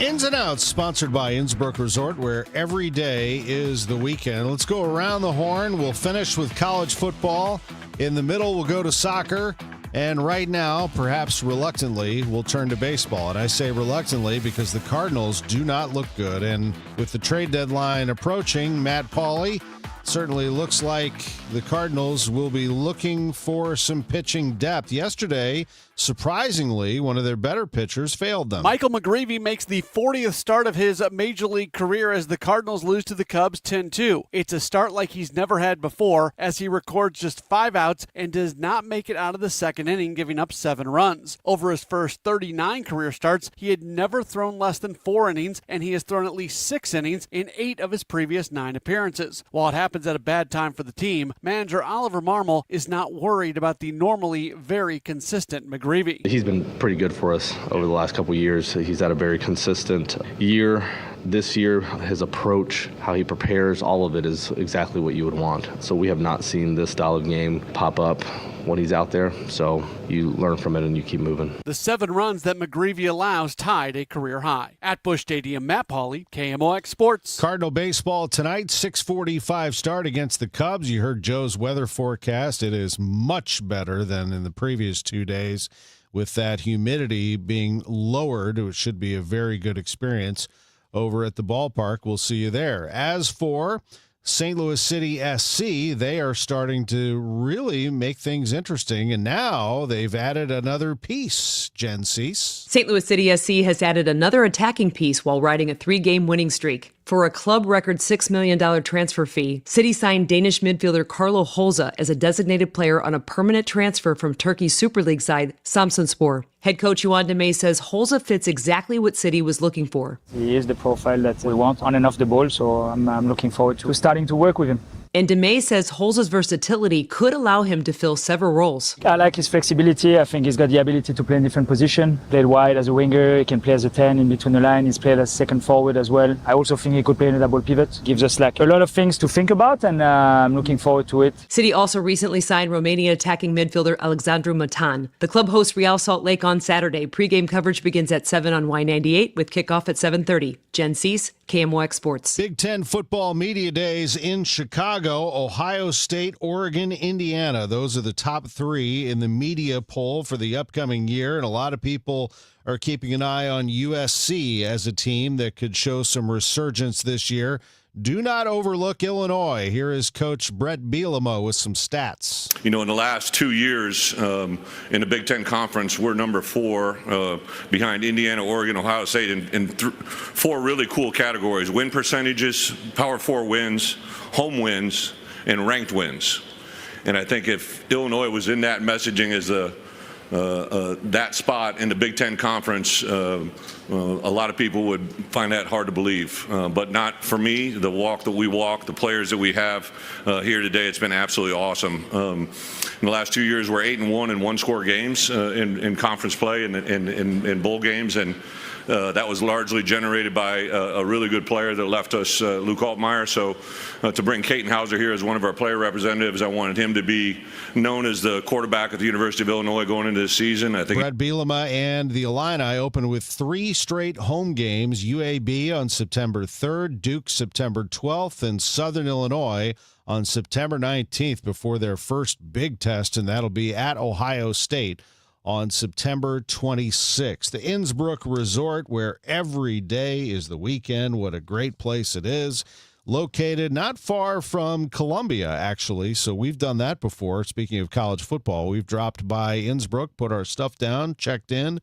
Ins and Outs, sponsored by Innsbruck Resort, where every day is the weekend. Let's go around the horn. We'll finish with college football. In the middle, we'll go to soccer. And right now, perhaps reluctantly, we'll turn to baseball. And I say reluctantly because the Cardinals do not look good. And with the trade deadline approaching, Matt Pauley, certainly looks like the Cardinals will be looking for some pitching depth. Yesterday, surprisingly, one of their better pitchers failed them. Michael McGreevy makes the 40th start of his major league career as the Cardinals lose to the Cubs 10-2. It's a start like he's never had before, as he records just 5 outs and does not make it out of the second inning, giving up 7 runs. Over his first 39 career starts, he had never thrown less than 4 innings, and he has thrown at least 6 innings in 8 of his previous 9 appearances. While it happens at a bad time for the team, manager Oliver Marmol is not worried about the normally very consistent McGreevy. He's been pretty good for us over the last couple of years. He's had a very consistent year. This year, his approach, how he prepares, all of it is exactly what you would want. So we have not seen this style of game pop up when he's out there. So you learn from it and you keep moving. The 7 runs that McGreevy allows tied a career high. At Busch Stadium, Matt Pauley, KMOX Sports. Cardinal baseball tonight, 6:45 start against the Cubs. You heard Joe's weather forecast. It is much better than in the previous 2 days. With that humidity being lowered, it should be a very good experience over at the ballpark. We'll see you there. As for St. Louis City SC, they are starting to really make things interesting, and now they've added another piece, Jen Cease. St. Louis City SC has added another attacking piece while riding a 3-game winning streak. For a club record $6 million transfer fee, City signed Danish midfielder Carlo Holza as a designated player on a permanent transfer from Turkey's Super League side, Samsunspor. Head coach Juan Demey says Holza fits exactly what City was looking for. He is the profile that we want on and off the ball, so I'm looking forward to starting to work with him. And Demey says Holza's versatility could allow him to fill several roles. I like his flexibility. I think he's got the ability to play in different positions. Played wide as a winger, he can play as a 10 in between the line. He's played as second forward as well. I also think he could play in a double pivot. Gives us like a lot of things to think about, and I'm looking forward to it. City also recently signed Romanian attacking midfielder Alexandru Matan. The club hosts Real Salt Lake on Saturday. Pre-game coverage begins at 7 on Y98 with kickoff at 7:30. Jen Cease, KMOX Sports. Big Ten football media days in Chicago, Ohio State, Oregon, Indiana. Those are the top 3 in the media poll for the upcoming year, and a lot of people are keeping an eye on USC as a team that could show some resurgence this year. Do not overlook Illinois. Here is Coach Brett Bielema with some stats. You know, in the last 2 years in the Big Ten Conference, we're number 4 behind Indiana, Oregon, Ohio State in 4 really cool categories: win percentages, Power 4 wins, home wins, and ranked wins. And I think if Illinois was in that messaging as the that spot in the Big Ten Conference. A lot of people would find that hard to believe, but not for me. The walk that we walk, the players that we have here today, it's been absolutely awesome. In the last 2 years, we're 8-1 in one-score games in conference play and in bowl games, and that was largely generated by a really good player that left us, Luke Altmaier. So to bring Katin Houser here as one of our player representatives, I wanted him to be known as the quarterback at the University of Illinois going into this season. I think Brett Bielema and the Illini open with 3 straight home games: UAB on September 3rd, Duke September 12th, and Southern Illinois on September 19th before their first big test, and that'll be at Ohio State on September 26th. The Innsbruck Resort, where every day is the weekend. What a great place it is. Located not far from Columbia, actually, so we've done that before. Speaking of college football, we've dropped by Innsbruck, put our stuff down, checked in,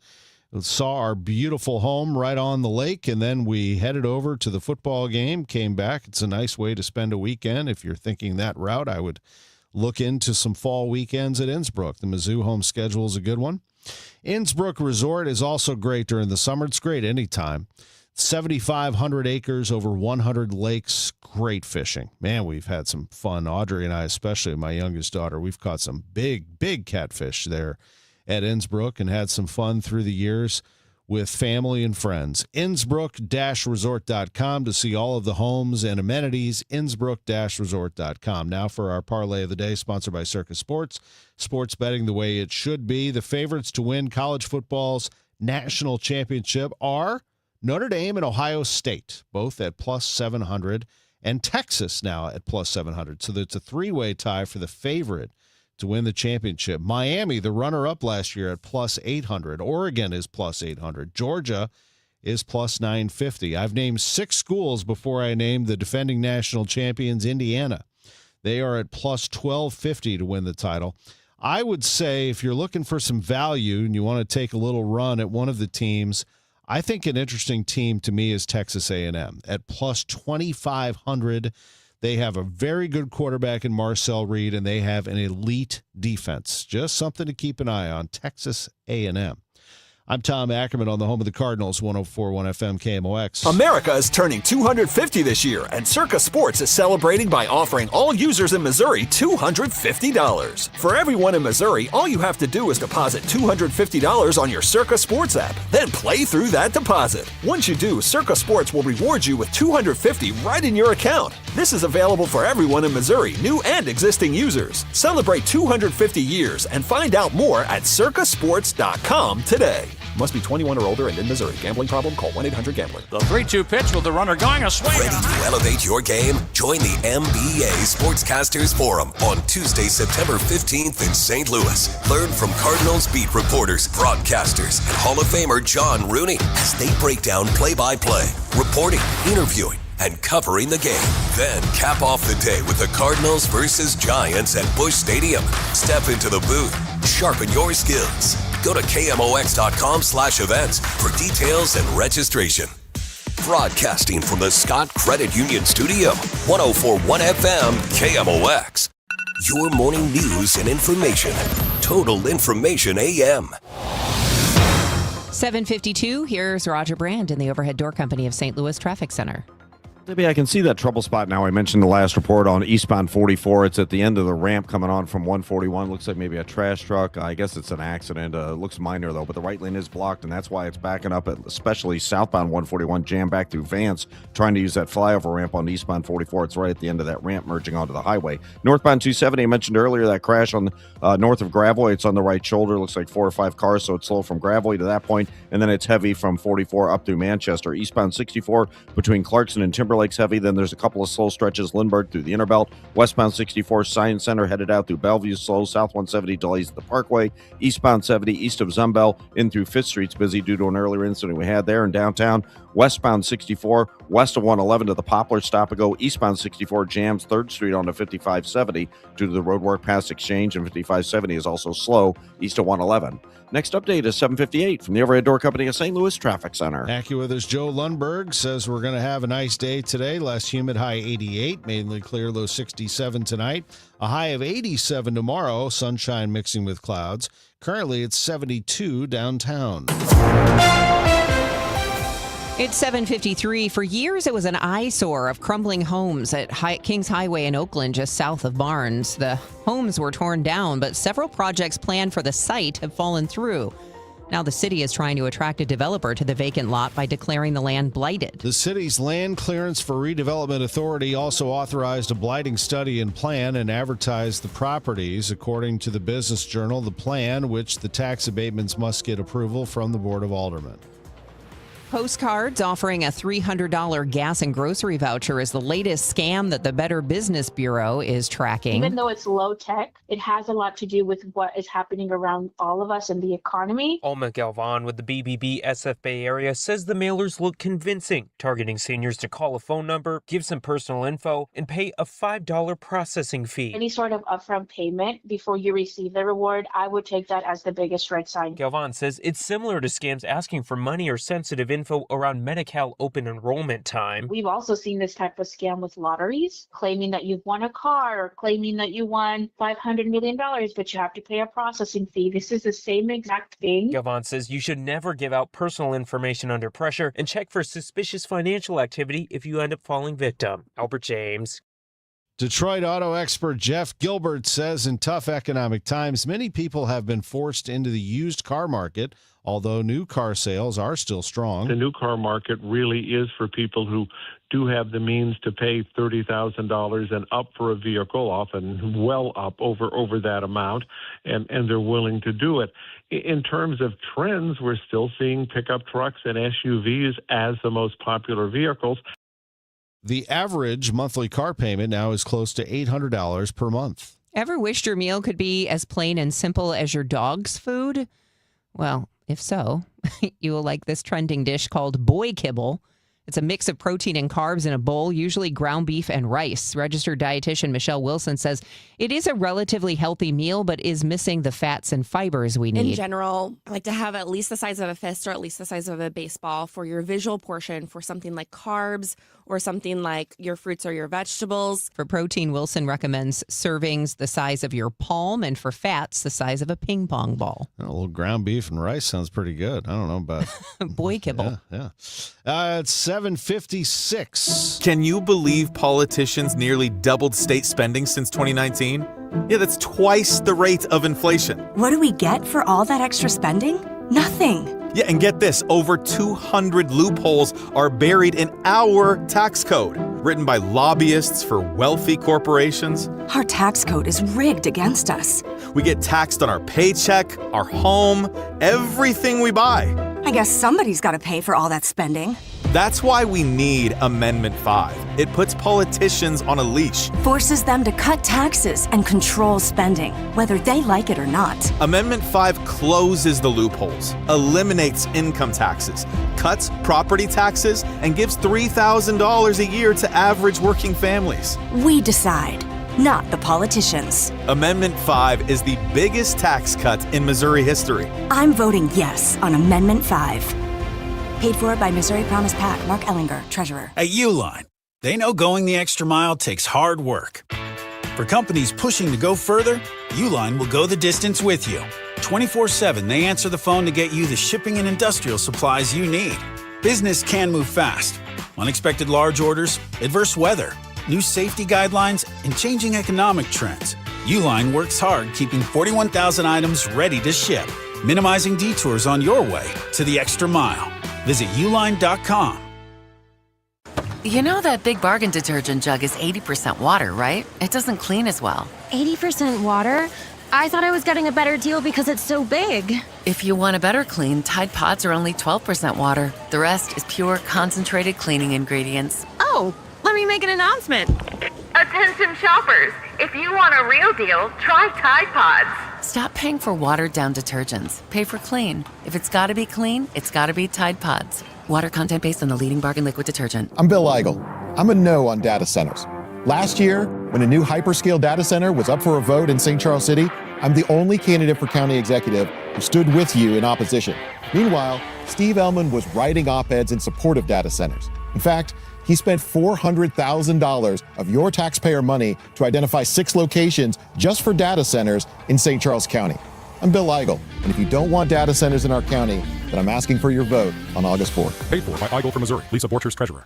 saw our beautiful home right on the lake, and then we headed over to the football game, came back. It's a nice way to spend a weekend. If you're thinking that route, I would look into some fall weekends at Innsbruck. The Mizzou home schedule is a good one. Innsbruck Resort is also great during the summer. It's great anytime. 7,500 acres, over 100 lakes, great fishing. Man, we've had some fun. Audrey and I, especially my youngest daughter, we've caught some big catfish there at Innsbruck and had some fun through the years with family and friends. Innsbruck-resort.com to see all of the homes and amenities. Innsbruck-resort.com. Now for our parlay of the day, sponsored by Circa Sports. Sports betting the way it should be. The favorites to win college football's national championship are Notre Dame and Ohio State, both at plus 700, and Texas now at plus 700. So it's a 3-way tie for the favorite to win the championship. Miami, the runner-up last year, at plus 800. Oregon is plus 800. Georgia is plus 950. I've named 6 schools before I named the defending national champions, Indiana. They are at plus 1250 to win the title. I would say if you're looking for some value and you want to take a little run at one of the teams, I think an interesting team to me is Texas A&M at plus 2,500. They have a very good quarterback in Marcel Reed, and they have an elite defense. Just something to keep an eye on, Texas A&M. I'm Tom Ackerman on the home of the Cardinals, 104.1 FM KMOX. America is turning 250 this year, and Circa Sports is celebrating by offering all users in Missouri $250. For everyone in Missouri, all you have to do is deposit $250 on your Circa Sports app, then play through that deposit. Once you do, Circa Sports will reward you with $250 right in your account. This is available for everyone in Missouri, new and existing users. Celebrate 250 years and find out more at circasports.com today. Must be 21 or older and in Missouri. Gambling problem? Call 1-800-GAMBLER. The 3-2 pitch with the runner going a swing. Ready to elevate your game? Join the MBA Sportscasters Forum on Tuesday, September 15th in St. Louis. Learn from Cardinals beat reporters, broadcasters, and Hall of Famer John Rooney as they break down play-by-play, reporting, interviewing, and covering the game. Then cap off the day with the Cardinals versus Giants at Busch Stadium. Step into the booth. Sharpen your skills. Go to KMOX.com/events for details and registration. Broadcasting from the Scott Credit Union Studio, 104.1 FM KMOX. Your morning news and information. Total Information AM. 7:52. Here's Roger Brand in the Overhead Door Company of St. Louis Traffic Center. Debbie, I can see that trouble spot now. I mentioned the last report on eastbound 44. It's at the end of the ramp coming on from 141. Looks like maybe a trash truck. I guess it's an accident. Looks minor, though, but the right lane is blocked, and that's why it's backing up, especially southbound 141, jammed back through Vance, trying to use that flyover ramp on eastbound 44. It's right at the end of that ramp, merging onto the highway. Northbound 270, I mentioned earlier that crash on north of Gravois. It's on the right shoulder. Looks like 4 or 5 cars, so it's slow from Gravois to that point, and then it's heavy from 44 up through Manchester. Eastbound 64 between Clarkson and Timberlake's heavy. Then there's a couple of slow stretches, Lindbergh through the Innerbelt. Westbound 64, Science Center headed out through Bellevue, slow. South 170 delays at the Parkway. Eastbound 70 east of Zumbel in through 5th Street's busy due to an earlier incident we had there. In downtown, Westbound 64 west of 111 to the Poplar stop and go. Eastbound 64 jams 3rd Street onto 5570 due to the roadwork past Exchange, and 5570 is also slow east of 111. Next update is 7:58 from the Overhead Door Company of St. Louis Traffic Center. AccuWeather's Joe Lundberg says we're going to have a nice day today. Less humid, high 88. Mainly clear, low 67 tonight. A high of 87 tomorrow. Sunshine mixing with clouds. Currently, it's 72 downtown. It's 7:53. For years, it was an eyesore of crumbling homes at Kings Highway in Oakland, just south of Barnes. The homes were torn down, but several projects planned for the site have fallen through. Now the city is trying to attract a developer to the vacant lot by declaring the land blighted. The city's Land Clearance for Redevelopment Authority also authorized a blighting study and plan and advertised the properties. According to the Business Journal, the plan, which the tax abatements must get approval from the Board of Aldermen. Postcards offering a $300 gas and grocery voucher is the latest scam that the Better Business Bureau is tracking. Even though it's low tech, it has a lot to do with what is happening around all of us in the economy. Alma Galvan with the BBB SF Bay Area says the mailers look convincing, targeting seniors to call a phone number, give some personal info, and pay a $5 processing fee. Any sort of upfront payment before you receive the reward, I would take that as the biggest red sign. Galvan says it's similar to scams asking for money or sensitive info around Medi-Cal open enrollment time. We've also seen this type of scam with lotteries, claiming that you've won a car or claiming that you won $500 million, but you have to pay a processing fee. This is the same exact thing. Galvan says you should never give out personal information under pressure and check for suspicious financial activity if you end up falling victim. Albert James. Detroit auto expert Jeff Gilbert says in tough economic times, many people have been forced into the used car market, although new car sales are still strong. The new car market really is for people who do have the means to pay $30,000 and up for a vehicle, often well up over that amount, and they're willing to do it. In terms of trends, we're still seeing pickup trucks and SUVs as the most popular vehicles. The average monthly car payment now is close to $800 per month. Ever wished your meal could be as plain and simple as your dog's food? Well, if so, you will like this trending dish called Boy Kibble. It's a mix of protein and carbs in a bowl, usually ground beef and rice. Registered dietitian Michelle Wilson says it is a relatively healthy meal, but is missing the fats and fibers we need. In general, I like to have at least the size of a fist or at least the size of a baseball for your visual portion for something like carbs or something like your fruits or your vegetables. For protein, Wilson recommends servings the size of your palm, and for fats, the size of a ping pong ball. A little ground beef and rice sounds pretty good. I don't know about Boy Kibble. Yeah. It's 7:56. Can you believe politicians nearly doubled state spending since 2019? Yeah, that's twice the rate of inflation. What do we get for all that extra spending? Nothing. Yeah, and get this, over 200 loopholes are buried in our tax code, written by lobbyists for wealthy corporations. Our tax code is rigged against us. We get taxed on our paycheck, our home, everything we buy. I guess somebody's got to pay for all that spending. That's why we need Amendment 5. It puts politicians on a leash. Forces them to cut taxes and control spending, whether they like it or not. Amendment 5 closes the loopholes, eliminates income taxes, cuts property taxes, and gives $3,000 a year to average working families. We decide, not the politicians. Amendment 5 is the biggest tax cut in Missouri history. I'm voting yes on Amendment 5. Paid for by Missouri Promise PAC. Mark Ellinger, Treasurer. At Uline, they know going the extra mile takes hard work. For companies pushing to go further, Uline will go the distance with you. 24/7, they answer the phone to get you the shipping and industrial supplies you need. Business can move fast. Unexpected large orders, adverse weather, new safety guidelines, and changing economic trends. Uline works hard keeping 41,000 items ready to ship, minimizing detours on your way to the extra mile. Visit uline.com. You know that Big Bargain detergent jug is 80% water, right? It doesn't clean as well. 80% water? I thought I was getting a better deal because it's so big. If you want a better clean, Tide Pods are only 12% water. The rest is pure, concentrated cleaning ingredients. Oh, let me make an announcement. Attention shoppers, if you want a real deal, try Tide Pods. Stop paying for watered-down detergents. Pay for clean. If it's gotta be clean, it's gotta be Tide Pods. Water content based on the leading bargain liquid detergent. I'm Bill Eigel. I'm a no on data centers. Last year, when a new hyperscale data center was up for a vote in St. Charles City, I'm the only candidate for county executive who stood with you in opposition. Meanwhile, Steve Ellman was writing op-eds in support of data centers. In fact, he spent $400,000 of your taxpayer money to identify 6 locations just for data centers in St. Charles County. I'm Bill Eigel, and if you don't want data centers in our county, then I'm asking for your vote on August 4th. Paid for by Eigel for Missouri. Lisa Borchers, Treasurer.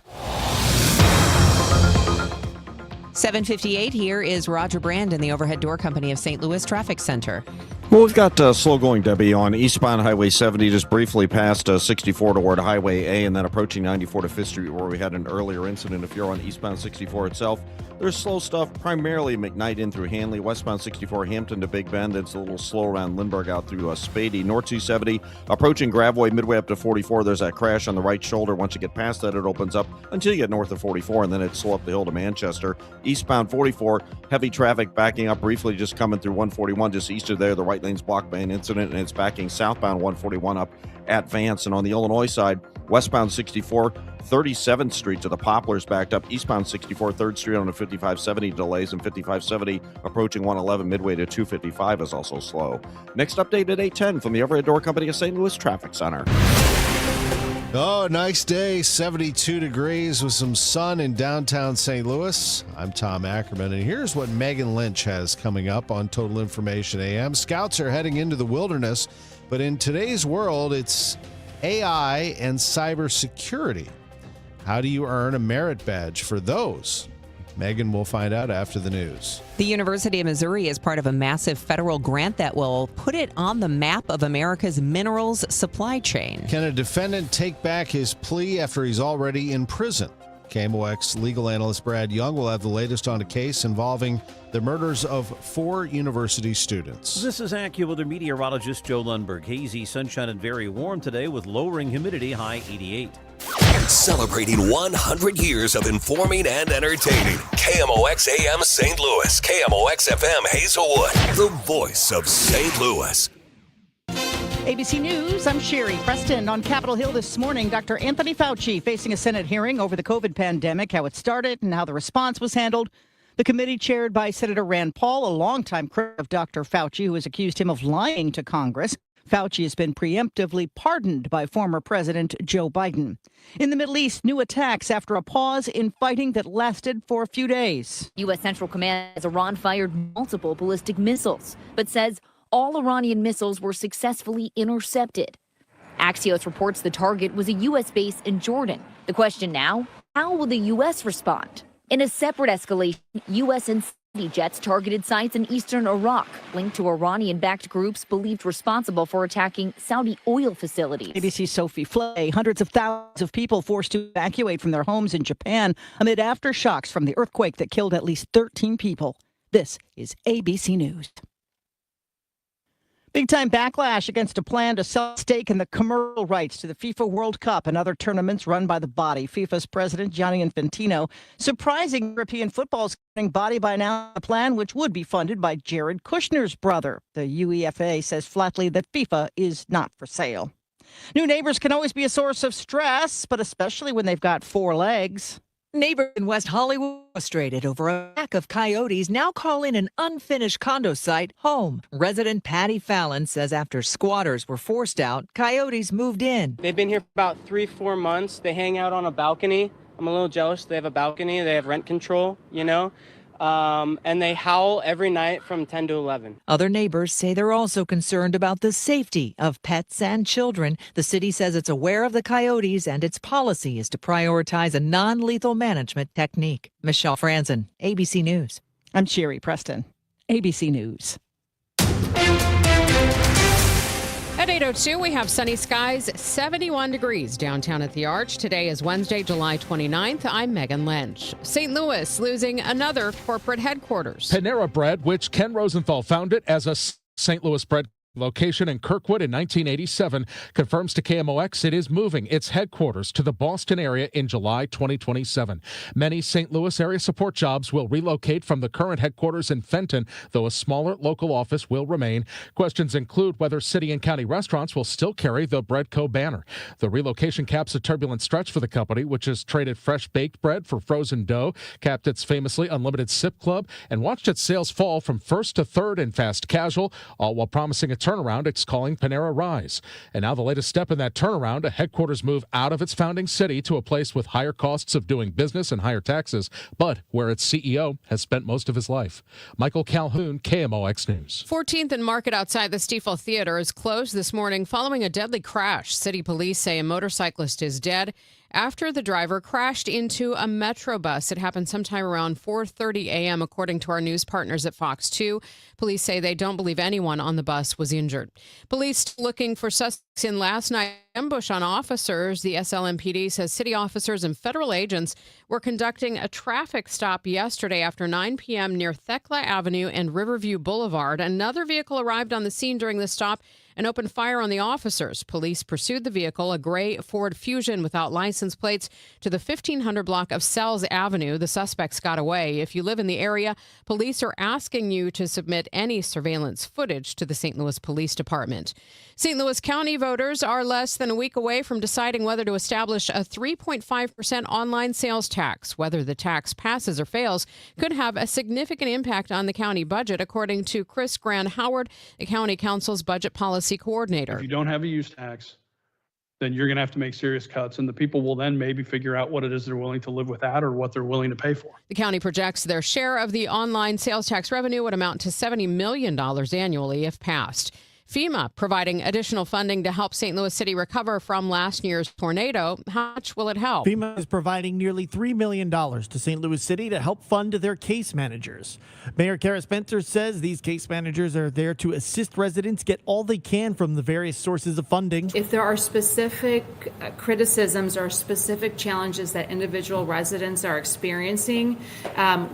7:58, here is Roger Brand in the Overhead Door Company of St. Louis Traffic Center. Well, we've got slow going, Debbie, on eastbound Highway 70, just briefly past 64 toward Highway A, and then approaching 94 to 5th Street, where we had an earlier incident. If you're on eastbound 64 itself, there's slow stuff primarily McKnight in through Hanley, westbound 64 Hampton to Big Bend. It's a little slow around Lindbergh out through Spady. North 270 approaching Gravway midway up to 44. There's that crash on the right shoulder. Once you get past that, it opens up until you get north of 44, and then it's slow up the hill to Manchester. Eastbound 44, heavy traffic backing up briefly, just coming through 141 just east of there. The right lane's blocked by an incident, and it's backing southbound 141 up at Vance. And on the Illinois side, westbound 64, 37th Street to the Poplars backed up. Eastbound 64, 3rd Street on a 5570 delays, and 5570 approaching 111 midway to 255 is also slow. Next update at 8:10 from the Overhead Door Company of St. Louis Traffic Center. Oh, nice day, 72 degrees with some sun in downtown St. Louis. I'm Tom Ackerman, and here's what Megan Lynch has coming up on Total Information AM. Scouts are heading into the wilderness, but in today's world, it's AI and cybersecurity. How do you earn a merit badge for those? Megan will find out after the news. The University of Missouri is part of a massive federal grant that will put it on the map of America's minerals supply chain. Can a defendant take back his plea after he's already in prison? KMOX legal analyst Brad Young will have the latest on a case involving the murders of 4 university students. This is AccuWeather meteorologist Joe Lundberg. Hazy, sunshine, and very warm today with lowering humidity, high 88. Celebrating 100 years of informing and entertaining. KMOX AM St. Louis, KMOX FM Hazelwood, the voice of St. Louis. ABC News, I'm Sherry Preston. On Capitol Hill this morning, Dr. Anthony Fauci facing a Senate hearing over the COVID pandemic, how it started and how the response was handled. The committee chaired by Senator Rand Paul, a longtime critic of Dr. Fauci, who has accused him of lying to Congress. Fauci has been preemptively pardoned by former President Joe Biden. In the Middle East, new attacks after a pause in fighting that lasted for a few days. U.S. Central Command says Iran fired multiple ballistic missiles, but says all Iranian missiles were successfully intercepted. Axios reports the target was a U.S. base in Jordan. The question now, how will the U.S. respond? In a separate escalation, U.S. and Saudi jets targeted sites in eastern Iraq, linked to Iranian-backed groups believed responsible for attacking Saudi oil facilities. ABC's Sophie Flay. Hundreds of thousands of people forced to evacuate from their homes in Japan amid aftershocks from the earthquake that killed at least 13 people. This is ABC News. Big-time backlash against a plan to sell stake in the commercial rights to the FIFA World Cup and other tournaments run by the body. FIFA's president, Gianni Infantino, surprising European football's body by now a plan which would be funded by Jared Kushner's brother. The UEFA says flatly that FIFA is not for sale. New neighbors can always be a source of stress, but especially when they've got 4 legs. Neighbors in West Hollywood frustrated over a pack of coyotes now calling an unfinished condo site home. Resident Patty Fallon says after squatters were forced out, coyotes moved in. They've been here for about 3-4 months. They hang out on a balcony. I'm a little jealous. They have a balcony. They have rent control, and they howl every night from 10 to 11. Other neighbors say they're also concerned about the safety of pets and children. The city says it's aware of the coyotes and its policy is to prioritize a non-lethal management technique. Michelle Franzen, ABC News. I'm Sherry Preston, ABC News. At 8:02, we have sunny skies, 71 degrees downtown at the Arch. Today is Wednesday, July 29th. I'm Megan Lynch. St. Louis losing another corporate headquarters. Panera Bread, which Ken Rosenthal founded as a St. Louis bread Location in Kirkwood in 1987, confirms to KMOX it is moving its headquarters to the Boston area in July 2027. Many St. Louis area support jobs will relocate from the current headquarters in Fenton, though a smaller local office will remain. Questions include whether city and county restaurants will still carry the Breadco banner. The relocation caps a turbulent stretch for the company, which has traded fresh baked bread for frozen dough, capped its famously unlimited sip club, and watched its sales fall from first to third in fast casual, all while promising a turnaround it's calling Panera Rise. And now the latest step in that turnaround, a headquarters move out of its founding city to a place with higher costs of doing business and higher taxes, but where its CEO has spent most of his life. Michael Calhoun, KMOX News. 14th and Market outside the Stiefel Theater is closed this morning following a deadly crash. City police say a motorcyclist is dead after the driver crashed into a Metro bus. It happened sometime around 4:30 a.m., according to our news partners at Fox 2. Police say they don't believe anyone on the bus was injured. Police looking for suspects in last night's ambush on officers. The SLMPD says city officers and federal agents were conducting a traffic stop yesterday after 9 p.m. near Thekla Avenue and Riverview Boulevard. Another vehicle arrived on the scene during the stop and opened fire on the officers. Police pursued the vehicle, a gray Ford Fusion without license plates, to the 1500 block of Sells Avenue. The suspects got away. If you live in the area, police are asking you to submit any surveillance footage to the St. Louis Police Department. St. Louis County voters are less than a week away from deciding whether to establish a 3.5% online sales tax. Whether the tax passes or fails could have a significant impact on the county budget, according to Chris Gran-Howard, the county council's budget policy coordinator. If you don't have a use tax, then you're going to have to make serious cuts, and the people will then maybe figure out what it is they're willing to live without or what they're willing to pay for. The county projects their share of the online sales tax revenue would amount to $70 million annually if passed. FEMA providing additional funding to help St. Louis City recover from last year's tornado. How much will it help? FEMA is providing nearly $3 million to St. Louis City to help fund their case managers. Mayor Kara Spencer says these case managers are there to assist residents get all they can from the various sources of funding. If there are specific criticisms or specific challenges that individual residents are experiencing,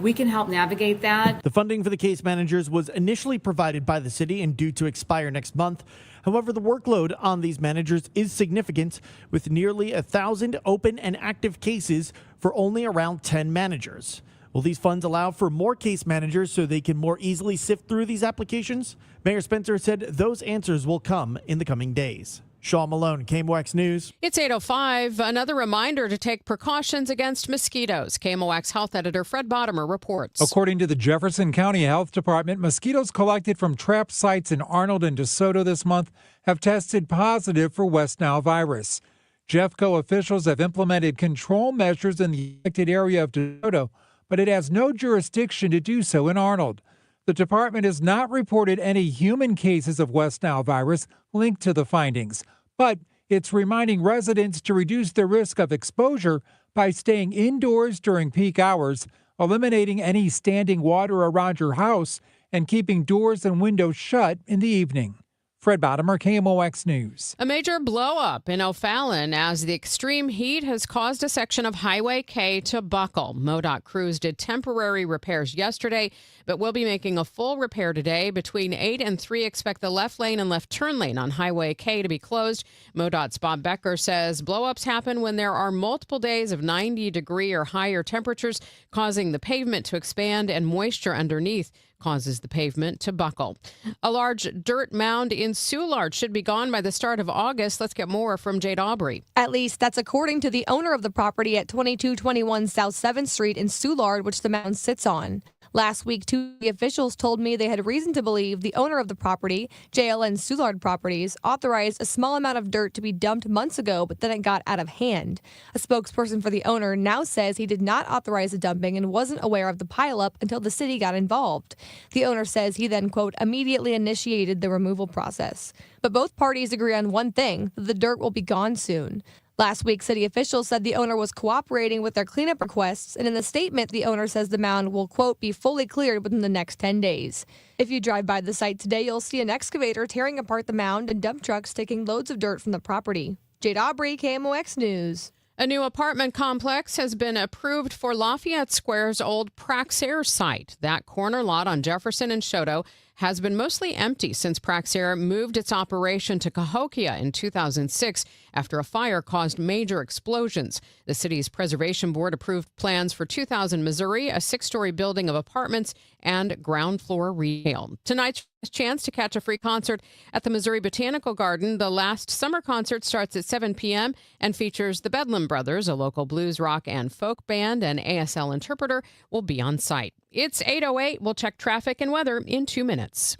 we can help navigate that. The funding for the case managers was initially provided by the city and due to expire next month. However, the workload on these managers is significant, with nearly 1,000 open and active cases for only around 10 managers. Will these funds allow for more case managers so they can more easily sift through these applications? Mayor Spencer said those answers will come in the coming days. Sean Malone, KMOX News. It's 8:05. Another reminder to take precautions against mosquitoes. KMOX health editor Fred Bottomer reports. According to the Jefferson County Health Department, mosquitoes collected from trapped sites in Arnold and DeSoto this month have tested positive for West Nile virus. Jeffco officials have implemented control measures in the affected area of DeSoto, but it has no jurisdiction to do so in Arnold. The department has not reported any human cases of West Nile virus linked to the findings, but it's reminding residents to reduce their risk of exposure by staying indoors during peak hours, eliminating any standing water around your house, and keeping doors and windows shut in the evening. Fred Bottomer, KMOX News. A major blow-up in O'Fallon as the extreme heat has caused a section of Highway K to buckle. MoDOT crews did temporary repairs yesterday, but will be making a full repair today. Between 8 and 3, expect the left lane and left turn lane on Highway K to be closed. MoDOT's Bob Becker says blow-ups happen when there are multiple days of 90-degree or higher temperatures, causing the pavement to expand, and moisture underneath causes the pavement to buckle. A large dirt mound in Soulard should be gone by the start of August. Let's get more from Jade Aubrey. At least that's according to the owner of the property at 2221 South 7th Street in Soulard, which the mound sits on. Last week, two officials told me they had reason to believe the owner of the property, JLN Soulard Properties, authorized a small amount of dirt to be dumped months ago, but then it got out of hand. A spokesperson for the owner now says he did not authorize the dumping and wasn't aware of the pileup until the city got involved. The owner says he then, quote, immediately initiated the removal process. But both parties agree on one thing, that the dirt will be gone soon. Last week, city officials said the owner was cooperating with their cleanup requests, and in the statement, the owner says the mound will, quote, be fully cleared within the next 10 days. If you drive by the site today, you'll see an excavator tearing apart the mound and dump trucks taking loads of dirt from the property. Jade Aubrey, KMOX News. A new apartment complex has been approved for Lafayette Square's old Praxair site. That corner lot on Jefferson and Choteau has been mostly empty since Praxair moved its operation to Cahokia in 2006 after a fire caused major explosions. The city's preservation board approved plans for 2000 Missouri, a 6-story building of apartments and ground floor retail. Tonight's chance to catch a free concert at the Missouri Botanical Garden. The last summer concert starts at 7 p.m. and features the Bedlam Brothers, a local blues, rock, and folk band, and ASL interpreter will be on site. It's 8:08. We'll check traffic and weather in 2 minutes.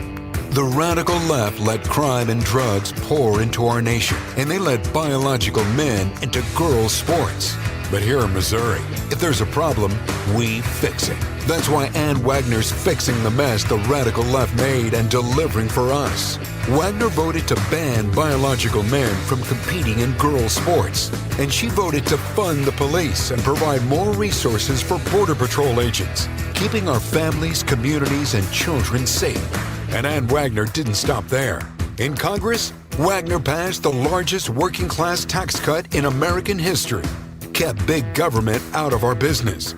The radical left let crime and drugs pour into our nation, and they let biological men into girls' sports. But here in Missouri, if there's a problem, we fix it. That's why Ann Wagner's fixing the mess the radical left made and delivering for us. Wagner voted to ban biological men from competing in girls' sports, and she voted to fund the police and provide more resources for Border Patrol agents, keeping our families, communities, and children safe. And Ann Wagner didn't stop there. In Congress, Wagner passed the largest working-class tax cut in American history, kept big government out of our business,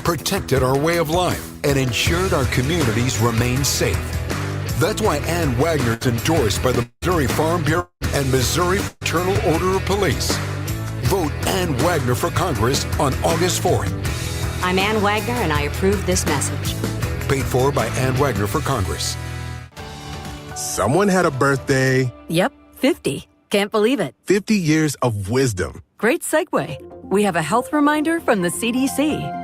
protected our way of life, and ensured our communities remain safe. That's why Ann Wagner is endorsed by the Missouri Farm Bureau and Missouri Fraternal Order of Police. Vote Ann Wagner for Congress on August 4th. I'm Ann Wagner, and I approve this message. Paid for by Ann Wagner for Congress. Someone had a birthday. Yep, 50. Can't believe it. 50 years of wisdom. Great segue. We have a health reminder from the CDC.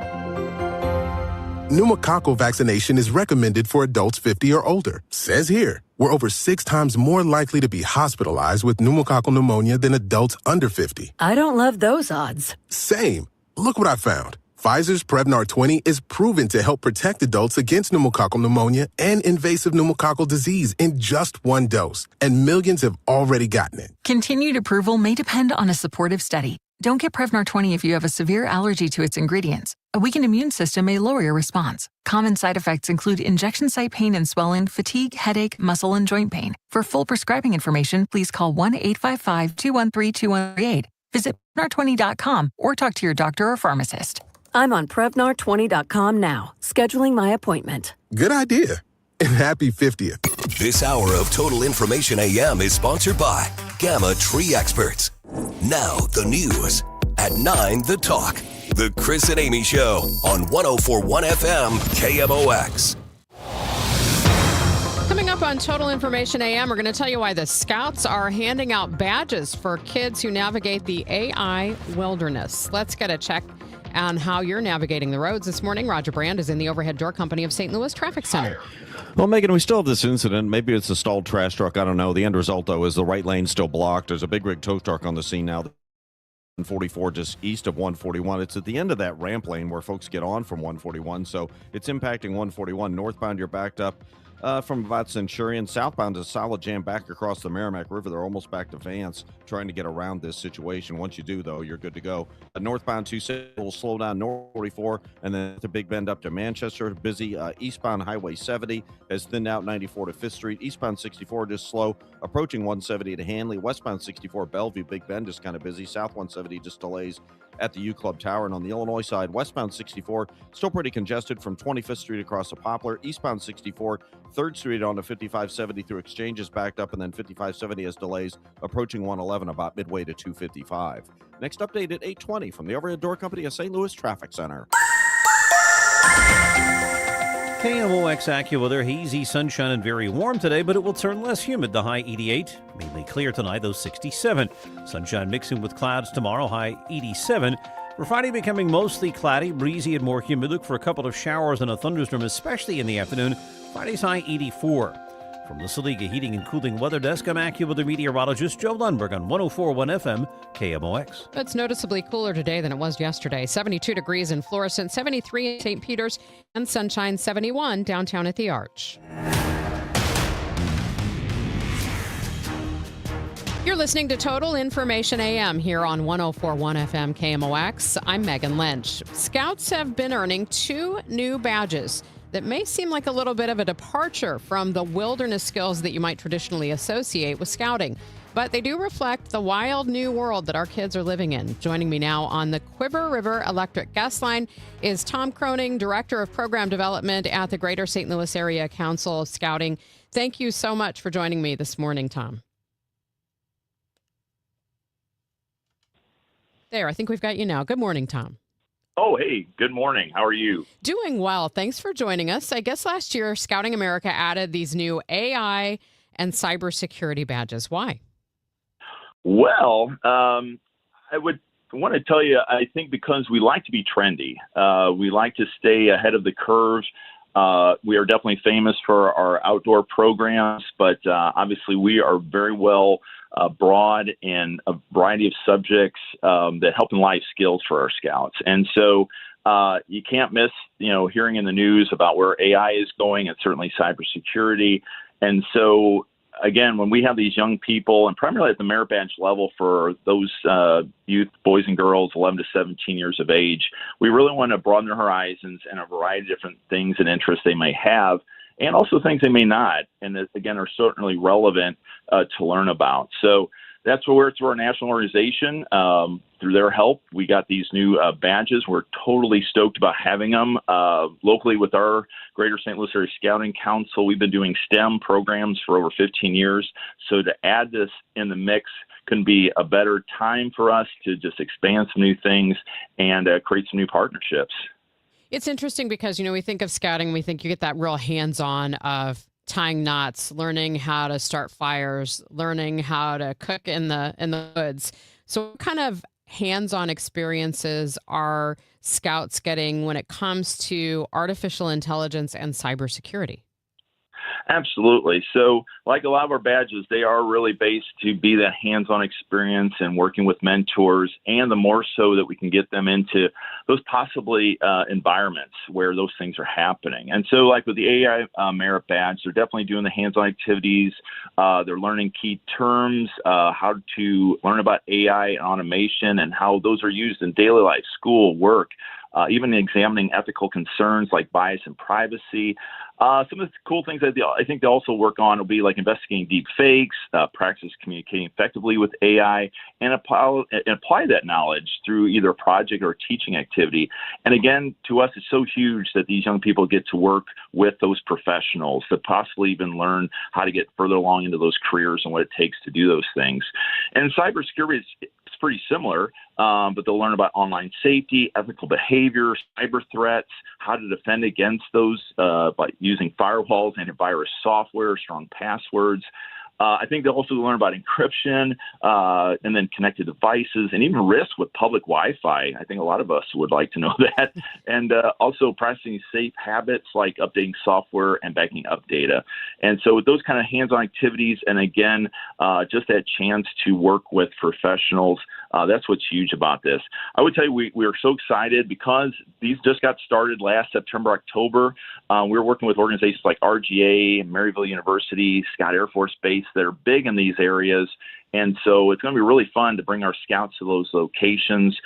Pneumococcal vaccination is recommended for adults 50 or older. Says here, we're over 6 times more likely to be hospitalized with pneumococcal pneumonia than adults under 50. I don't love those odds. Same. Look what I found. Pfizer's Prevnar 20 is proven to help protect adults against pneumococcal pneumonia and invasive pneumococcal disease in just 1 dose, and millions have already gotten it. Continued approval may depend on a supportive study. Don't get Prevnar 20 if you have a severe allergy to its ingredients. A weakened immune system may lower your response. Common side effects include injection site pain and swelling, fatigue, headache, muscle, and joint pain. For full prescribing information, please call 1-855-213-2138. Visit Prevnar20.com or talk to your doctor or pharmacist. I'm on Prevnar20.com now, scheduling my appointment. Good idea. And happy 50th. This hour of Total Information AM is sponsored by Gamma Tree Experts. Now the news. At 9, The Talk. The Chris and Amy Show on 104.1 FM KMOX. Coming up on Total Information AM, we're going to tell you why the Scouts are handing out badges for kids who navigate the AI wilderness. Let's get a check on how you're navigating the roads this morning. Roger Brand is in the Overhead Door Company of St. Louis Traffic Center. Well, Megan, we still have this incident. Maybe it's a stalled trash truck. I don't know. The end result, though, is the right lane still blocked. There's a big rig tow truck on the scene now. 144 just east of 141. It's at the end of that ramp lane where folks get on from 141, so it's impacting 141. Northbound, you're backed up from about Centurion. Southbound is a solid jam back across the Merrimack River. They're almost back to Vance, trying to get around this situation. Once you do, though, you're good to go. Northbound 260 will slow down north 44, and then the Big Bend up to Manchester. Busy. Eastbound Highway 70 has thinned out 94 to 5th Street. Eastbound 64 just slow, approaching 170 to Hanley. Westbound 64 Bellevue, Big Bend is kind of busy. South 170 just delays at the U Club Tower. And on the Illinois side, westbound 64 still pretty congested from 25th Street across the Poplar. Eastbound 64 3rd Street onto 5570 through Exchange is backed up, and then 5570 has delays approaching 111 about midway to 255. Next update at 8:20 from the Overhead Door Company of St. Louis Traffic Center. KMOX AccuWeather, hazy sunshine and very warm today, but it will turn less humid. The high 88, mainly clear tonight, though 67. Sunshine mixing with clouds tomorrow, high 87. For Friday, becoming mostly cloudy, breezy, and more humid. Look for a couple of showers and a thunderstorm, especially in the afternoon. Friday's high 84. From the Saliga Heating and Cooling Weather Desk, I'm AccuWeather meteorologist Joe Lundberg on 104.1 FM KMOX. It's noticeably cooler today than it was yesterday. 72 degrees in Florissant, 73 in St. Peters, and sunshine 71 downtown at the Arch. You're listening to Total Information AM here on 104.1 FM KMOX. I'm Megan Lynch. Scouts have been earning 2 new badges that may seem like a little bit of a departure from the wilderness skills that you might traditionally associate with scouting. but they do reflect the wild new world that our kids are living in. Joining me now on the Quiver River Electric Guest Line is Tom Croning, Director of Program Development at the Greater St. Louis Area Council of Scouting. Thank you so much for joining me this morning, Tom. There, I think we've got you now. Good morning, Tom. Oh, hey, good morning. How are you? Doing well. Thanks for joining us. I guess last year, Scouting America added these new AI and cybersecurity badges. Why? Well, I would want to tell you, I think because we like to be trendy. We like to stay ahead of the curve. We are definitely famous for our outdoor programs, but obviously we are very well broad in a variety of subjects that help in life skills for our scouts. And so you can't miss, hearing in the news about where AI is going and certainly cybersecurity. And so, again, when we have these young people, and primarily at the merit badge level for those youth, boys and girls, 11 to 17 years of age, we really want to broaden their horizons and a variety of different things and interests they may have, and also things they may not, and that, again, are certainly relevant to learn about. So that's where we're through our national organization. Through their help, we got these new badges. We're totally stoked about having them. Locally with our Greater St. Louis Area Scouting Council, we've been doing STEM programs for over 15 years. So to add this in the mix couldn't be a better time for us to just expand some new things and create some new partnerships. It's interesting because, we think of scouting, we think you get that real hands-on of tying knots, learning how to start fires, learning how to cook in the woods. So what kind of hands-on experiences are scouts getting when it comes to artificial intelligence and cybersecurity? Absolutely. So like a lot of our badges, they are really based to be that hands-on experience and working with mentors, and the more so that we can get them into those possibly environments where those things are happening. And so like with the AI merit badge, they're definitely doing the hands-on activities. They're learning key terms, how to learn about AI and automation and how those are used in daily life, school, work, even examining ethical concerns like bias and privacy. Some of the cool things that I think they also work on will be like investigating deep fakes, practice communicating effectively with AI, and apply that knowledge through either a project or a teaching activity. And again, to us, it's so huge that these young people get to work with those professionals to possibly even learn how to get further along into those careers and what it takes to do those things. And cybersecurity is pretty similar, but they'll learn about online safety, ethical behavior, cyber threats, how to defend against those by using firewalls, antivirus software, strong passwords. I think they'll also learn about encryption and then connected devices and even risk with public Wi-Fi. I think a lot of us would like to know that. And also practicing safe habits like updating software and backing up data. And so with those kind of hands-on activities, and again, just that chance to work with professionals, that's what's huge about this. I would tell you we are so excited because these just got started last September, October. We're working with organizations like RGA, Maryville University, Scott Air Force Base that are big in these areas. And so it's going to be really fun to bring our scouts to those locations.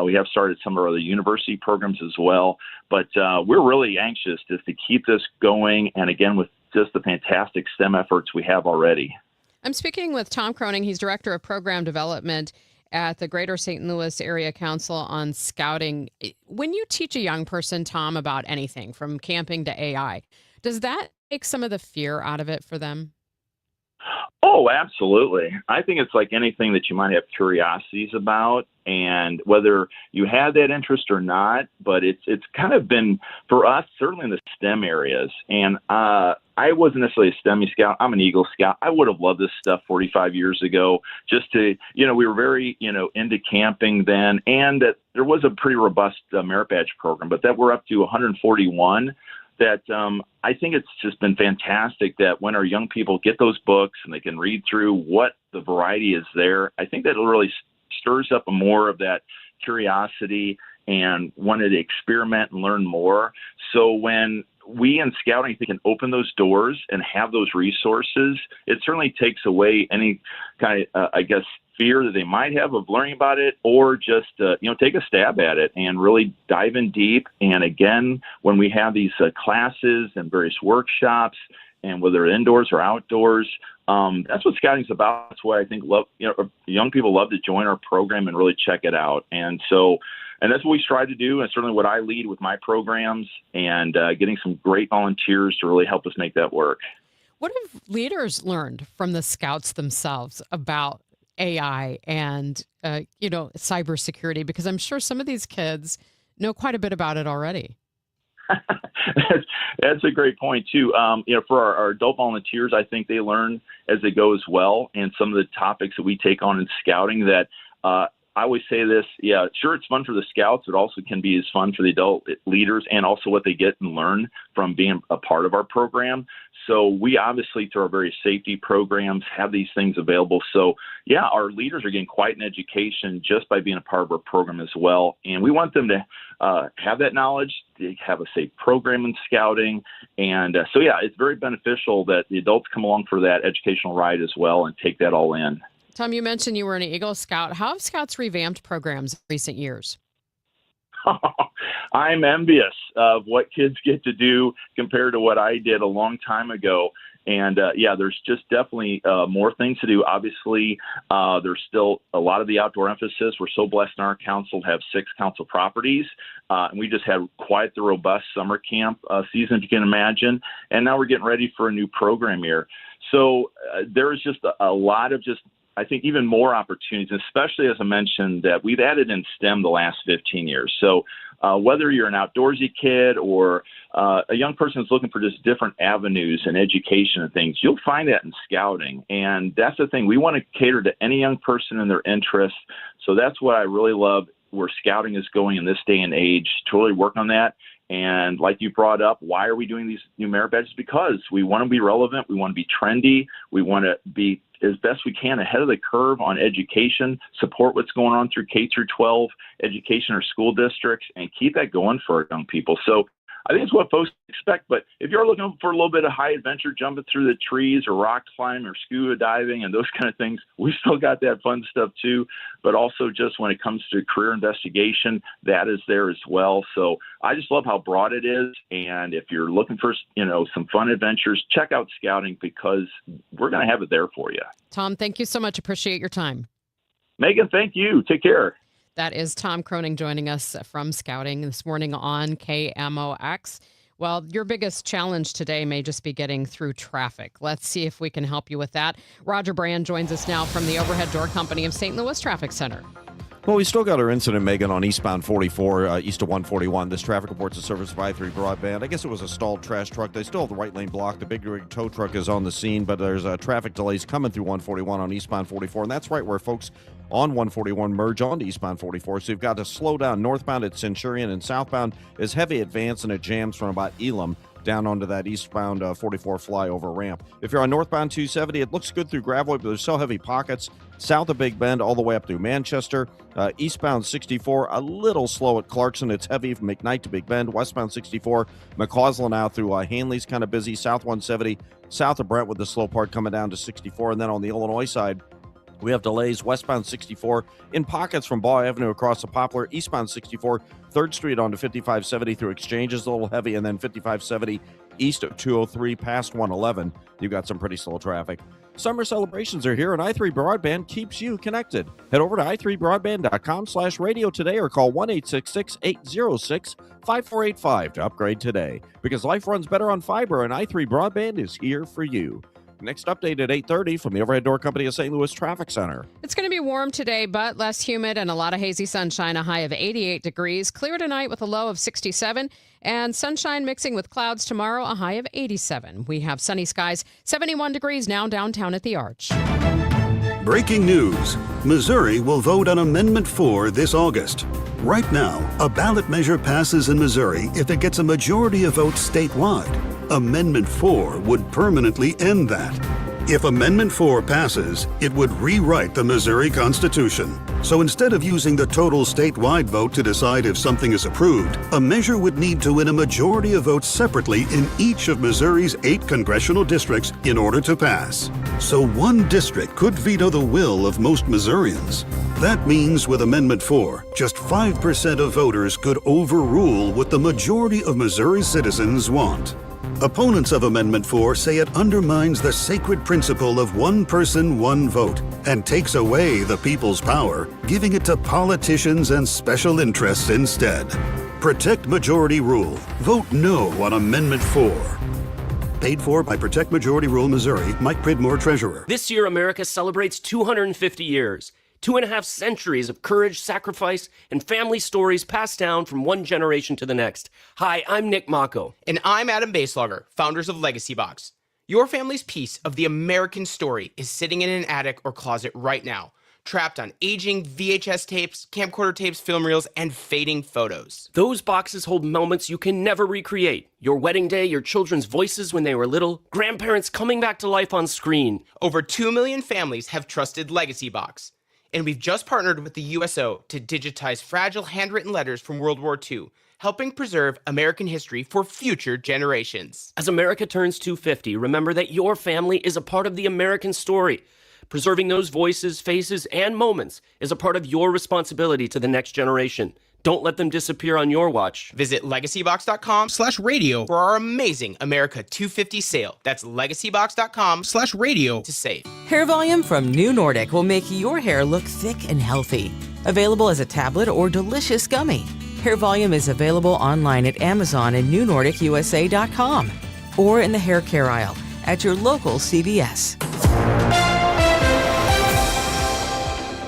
We have started some of our other university programs as well. But we're really anxious just to keep this going. And again, with just the fantastic STEM efforts we have already. I'm speaking with Tom Croning. He's Director of Program Development at the Greater St. Louis Area Council on Scouting. When you teach a young person, Tom, about anything from camping to AI, does that take some of the fear out of it for them? Oh, absolutely. I think it's like anything that you might have curiosities about, and whether you had that interest or not, but it's kind of been, for us, certainly in the STEM areas. And I wasn't necessarily a STEM scout. I'm an Eagle Scout. I would have loved this stuff 45 years ago, just to, we were very, into camping then, and that there was a pretty robust merit badge program, but that we're up to 141. That I think it's just been fantastic that when our young people get those books and they can read through what the variety is there, I think that it really stirs up more of that curiosity and wanted to experiment and learn more. So when we in scouting can open those doors and have those resources, it certainly takes away any kind of, fear that they might have of learning about it, or just, take a stab at it and really dive in deep. And again, when we have these classes and various workshops, and whether indoors or outdoors. That's what scouting's about. That's why I think young people love to join our program and really check it out. And that's what we strive to do, and certainly what I lead with my programs, and getting some great volunteers to really help us make that work. What have leaders learned from the scouts themselves about AI and, cybersecurity? Because I'm sure some of these kids know quite a bit about it already. That's a great point, too. For our adult volunteers, I think they learn as they go as well. And some of the topics that we take on in scouting that I always say this, sure, it's fun for the scouts. It also can be as fun for the adult leaders, and also what they get and learn from being a part of our program. So we obviously, through our various safety programs, have these things available. So, our leaders are getting quite an education just by being a part of our program as well. And we want them to have that knowledge, to have a safe program in scouting. And it's very beneficial that the adults come along for that educational ride as well and take that all in. Tom, you mentioned you were an Eagle Scout. How have Scouts revamped programs in recent years? I'm envious of what kids get to do compared to what I did a long time ago. And there's just definitely more things to do. Obviously, there's still a lot of the outdoor emphasis. We're so blessed in our council to have 6 council properties. And we just had quite the robust summer camp season, if you can imagine. And now we're getting ready for a new program here. So there's just a lot of I think even more opportunities, especially as I mentioned that we've added in STEM the last 15 years. So whether you're an outdoorsy kid or a young person that's looking for just different avenues in education and things, you'll find that in scouting. And that's the thing. We want to cater to any young person and their interests. So that's what I really love where scouting is going in this day and age, to really work on that. And like you brought up, why are we doing these new merit badges? Because we want to be relevant. We want to be trendy. We want to be as best we can ahead of the curve on education, support what's going on through K through 12 education or school districts, and keep that going for our young people. So I think it's what folks expect. But if you're looking for a little bit of high adventure, jumping through the trees or rock climbing or scuba diving and those kind of things, we still got that fun stuff too. But also just when it comes to career investigation, that is there as well. So I just love how broad it is. And if you're looking for, some fun adventures, check out scouting, because we're going to have it there for you. Tom, thank you so much. Appreciate your time. Megan, thank you. Take care. That is Tom Croning joining us from Scouting this morning on KMOX. Well, your biggest challenge today may just be getting through traffic. Let's see if we can help you with that. Roger Brand joins us now from the Overhead Door Company of St. Louis Traffic Center. Well, we still got our incident, Megan, on eastbound 44, east of 141. This traffic reports a service of I-3 Broadband. I guess it was a stalled trash truck. They still have the right lane blocked. The big rig tow truck is on the scene, but there's traffic delays coming through 141 on eastbound 44, and that's right where folks on 141 merge onto eastbound 44. So you've got to slow down. Northbound at Centurion and southbound is heavy advance, and it jams from about Elam down onto that eastbound 44 flyover ramp. If you're on northbound 270, it looks good through Gravois, but there's so heavy pockets south of Big Bend all the way up through Manchester. Eastbound 64, a little slow at Clarkson. It's heavy from McKnight to Big Bend. Westbound 64, McCausland out through Hanley's kind of busy. South 170, south of Brentwood, the slow part coming down to 64. And then on the Illinois side, we have delays westbound 64 in pockets from Baugh Avenue across the Poplar. Eastbound 64, 3rd Street onto 5570 through Exchanges, a little heavy, and then 5570 east of 203 past 111. You've got some pretty slow traffic. Summer celebrations are here, and i3 Broadband keeps you connected. Head over to i3broadband.com/radio today or call 1-866-806-5485 to upgrade today. Because life runs better on fiber, and i3 Broadband is here for you. Next update at 8:30 from the Overhead Door Company of St. Louis Traffic Center. It's going to be warm today, but less humid and a lot of hazy sunshine, a high of 88 degrees. Clear tonight with a low of 67, and sunshine mixing with clouds tomorrow, a high of 87. We have sunny skies, 71 degrees now downtown at the Arch. Breaking news. Missouri will vote on Amendment 4 this August. Right now, a ballot measure passes in Missouri if it gets a majority of votes statewide. Amendment 4 would permanently end that. If Amendment 4 passes, it would rewrite the Missouri Constitution. So instead of using the total statewide vote to decide if something is approved, a measure would need to win a majority of votes separately in each of Missouri's 8 congressional districts in order to pass. So one district could veto the will of most Missourians. That means with Amendment 4, just 5% of voters could overrule what the majority of Missouri citizens want. Opponents of Amendment 4 say it undermines the sacred principle of one person, one vote, and takes away the people's power, giving it to politicians and special interests instead. Protect Majority Rule. Vote no on Amendment 4. Paid for by Protect Majority Rule Missouri. Mike Pridmore, Treasurer. This year, America celebrates 250 years. 2.5 centuries of courage, sacrifice, and family stories passed down from one generation to the next. Hi, I'm Nick Mako. And I'm Adam Baselogger, founders of Legacy Box. Your family's piece of the American story is sitting in an attic or closet right now, trapped on aging VHS tapes, camcorder tapes, film reels, and fading photos. Those boxes hold moments you can never recreate. Your wedding day, your children's voices when they were little, grandparents coming back to life on screen. Over 2 million families have trusted Legacy Box. And we've just partnered with the USO to digitize fragile handwritten letters from World War II, helping preserve American history for future generations. As America turns 250, remember that your family is a part of the American story. Preserving those voices, faces, and moments is a part of your responsibility to the next generation. Don't let them disappear on your watch. Visit legacybox.com/radio for our amazing America 250 sale. That's legacybox.com/radio to save. Hair Volume from New Nordic will make your hair look thick and healthy. Available as a tablet or delicious gummy. Hair Volume is available online at Amazon and newnordicusa.com or in the hair care aisle at your local CVS.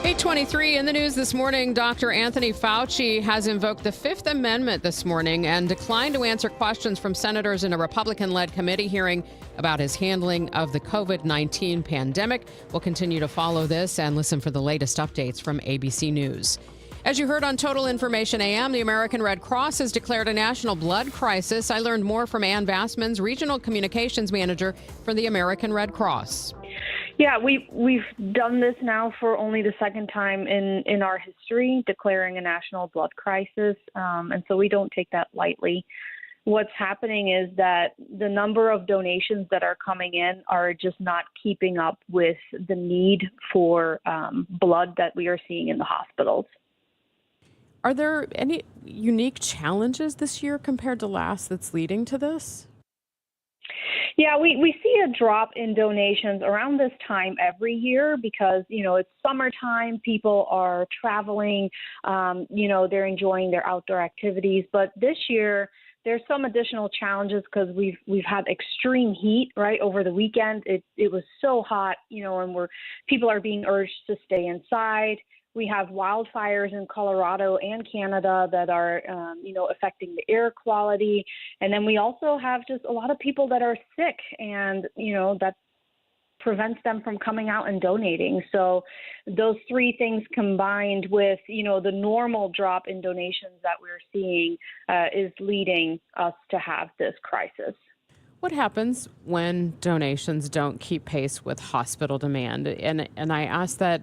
8:23 in the news this morning. Dr. Anthony Fauci has invoked the Fifth Amendment this morning and declined to answer questions from senators in a Republican-led committee hearing about his handling of the COVID-19 pandemic. We'll continue to follow this and listen for the latest updates from ABC News. As you heard on Total Information AM, the American Red Cross has declared a national blood crisis. I learned more from Ann Vassmans, Regional Communications Manager for the American Red Cross. Yeah, we've done this now for only the second time in our history, declaring a national blood crisis, and so we don't take that lightly. What's happening is that the number of donations that are coming in are just not keeping up with the need for blood that we are seeing in the hospitals. Are there any unique challenges this year compared to last that's leading to this? Yeah, we see a drop in donations around this time every year because, it's summertime, people are traveling, they're enjoying their outdoor activities. But this year, there's some additional challenges because we've had extreme heat, right? Over the weekend, it was so hot, and people are being urged to stay inside. We have wildfires in Colorado and Canada that are, affecting the air quality. And then we also have just a lot of people that are sick and, that prevents them from coming out and donating. So those three things combined with, the normal drop in donations that we're seeing is leading us to have this crisis. What happens when donations don't keep pace with hospital demand? And I ask that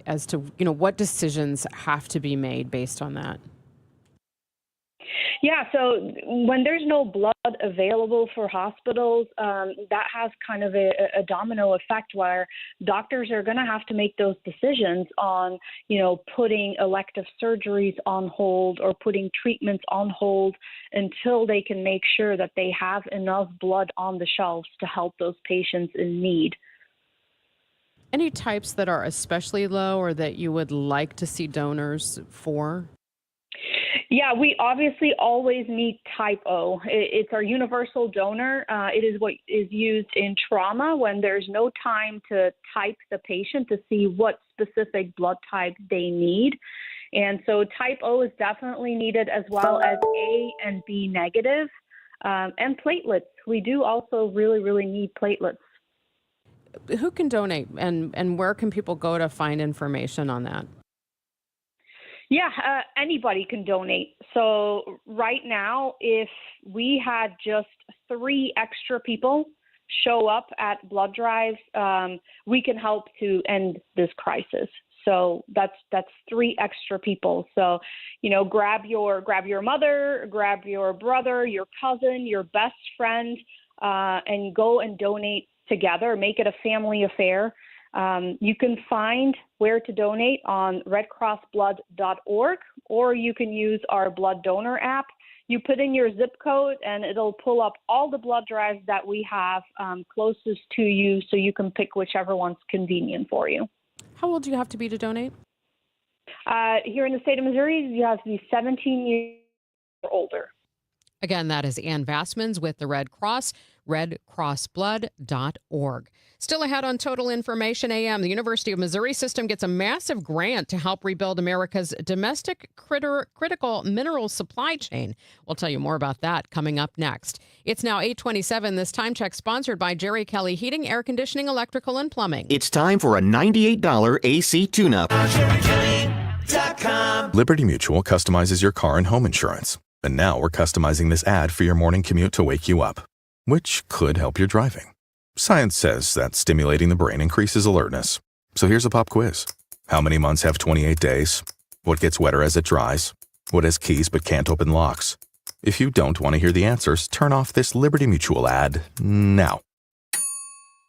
as to, what decisions have to be made based on that? Yeah, so when there's no blood available for hospitals, that has kind of a domino effect where doctors are going to have to make those decisions on, putting elective surgeries on hold or putting treatments on hold until they can make sure that they have enough blood on the shelves to help those patients in need. Any types that are especially low or that you would like to see donors for? Yeah, we obviously always meet type O. It's our universal donor. It is what is used in trauma when there's no time to type the patient to see what specific blood type they need. And so type O is definitely needed, as well as A and B negative, and platelets. We do also really, really need platelets. Who can donate and where can people go to find information on that? Yeah, anybody can donate. So right now, if we had just 3 extra people show up at blood drives, we can help to end this crisis. So that's 3 extra people. So, grab your mother, grab your brother, your cousin, your best friend, and go and donate together. Make it a family affair. You can find where to donate on redcrossblood.org, or you can use our blood donor app. You put in your zip code, and it'll pull up all the blood drives that we have closest to you, so you can pick whichever one's convenient for you. How old do you have to be to donate? Here in the state of Missouri, you have to be 17 years or older. Again, that is Ann Vassmans with the Red Cross, redcrossblood.org. Still ahead on Total Information AM, the University of Missouri system gets a massive grant to help rebuild America's domestic critical mineral supply chain. We'll tell you more about that coming up next. It's now 8:27. This time check sponsored by Jerry Kelly Heating, Air Conditioning, Electrical, and Plumbing. It's time for a $98 AC tune-up. Liberty Mutual customizes your car and home insurance. And now we're customizing this ad for your morning commute to wake you up, which could help your driving. Science says that stimulating the brain increases alertness. So here's a pop quiz. How many months have 28 days? What gets wetter as it dries? What has keys but can't open locks? If you don't want to hear the answers, turn off this Liberty Mutual ad now.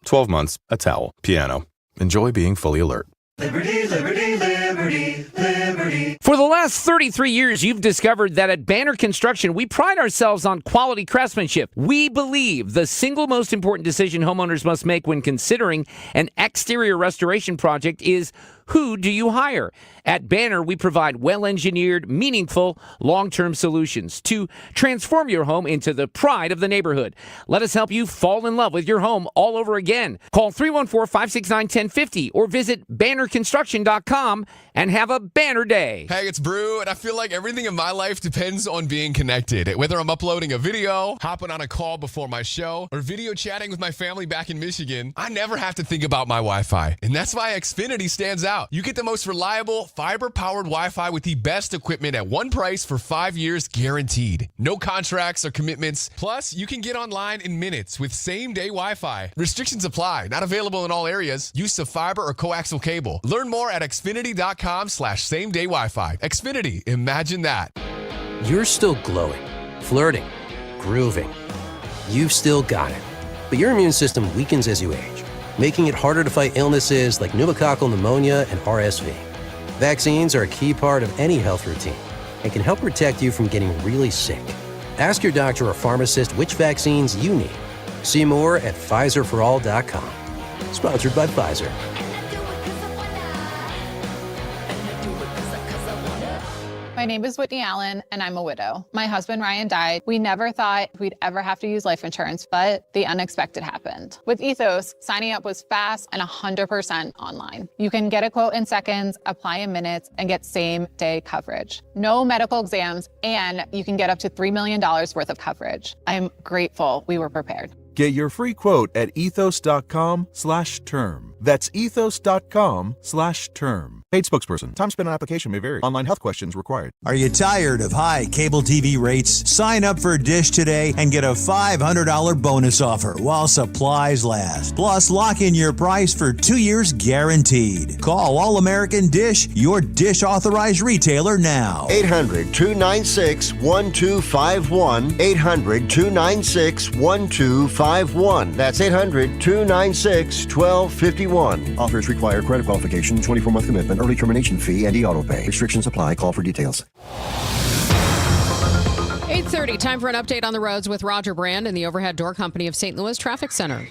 12 months, a towel, piano. Enjoy being fully alert. Liberty, liberty, liberty, liberty. For the last 33 years, you've discovered that at Banner Construction, we pride ourselves on quality craftsmanship. We believe the single most important decision homeowners must make when considering an exterior restoration project is, who do you hire? At Banner, we provide well-engineered, meaningful, long-term solutions to transform your home into the pride of the neighborhood. Let us help you fall in love with your home all over again. Call 314-569-1050 or visit bannerconstruction.com and have a banner day. Hey, it's Brew, and I feel like everything in my life depends on being connected. Whether I'm uploading a video, hopping on a call before my show, or video chatting with my family back in Michigan, I never have to think about my Wi-Fi. And that's why Xfinity stands out. You get the most reliable, fiber-powered Wi-Fi with the best equipment at one price for 5 years guaranteed. No contracts or commitments. Plus, you can get online in minutes with same-day Wi-Fi. Restrictions apply. Not available in all areas. Use of fiber or coaxial cable. Learn more at xfinity.com/same-day Wi-Fi. Xfinity. Imagine that. You're still glowing, flirting, grooving. You've still got it. But your immune system weakens as you age, making it harder to fight illnesses like pneumococcal pneumonia and RSV. Vaccines are a key part of any health routine and can help protect you from getting really sick. Ask your doctor or pharmacist which vaccines you need. See more at PfizerForAll.com. Sponsored by Pfizer. My name is Whitney Allen, and I'm a widow. My husband, Ryan, died. We never thought we'd ever have to use life insurance, but the unexpected happened. With Ethos, signing up was fast and 100% online. You can get a quote in seconds, apply in minutes, and get same-day coverage. No medical exams, and you can get up to $3 million worth of coverage. I'm grateful we were prepared. Get your free quote at ethos.com/term. That's ethos.com/term. Paid spokesperson. Time spent on application may vary. Online health questions required. Are you tired of high cable TV rates? Sign up for Dish today and get a $500 bonus offer while supplies last. Plus, lock in your price for 2 years guaranteed. Call All American Dish, your Dish authorized retailer now. 800-296-1251. 800-296-1251. That's 800-296-1251. Offers require credit qualification, 24-month commitment, early termination fee, and e-auto pay. Restrictions apply. Call for details. 8:30, time for an update on the roads with Roger Brand and the Overhead Door Company of St. Louis Traffic Center.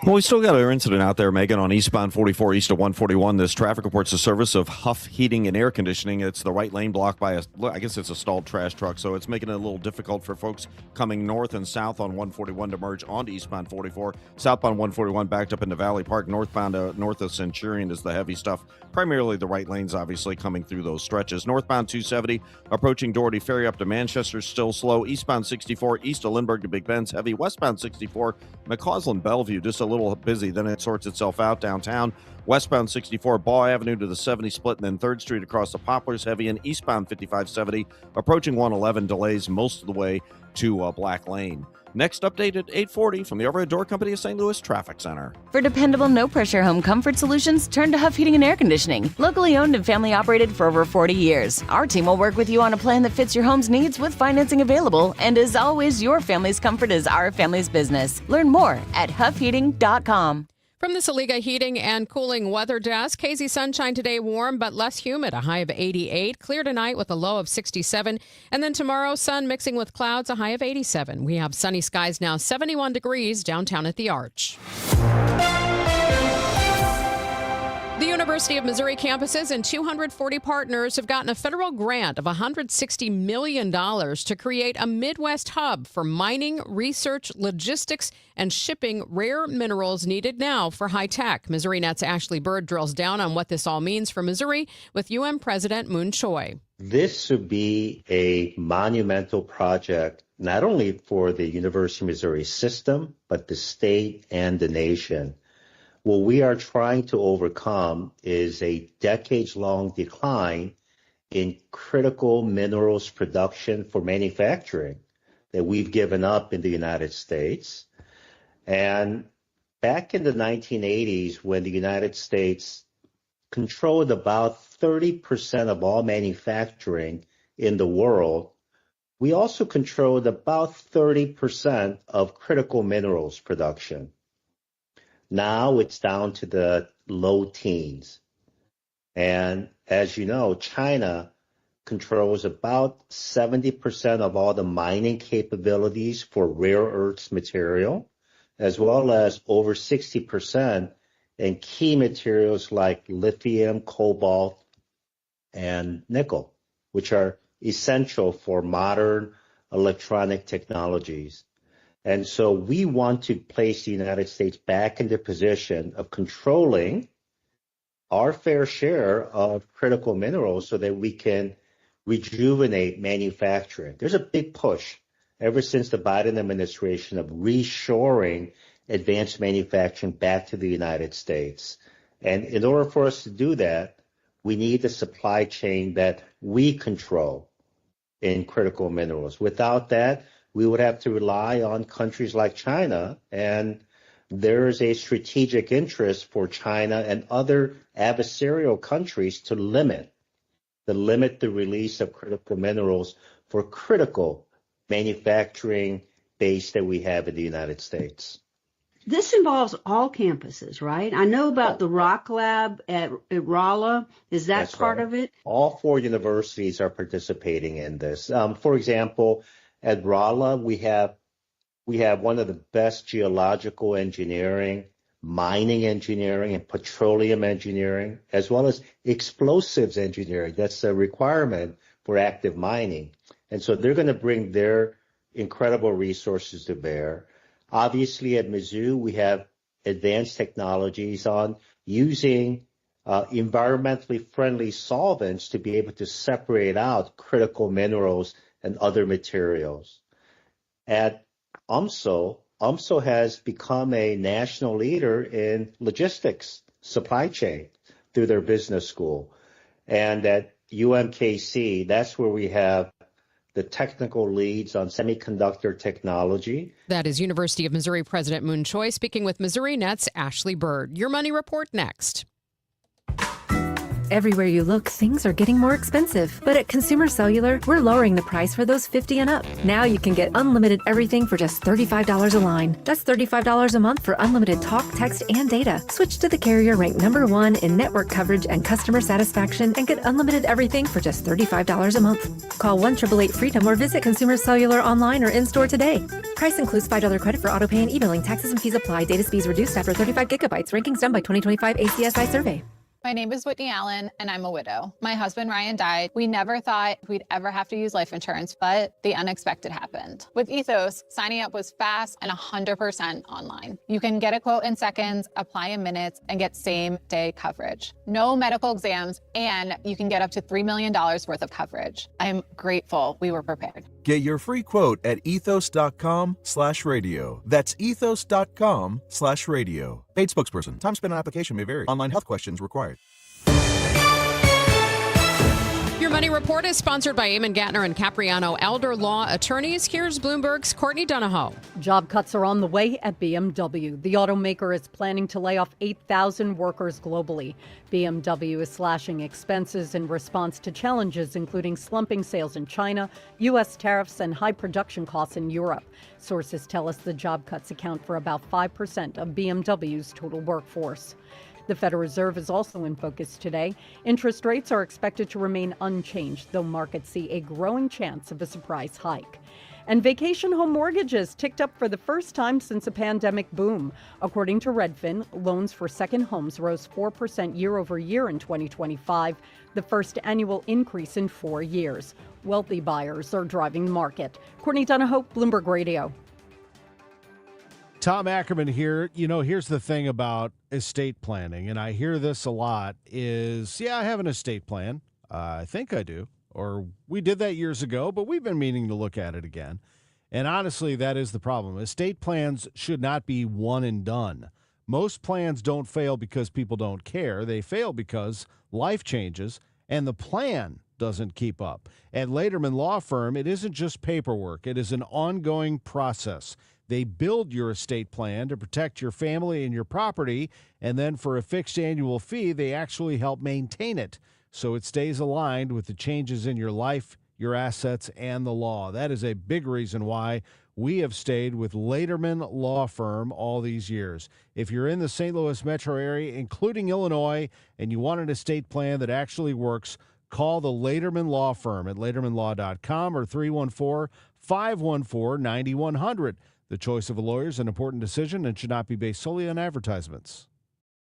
Well, we still got our incident out there, Megan, on eastbound 44 east of 141. This traffic reports the service of Huff Heating and Air Conditioning. It's the right lane blocked by I guess it's a stalled trash truck, so it's making it a little difficult for folks coming north and south on 141 to merge onto eastbound 44. Southbound 141 backed up into Valley Park. Northbound north of Centurion is the heavy stuff. Primarily the right lanes, obviously, coming through those stretches. Northbound 270 approaching Doherty Ferry up to Manchester, still slow. Eastbound 64 east of Lindbergh to Big Bend's heavy. Westbound 64 McCausland Bellevue just a little busy, then it sorts itself out downtown. Westbound 64 Ball Avenue to the 70 split, and then 3rd Street across the Poplars heavy, and eastbound 5570 approaching 111 delays most of the way to Black Lane. Next update at 8:40 from the Overhead Door Company of St. Louis Traffic Center. For dependable, no-pressure home comfort solutions, turn to Huff Heating and Air Conditioning. Locally owned and family operated for over 40 years. Our team will work with you on a plan that fits your home's needs with financing available. And as always, your family's comfort is our family's business. Learn more at huffheating.com. From the Saliga Heating and Cooling Weather Desk, hazy sunshine today, warm but less humid, a high of 88. Clear tonight with a low of 67. And then tomorrow, sun mixing with clouds, a high of 87. We have sunny skies now, 71 degrees downtown at the Arch. The University of Missouri campuses and 240 partners have gotten a federal grant of $160 million to create a Midwest hub for mining, research, logistics, and shipping rare minerals needed now for high tech. MissouriNet's Ashley Bird drills down on what this all means for Missouri with UM President Moon Choi. This would be a monumental project, not only for the University of Missouri system, but the state and the nation. What we are trying to overcome is a decades-long decline in critical minerals production for manufacturing that we've given up in the United States. And back in the 1980s, when the United States controlled about 30% of all manufacturing in the world, we also controlled about 30% of critical minerals production. Now it's down to the low teens. And as you know, China controls about 70% of all the mining capabilities for rare earths material, as well as over 60% in key materials like lithium, cobalt, and nickel, which are essential for modern electronic technologies. And so we want to place the United States back in the position of controlling our fair share of critical minerals so that we can rejuvenate manufacturing. There's a big push ever since the Biden administration of reshoring advanced manufacturing back to the United States. And in order for us to do that, we need a supply chain that we control in critical minerals. Without that, we would have to rely on countries like China, and there is a strategic interest for China and other adversarial countries to limit the release of critical minerals for critical manufacturing base that we have in the United States. This involves all campuses, right? I know about the Rock Lab at Rolla. Is that part of it? All 4 universities are participating in this. For example, at Rolla, we have one of the best geological engineering, mining engineering, and petroleum engineering, as well as explosives engineering. That's a requirement for active mining. And so they're going to bring their incredible resources to bear. Obviously, at Mizzou, we have advanced technologies on using environmentally friendly solvents to be able to separate out critical minerals and other materials. At UMSL has become a national leader in logistics, supply chain, through their business school. And at UMKC, that's where we have the technical leads on semiconductor technology. That is University of Missouri President Moon Choi speaking with MissouriNet's Ashley Bird. Your Money Report next. Everywhere you look, things are getting more expensive. But at Consumer Cellular, we're lowering the price for those 50 and up. Now you can get unlimited everything for just $35 a line. That's $35 a month for unlimited talk, text, and data. Switch to the carrier ranked #1 in network coverage and customer satisfaction and get unlimited everything for just $35 a month. Call 1-888-FREEDOM or visit Consumer Cellular online or in-store today. Price includes $5 credit for autopay and e-billing. Taxes and fees apply. Data speeds reduced after 35 gigabytes. Rankings done by 2025 ACSI survey. My name is Whitney Allen, and I'm a widow. My husband, Ryan, died. We never thought we'd ever have to use life insurance, but the unexpected happened. With Ethos, signing up was fast and 100% online. You can get a quote in seconds, apply in minutes, and get same-day coverage. No medical exams, and you can get up to $3 million worth of coverage. I'm grateful we were prepared. Get your free quote at ethos.com/radio. That's ethos.com/radio. Paid spokesperson. Time spent on application may vary. Online health questions required. Your Money Report is sponsored by Eamon Gattner and Capriano Elder Law Attorneys. Here's Bloomberg's Courtney Donahoe. Job cuts are on the way at BMW. The automaker is planning to lay off 8,000 workers globally. BMW is slashing expenses in response to challenges including slumping sales in China, U.S. tariffs, and high production costs in Europe. Sources tell us the job cuts account for about 5% of BMW's total workforce. The Federal Reserve is also in focus today. Interest rates are expected to remain unchanged, though markets see a growing chance of a surprise hike. And vacation home mortgages ticked up for the first time since a pandemic boom. According to Redfin, loans for second homes rose 4% year over year in 2025, the first annual increase in 4 years. Wealthy buyers are driving the market. Courtney Donahoe, Bloomberg Radio. Tom Ackerman here. You know, here's the thing about estate planning, and I hear this a lot, is, I have an estate plan. I think I do. Or we did that years ago, but we've been meaning to look at it again. And honestly, that is the problem. Estate plans should not be one and done. Most plans don't fail because people don't care. They fail because life changes and the plan doesn't keep up. At Lederman Law Firm, it isn't just paperwork. It is an ongoing process. They build your estate plan to protect your family and your property, and then for a fixed annual fee, they actually help maintain it so it stays aligned with the changes in your life, your assets, and the law. That is a big reason why we have stayed with Lederman Law Firm all these years. If you're in the St. Louis metro area, including Illinois, and you want an estate plan that actually works, call the Lederman Law Firm at ledermanlaw.com or 314-514-9100. The choice of a lawyer is an important decision and should not be based solely on advertisements.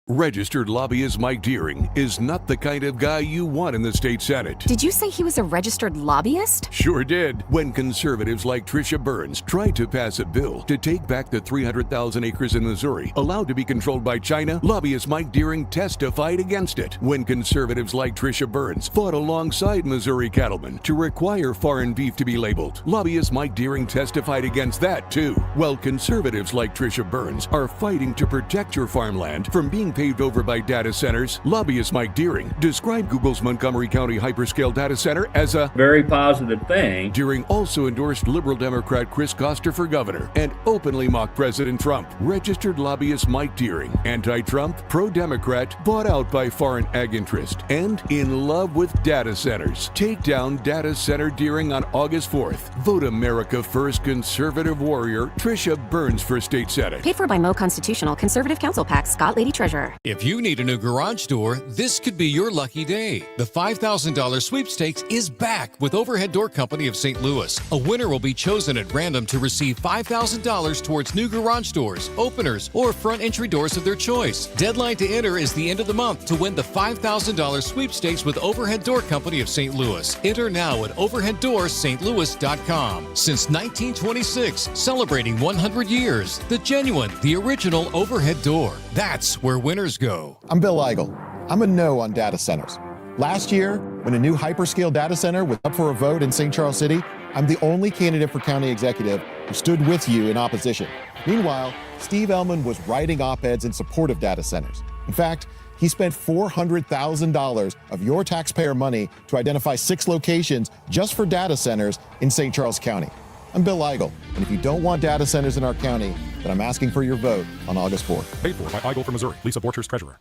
Registered lobbyist Mike Deering is not the kind of guy you want in the state Senate. Did you say he was a registered lobbyist? Sure did. When conservatives like Tricia Burns tried to pass a bill to take back the 300,000 acres in Missouri allowed to be controlled by China, lobbyist Mike Deering testified against it. When conservatives like Tricia Burns fought alongside Missouri cattlemen to require foreign beef to be labeled, lobbyist Mike Deering testified against that too. While conservatives like Tricia Burns are fighting to protect your farmland from being paved over by data centers, lobbyist Mike Deering described Google's Montgomery County hyperscale data center as a very positive thing. Deering also endorsed liberal Democrat Chris Koster for governor and openly mocked President Trump. Registered lobbyist Mike Deering, anti-Trump, pro-Democrat, bought out by foreign ag interest, and in love with data centers. Take down data center Deering on August 4th. Vote America First conservative warrior Tricia Burns for state senate. Paid for by Mo Constitutional Conservative Council PAC, Scott Lady Treasurer. If you need a new garage door, this could be your lucky day. The $5,000 sweepstakes is back with Overhead Door Company of St. Louis. A winner will be chosen at random to receive $5,000 towards new garage doors, openers, or front entry doors of their choice. Deadline to enter is the end of the month to win the $5,000 sweepstakes with Overhead Door Company of St. Louis. Enter now at overheaddoorsstlouis.com. Since 1926, celebrating 100 years. The genuine, the original Overhead Door. That's where winners go. I'm Bill Eigel. I'm a no on data centers. Last year, when a new hyperscale data center was up for a vote in St. Charles City, I'm the only candidate for county executive who stood with you in opposition. Meanwhile, Steve Ellman was writing op-eds in support of data centers. In fact, he spent $400,000 of your taxpayer money to identify 6 locations just for data centers in St. Charles County. I'm Bill Eigel, and if you don't want data centers in our county, then I'm asking for your vote on August 4th. Paid for by Eigel from Missouri. Lisa Borchers, treasurer.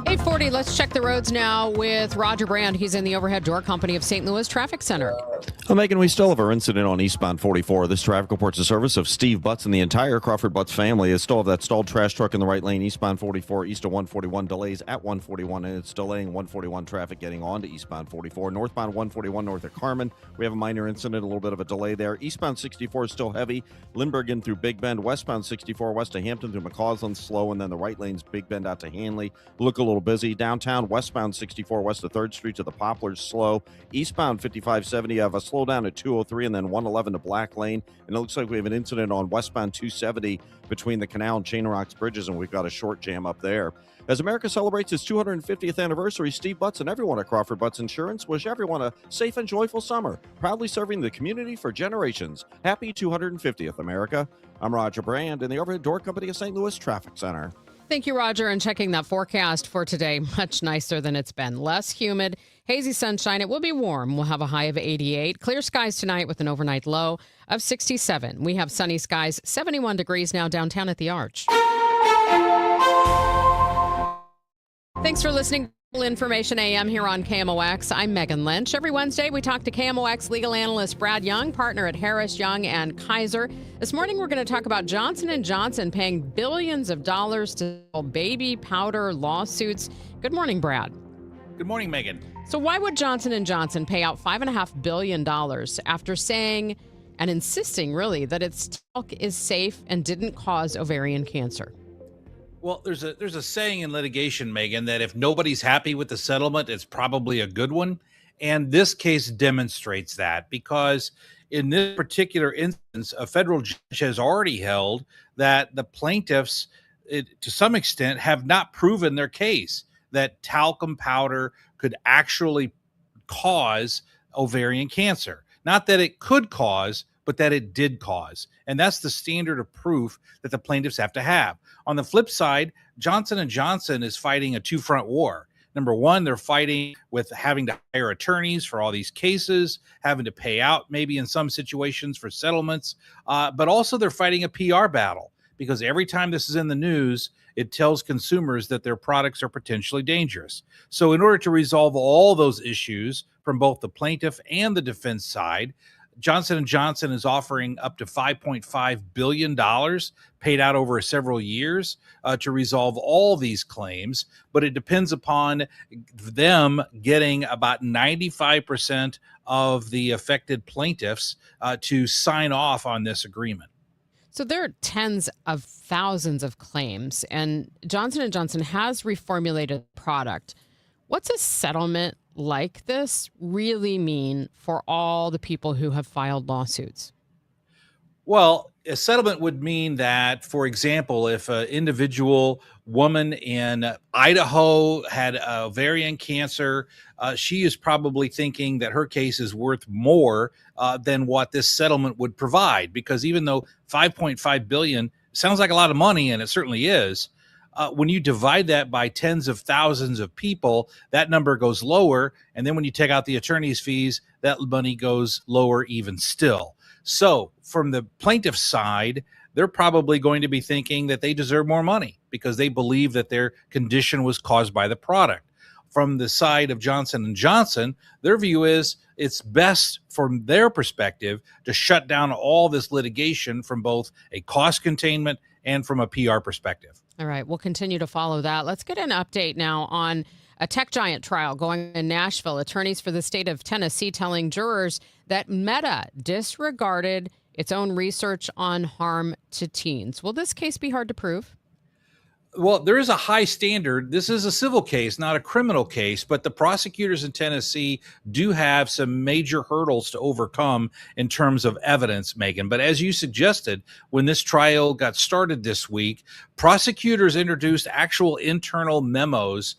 8:40. Let's check the roads now with Roger Brand. He's in the Overhead Door Company of St. Louis Traffic Center. Well, Megan, we still have our incident on eastbound 44. This traffic reports the service of Steve Butts and the entire Crawford Butts family. Is still have that stalled trash truck in the right lane, eastbound 44, east of 141. Delays at 141, and it's delaying 141 traffic getting on to eastbound 44. Northbound 141 north of Carmen. We have a minor incident, a little bit of a delay there. Eastbound 64 is still heavy. Lindbergh in through Big Bend. Westbound 64 west of Hampton through McCausland, slow, and then the right lane's Big Bend out to Hanley. Look a little busy. Downtown, westbound 64 west of 3rd Street to the Poplars, slow. Eastbound 5570, you have a slowdown at 203 and then 111 to Black Lane. And it looks like we have an incident on westbound 270 between the Canal and Chain Rocks bridges, and we've got a short jam up there. As America celebrates its 250th anniversary, Steve Butts and everyone at Crawford Butts Insurance wish everyone a safe and joyful summer, proudly serving the community for generations. Happy 250th, America. I'm Roger Brand in the Overhead Door Company of St. Louis Traffic Center. Thank you, Roger. And checking that forecast for today, much nicer than it's been. Less humid, hazy sunshine. It will be warm. We'll have a high of 88. Clear skies tonight with an overnight low of 67. We have sunny skies, 71 degrees now downtown at the Arch. Thanks for listening. Information AM here on KMOX. I'm Megan Lynch. Every Wednesday, we talk to KMOX legal analyst Brad Young, partner at Harris, Young, and Kaiser. This morning, we're going to talk about Johnson & Johnson paying billions of dollars to settle baby powder lawsuits. Good morning, Brad. Good morning, Megan. So why would Johnson & Johnson pay out $5.5 billion after saying and insisting, really, that its talc is safe and didn't cause ovarian cancer? Well, there's a saying in litigation, Megan, that if nobody's happy with the settlement, it's probably a good one. And this case demonstrates that, because in this particular instance, a federal judge has already held that the plaintiffs, to some extent, have not proven their case that talcum powder could actually cause ovarian cancer. Not that it could cause, but that it did cause. And that's the standard of proof that the plaintiffs have to have. On the flip side, Johnson & Johnson is fighting a two-front war. Number one, they're fighting with having to hire attorneys for all these cases, having to pay out maybe in some situations for settlements, but also they're fighting a PR battle, because every time this is in the news, it tells consumers that their products are potentially dangerous. So in order to resolve all those issues from both the plaintiff and the defense side, Johnson & Johnson is offering up to $5.5 billion paid out over several years to resolve all these claims, but it depends upon them getting about 95% of the affected plaintiffs to sign off on this agreement. So there are tens of thousands of claims, and Johnson & Johnson has reformulated the product. What's a settlement like this really mean for all the people who have filed lawsuits? Well, a settlement would mean that, for example, if an individual woman in Idaho had ovarian cancer, she is probably thinking that her case is worth more than what this settlement would provide, because even though $5.5 billion sounds like a lot of money, and it certainly is, when you divide that by tens of thousands of people, that number goes lower. And then when you take out the attorney's fees, that money goes lower even still. So from the plaintiff's side, they're probably going to be thinking that they deserve more money because they believe that their condition was caused by the product. From the side of Johnson & Johnson, their view is it's best from their perspective to shut down all this litigation from both a cost containment and from a PR perspective. All right, we'll continue to follow that. Let's get an update now on a tech giant trial going in Nashville. Attorneys for the state of Tennessee telling jurors that Meta disregarded its own research on harm to teens. Will this case be hard to prove? Well, there is a high standard. This is a civil case, not a criminal case, but the prosecutors in Tennessee do have some major hurdles to overcome in terms of evidence, Megan. But as you suggested, when this trial got started this week, prosecutors introduced actual internal memos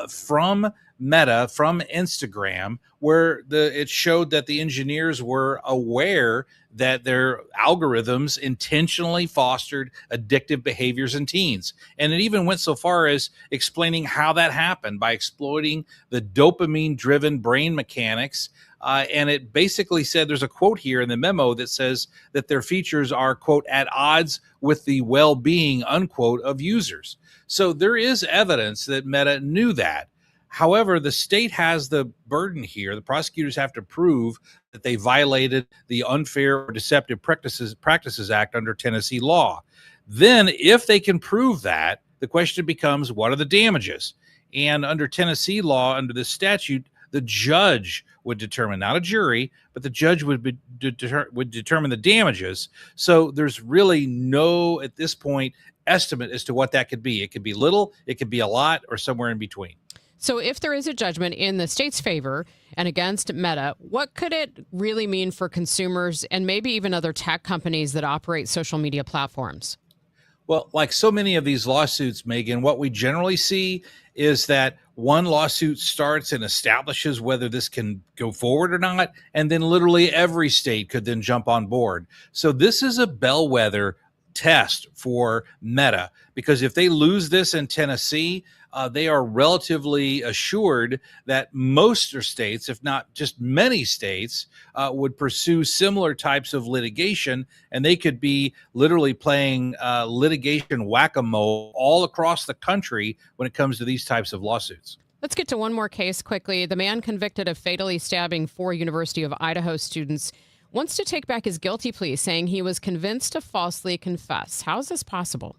from Meta, from Instagram, where it showed that the engineers were aware that their algorithms intentionally fostered addictive behaviors in teens. And it even went so far as explaining how that happened by exploiting the dopamine-driven brain mechanics. And it basically said, there's a quote here in the memo that says that their features are, quote, at odds with the well-being, unquote, of users. So there is evidence that Meta knew that. However, the state has the burden here. The prosecutors have to prove that they violated the Unfair or Deceptive Practices Act under Tennessee law. Then, if they can prove that, the question becomes, what are the damages? And under Tennessee law, under this statute, the judge would determine, not a jury, but the judge would determine the damages. So there's really no, at this point, estimate as to what that could be. It could be little, it could be a lot, or somewhere in between. So if there is a judgment in the state's favor and against Meta, what could it really mean for consumers and maybe even other tech companies that operate social media platforms? Well, like so many of these lawsuits, Megan, what we generally see is that one lawsuit starts and establishes whether this can go forward or not, and then literally every state could then jump on board. So this is a bellwether test for Meta, because if they lose this in Tennessee, they are relatively assured that most states, if not just many states, would pursue similar types of litigation, and they could be literally playing litigation whack-a-mole all across the country when it comes to these types of lawsuits. Let's get to one more case quickly. The man convicted of fatally stabbing 4 University of Idaho students wants to take back his guilty plea, saying he was convinced to falsely confess. How is this possible?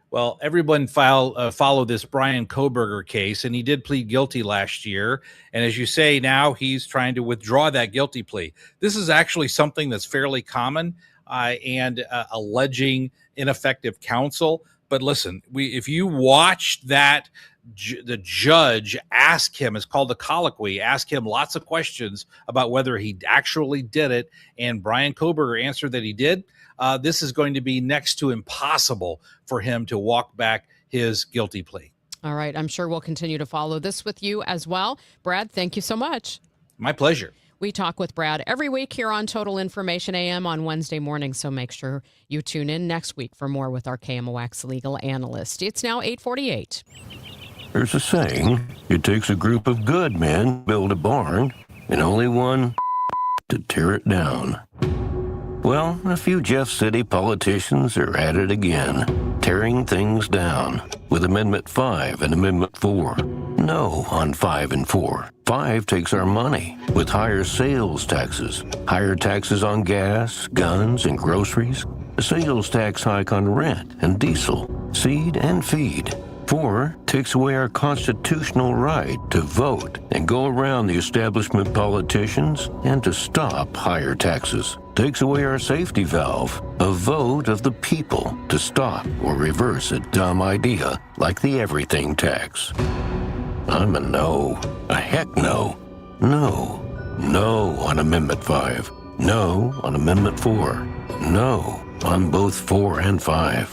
Well, everyone followed this Brian Koberger case, and he did plead guilty last year. And as you say, now he's trying to withdraw that guilty plea. This is actually something that's fairly common and alleging ineffective counsel. But listen, if you watch that, the judge ask him, it's called a colloquy, ask him lots of questions about whether he actually did it. And Brian Koberger answered that he did. This is going to be next to impossible for him to walk back his guilty plea. All right. I'm sure we'll continue to follow this with you as well. Brad, thank you so much. My pleasure. We talk with Brad every week here on Total Information AM on Wednesday morning, so make sure you tune in next week for more with our KMOX legal analyst. It's now 8:48. There's a saying, it takes a group of good men to build a barn and only one to tear it down. Well, a few Jeff City politicians are at it again, tearing things down with Amendment 5 and Amendment 4. No on 5 and 4. 5 takes our money with higher sales taxes, higher taxes on gas, guns, and groceries, a sales tax hike on rent and diesel, seed and feed. 4 takes away our constitutional right to vote and go around the establishment politicians and to stop higher taxes. Takes away our safety valve, a vote of the people to stop or reverse a dumb idea like the everything tax. I'm a no. A heck no. No. No on Amendment 5. No on Amendment 4. No on both 4 and 5.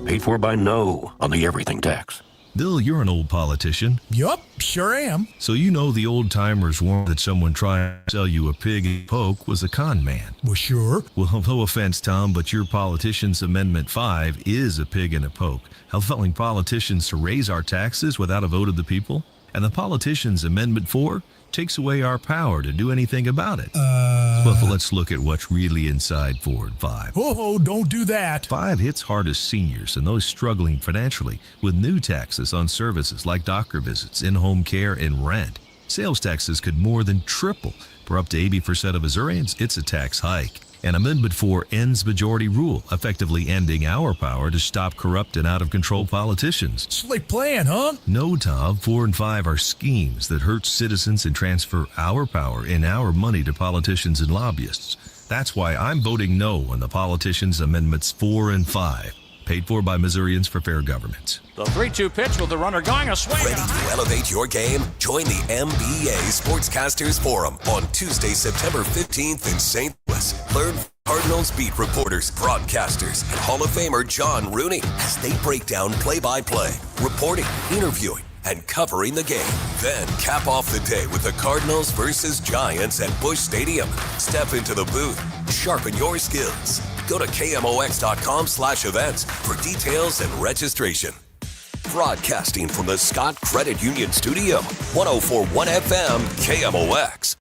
Paid for by no on the everything tax. Bill, you're an old politician. Yup, sure am. So you know the old-timers warned that someone trying to sell you a pig and poke was a con man. Well, sure. Well, no offense, Tom, but your politician's Amendment 5 is a pig and a poke, helping politicians to raise our taxes without a vote of the people. And the politician's Amendment 4 takes away our power to do anything about it. Well, let's look at what's really inside 4 and 5. Oh, don't do that. 5 hits hardest seniors and those struggling financially with new taxes on services like doctor visits, in-home care, and rent. Sales taxes could more than triple. For up to 80% of Missourians, it's a tax hike. And Amendment 4 ends majority rule, effectively ending our power to stop corrupt and out-of-control politicians. Slick plan, huh? No, Tom. 4 and 5 are schemes that hurt citizens and transfer our power and our money to politicians and lobbyists. That's why I'm voting no on the politicians' Amendments 4 and 5. Paid for by Missourians for Fair Government. The 3-2 pitch with the runner going a swing. Ready to elevate your game? Join the MBA Sportscasters Forum on Tuesday, September 15th in St. Louis. Learn from Cardinals beat reporters, broadcasters, and Hall of Famer John Rooney as they break down play-by-play, reporting, interviewing, and covering the game. Then cap off the day with the Cardinals versus Giants at Busch Stadium. Step into the booth, sharpen your skills. Go to KMOX.com/events for details and registration. Broadcasting from the Scott Credit Union Studio, 104.1 FM, KMOX.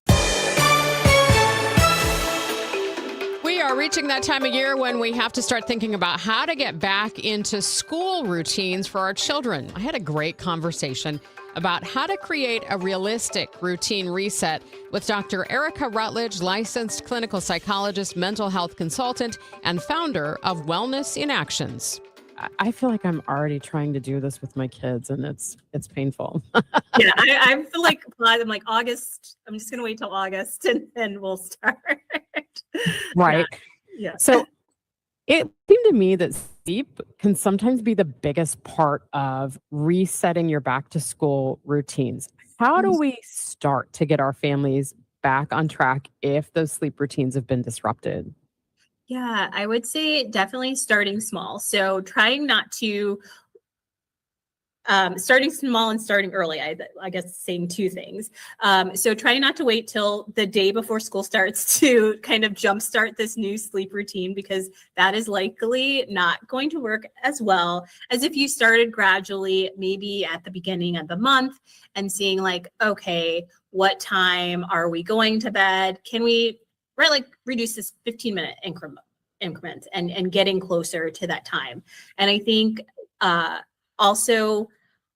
We are reaching that time of year when we have to start thinking about how to get back into school routines for our children. I had a great conversation about how to create a realistic routine reset with Dr. Erica Rutledge, licensed clinical psychologist, mental health consultant, and founder of Wellness in Actions. I feel like I'm already trying to do this with my kids, and it's painful. Yeah, I feel like I'm like August. I'm just gonna wait till August, and then we'll start. Right. Yeah. So it seemed to me that sleep can sometimes be the biggest part of resetting your back to school routines. How do we start to get our families back on track if those sleep routines have been disrupted? Yeah, I would say definitely starting small. So trying not to starting small and starting early. I guess saying two things. So try not to wait till the day before school starts to kind of jumpstart this new sleep routine, because that is likely not going to work as well as if you started gradually, maybe at the beginning of the month, and seeing like, okay, what time are we going to bed? Can we reduce this 15-minute increments and getting closer to that time? And I think also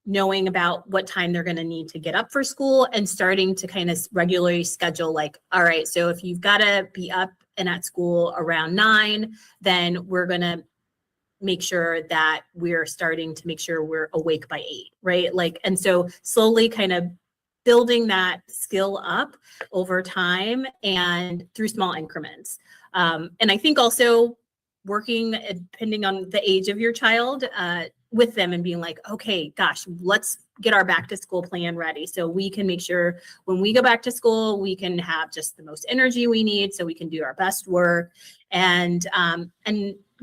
knowing about what time they're going to need to get up for school and starting to kind of regularly schedule, like, all right, so if you've got to be up and at school around 9, then we're going to make sure that we're starting to make sure we're awake by 8, right? Like, and so slowly kind of building that skill up over time and through small increments. And I think also working, depending on the age of your child, with them and being like, okay, gosh, let's get our back to school plan ready so we can make sure when we go back to school, we can have just the most energy we need so we can do our best work, and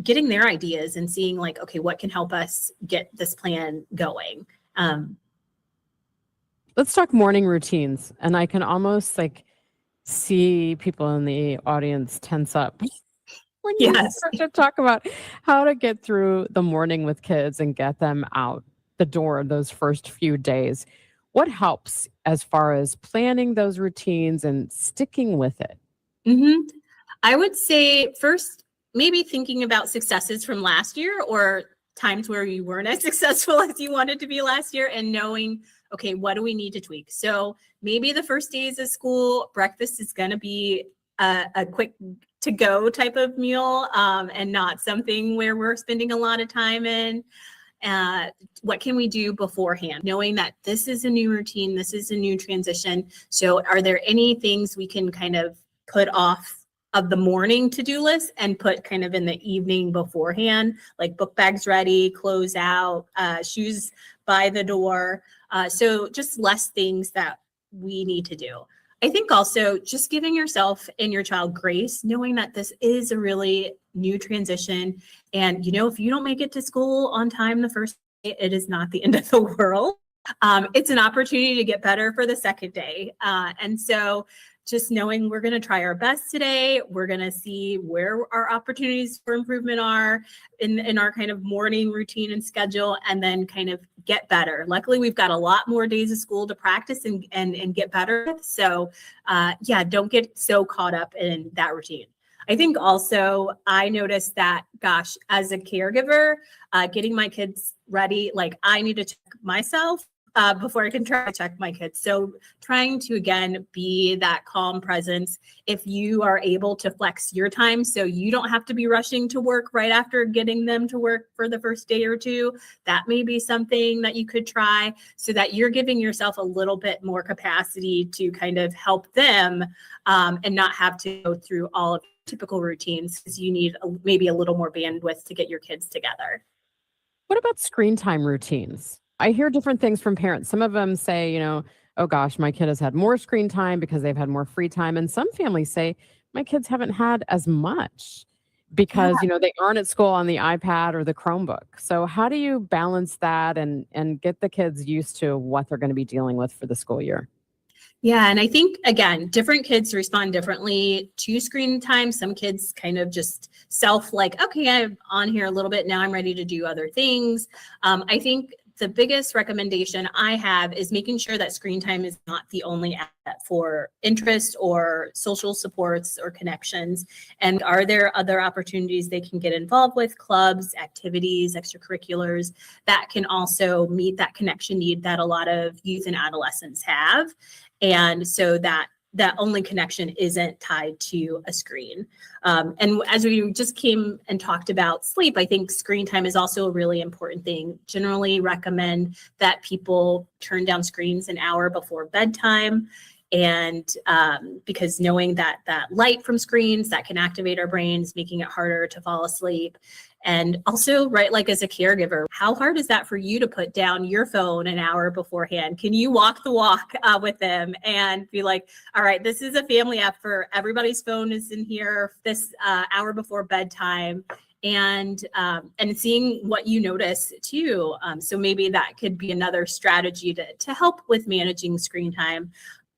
getting their ideas and seeing like, okay, what can help us get this plan going. Let's talk morning routines. And I can almost like see people in the audience tense up when you start to talk about how to get through the morning with kids and get them out the door those first few days. What helps as far as planning those routines and sticking with it? I would say first, maybe thinking about successes from last year or times where you weren't as successful as you wanted to be last year, and knowing, okay, what do we need to tweak? So maybe the first days of school, breakfast is going to be a quick to go type of meal, and not something where we're spending a lot of time in. What can we do beforehand? Knowing that this is a new routine, this is a new transition. So are there any things we can kind of put off of the morning to-do list and put kind of in the evening beforehand, like book bags ready, clothes out, shoes by the door. So just less things that we need to do. I think also just giving yourself and your child grace, knowing that this is a really new transition. And, you know, if you don't make it to school on time the first day, it is not the end of the world. It's an opportunity to get better for the second day. And so just knowing we're going to try our best today, we're going to see where our opportunities for improvement are in our kind of morning routine and schedule, and then kind of get better. Luckily, we've got a lot more days of school to practice and get better with. So don't get so caught up in that routine. I think also I noticed that, gosh, as a caregiver, getting my kids ready, like I need to check myself before I can try to check my kids. So trying to, again, be that calm presence. If you are able to flex your time so you don't have to be rushing to work right after getting them to work for the first day or two, that may be something that you could try so that you're giving yourself a little bit more capacity to kind of help them and not have to go through all of typical routines, because you need maybe a little more bandwidth to get your kids together. What about screen time routines? I hear different things from parents. Some of them say, you know, oh gosh, my kid has had more screen time because they've had more free time. And some families say, my kids haven't had as much because, you know, they aren't at school on the iPad or the Chromebook. So how do you balance that and get the kids used to what they're going to be dealing with for the school year? Yeah. And I think, again, different kids respond differently to screen time. Some kids kind of just okay, I'm on here a little bit. Now I'm ready to do other things. I think the biggest recommendation I have is making sure that screen time is not the only outlet for interest or social supports or connections. And are there other opportunities they can get involved with, clubs, activities, extracurriculars, that can also meet that connection need that a lot of youth and adolescents have? And so that only connection isn't tied to a screen. And as we just came and talked about sleep, I think screen time is also a really important thing. Generally recommend that people turn down screens an hour before bedtime. And because knowing that light from screens, that can activate our brains, making it harder to fall asleep. And also, right, like as a caregiver, how hard is that for you to put down your phone an hour beforehand? Can you walk the walk with them and be like, all right, this is a family effort. Everybody's phone is in here this hour before bedtime. and seeing what you notice too. So maybe that could be another strategy to help with managing screen time.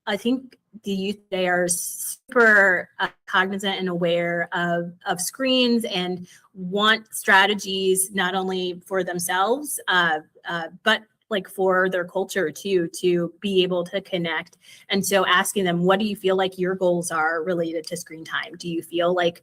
I think the youth, they are super cognizant and aware of screens and want strategies not only for themselves, but like for their culture too, to be able to connect. And so asking them, what do you feel like your goals are related to screen time? Do you feel like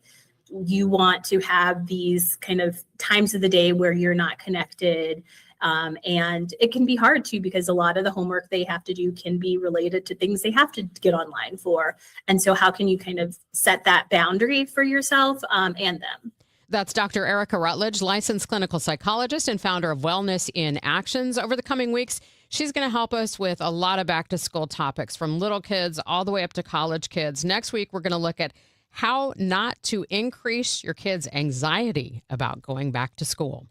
you want to have these kind of times of the day where you're not connected? And it can be hard too, because a lot of the homework they have to do can be related to things they have to get online for. And so how can you kind of set that boundary for yourself and them? That's Dr. Erica Rutledge, licensed clinical psychologist and founder of Wellness in Actions. Over the coming weeks, she's going to help us with a lot of back to school topics, from little kids all the way up to college kids. Next week, we're going to look at how not to increase your kids' anxiety about going back to school.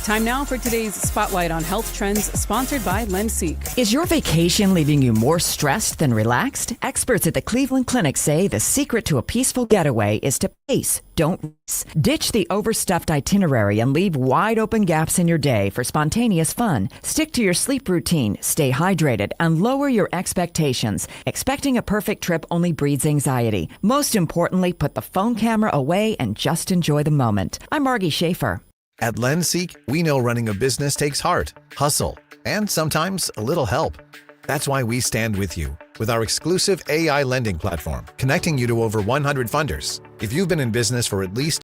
Time now for today's Spotlight on Health Trends, sponsored by LendSeek. Is your vacation leaving you more stressed than relaxed? Experts at the Cleveland Clinic say the secret to a peaceful getaway is to pace, don't race. Ditch the overstuffed itinerary and leave wide open gaps in your day for spontaneous fun. Stick to your sleep routine, stay hydrated, and lower your expectations. Expecting a perfect trip only breeds anxiety. Most importantly, put the phone camera away and just enjoy the moment. I'm Margie Schaefer. At LendSeek, we know running a business takes heart, hustle, and sometimes a little help. That's why we stand with you with our exclusive AI lending platform, connecting you to over 100 funders. If you've been in business for at least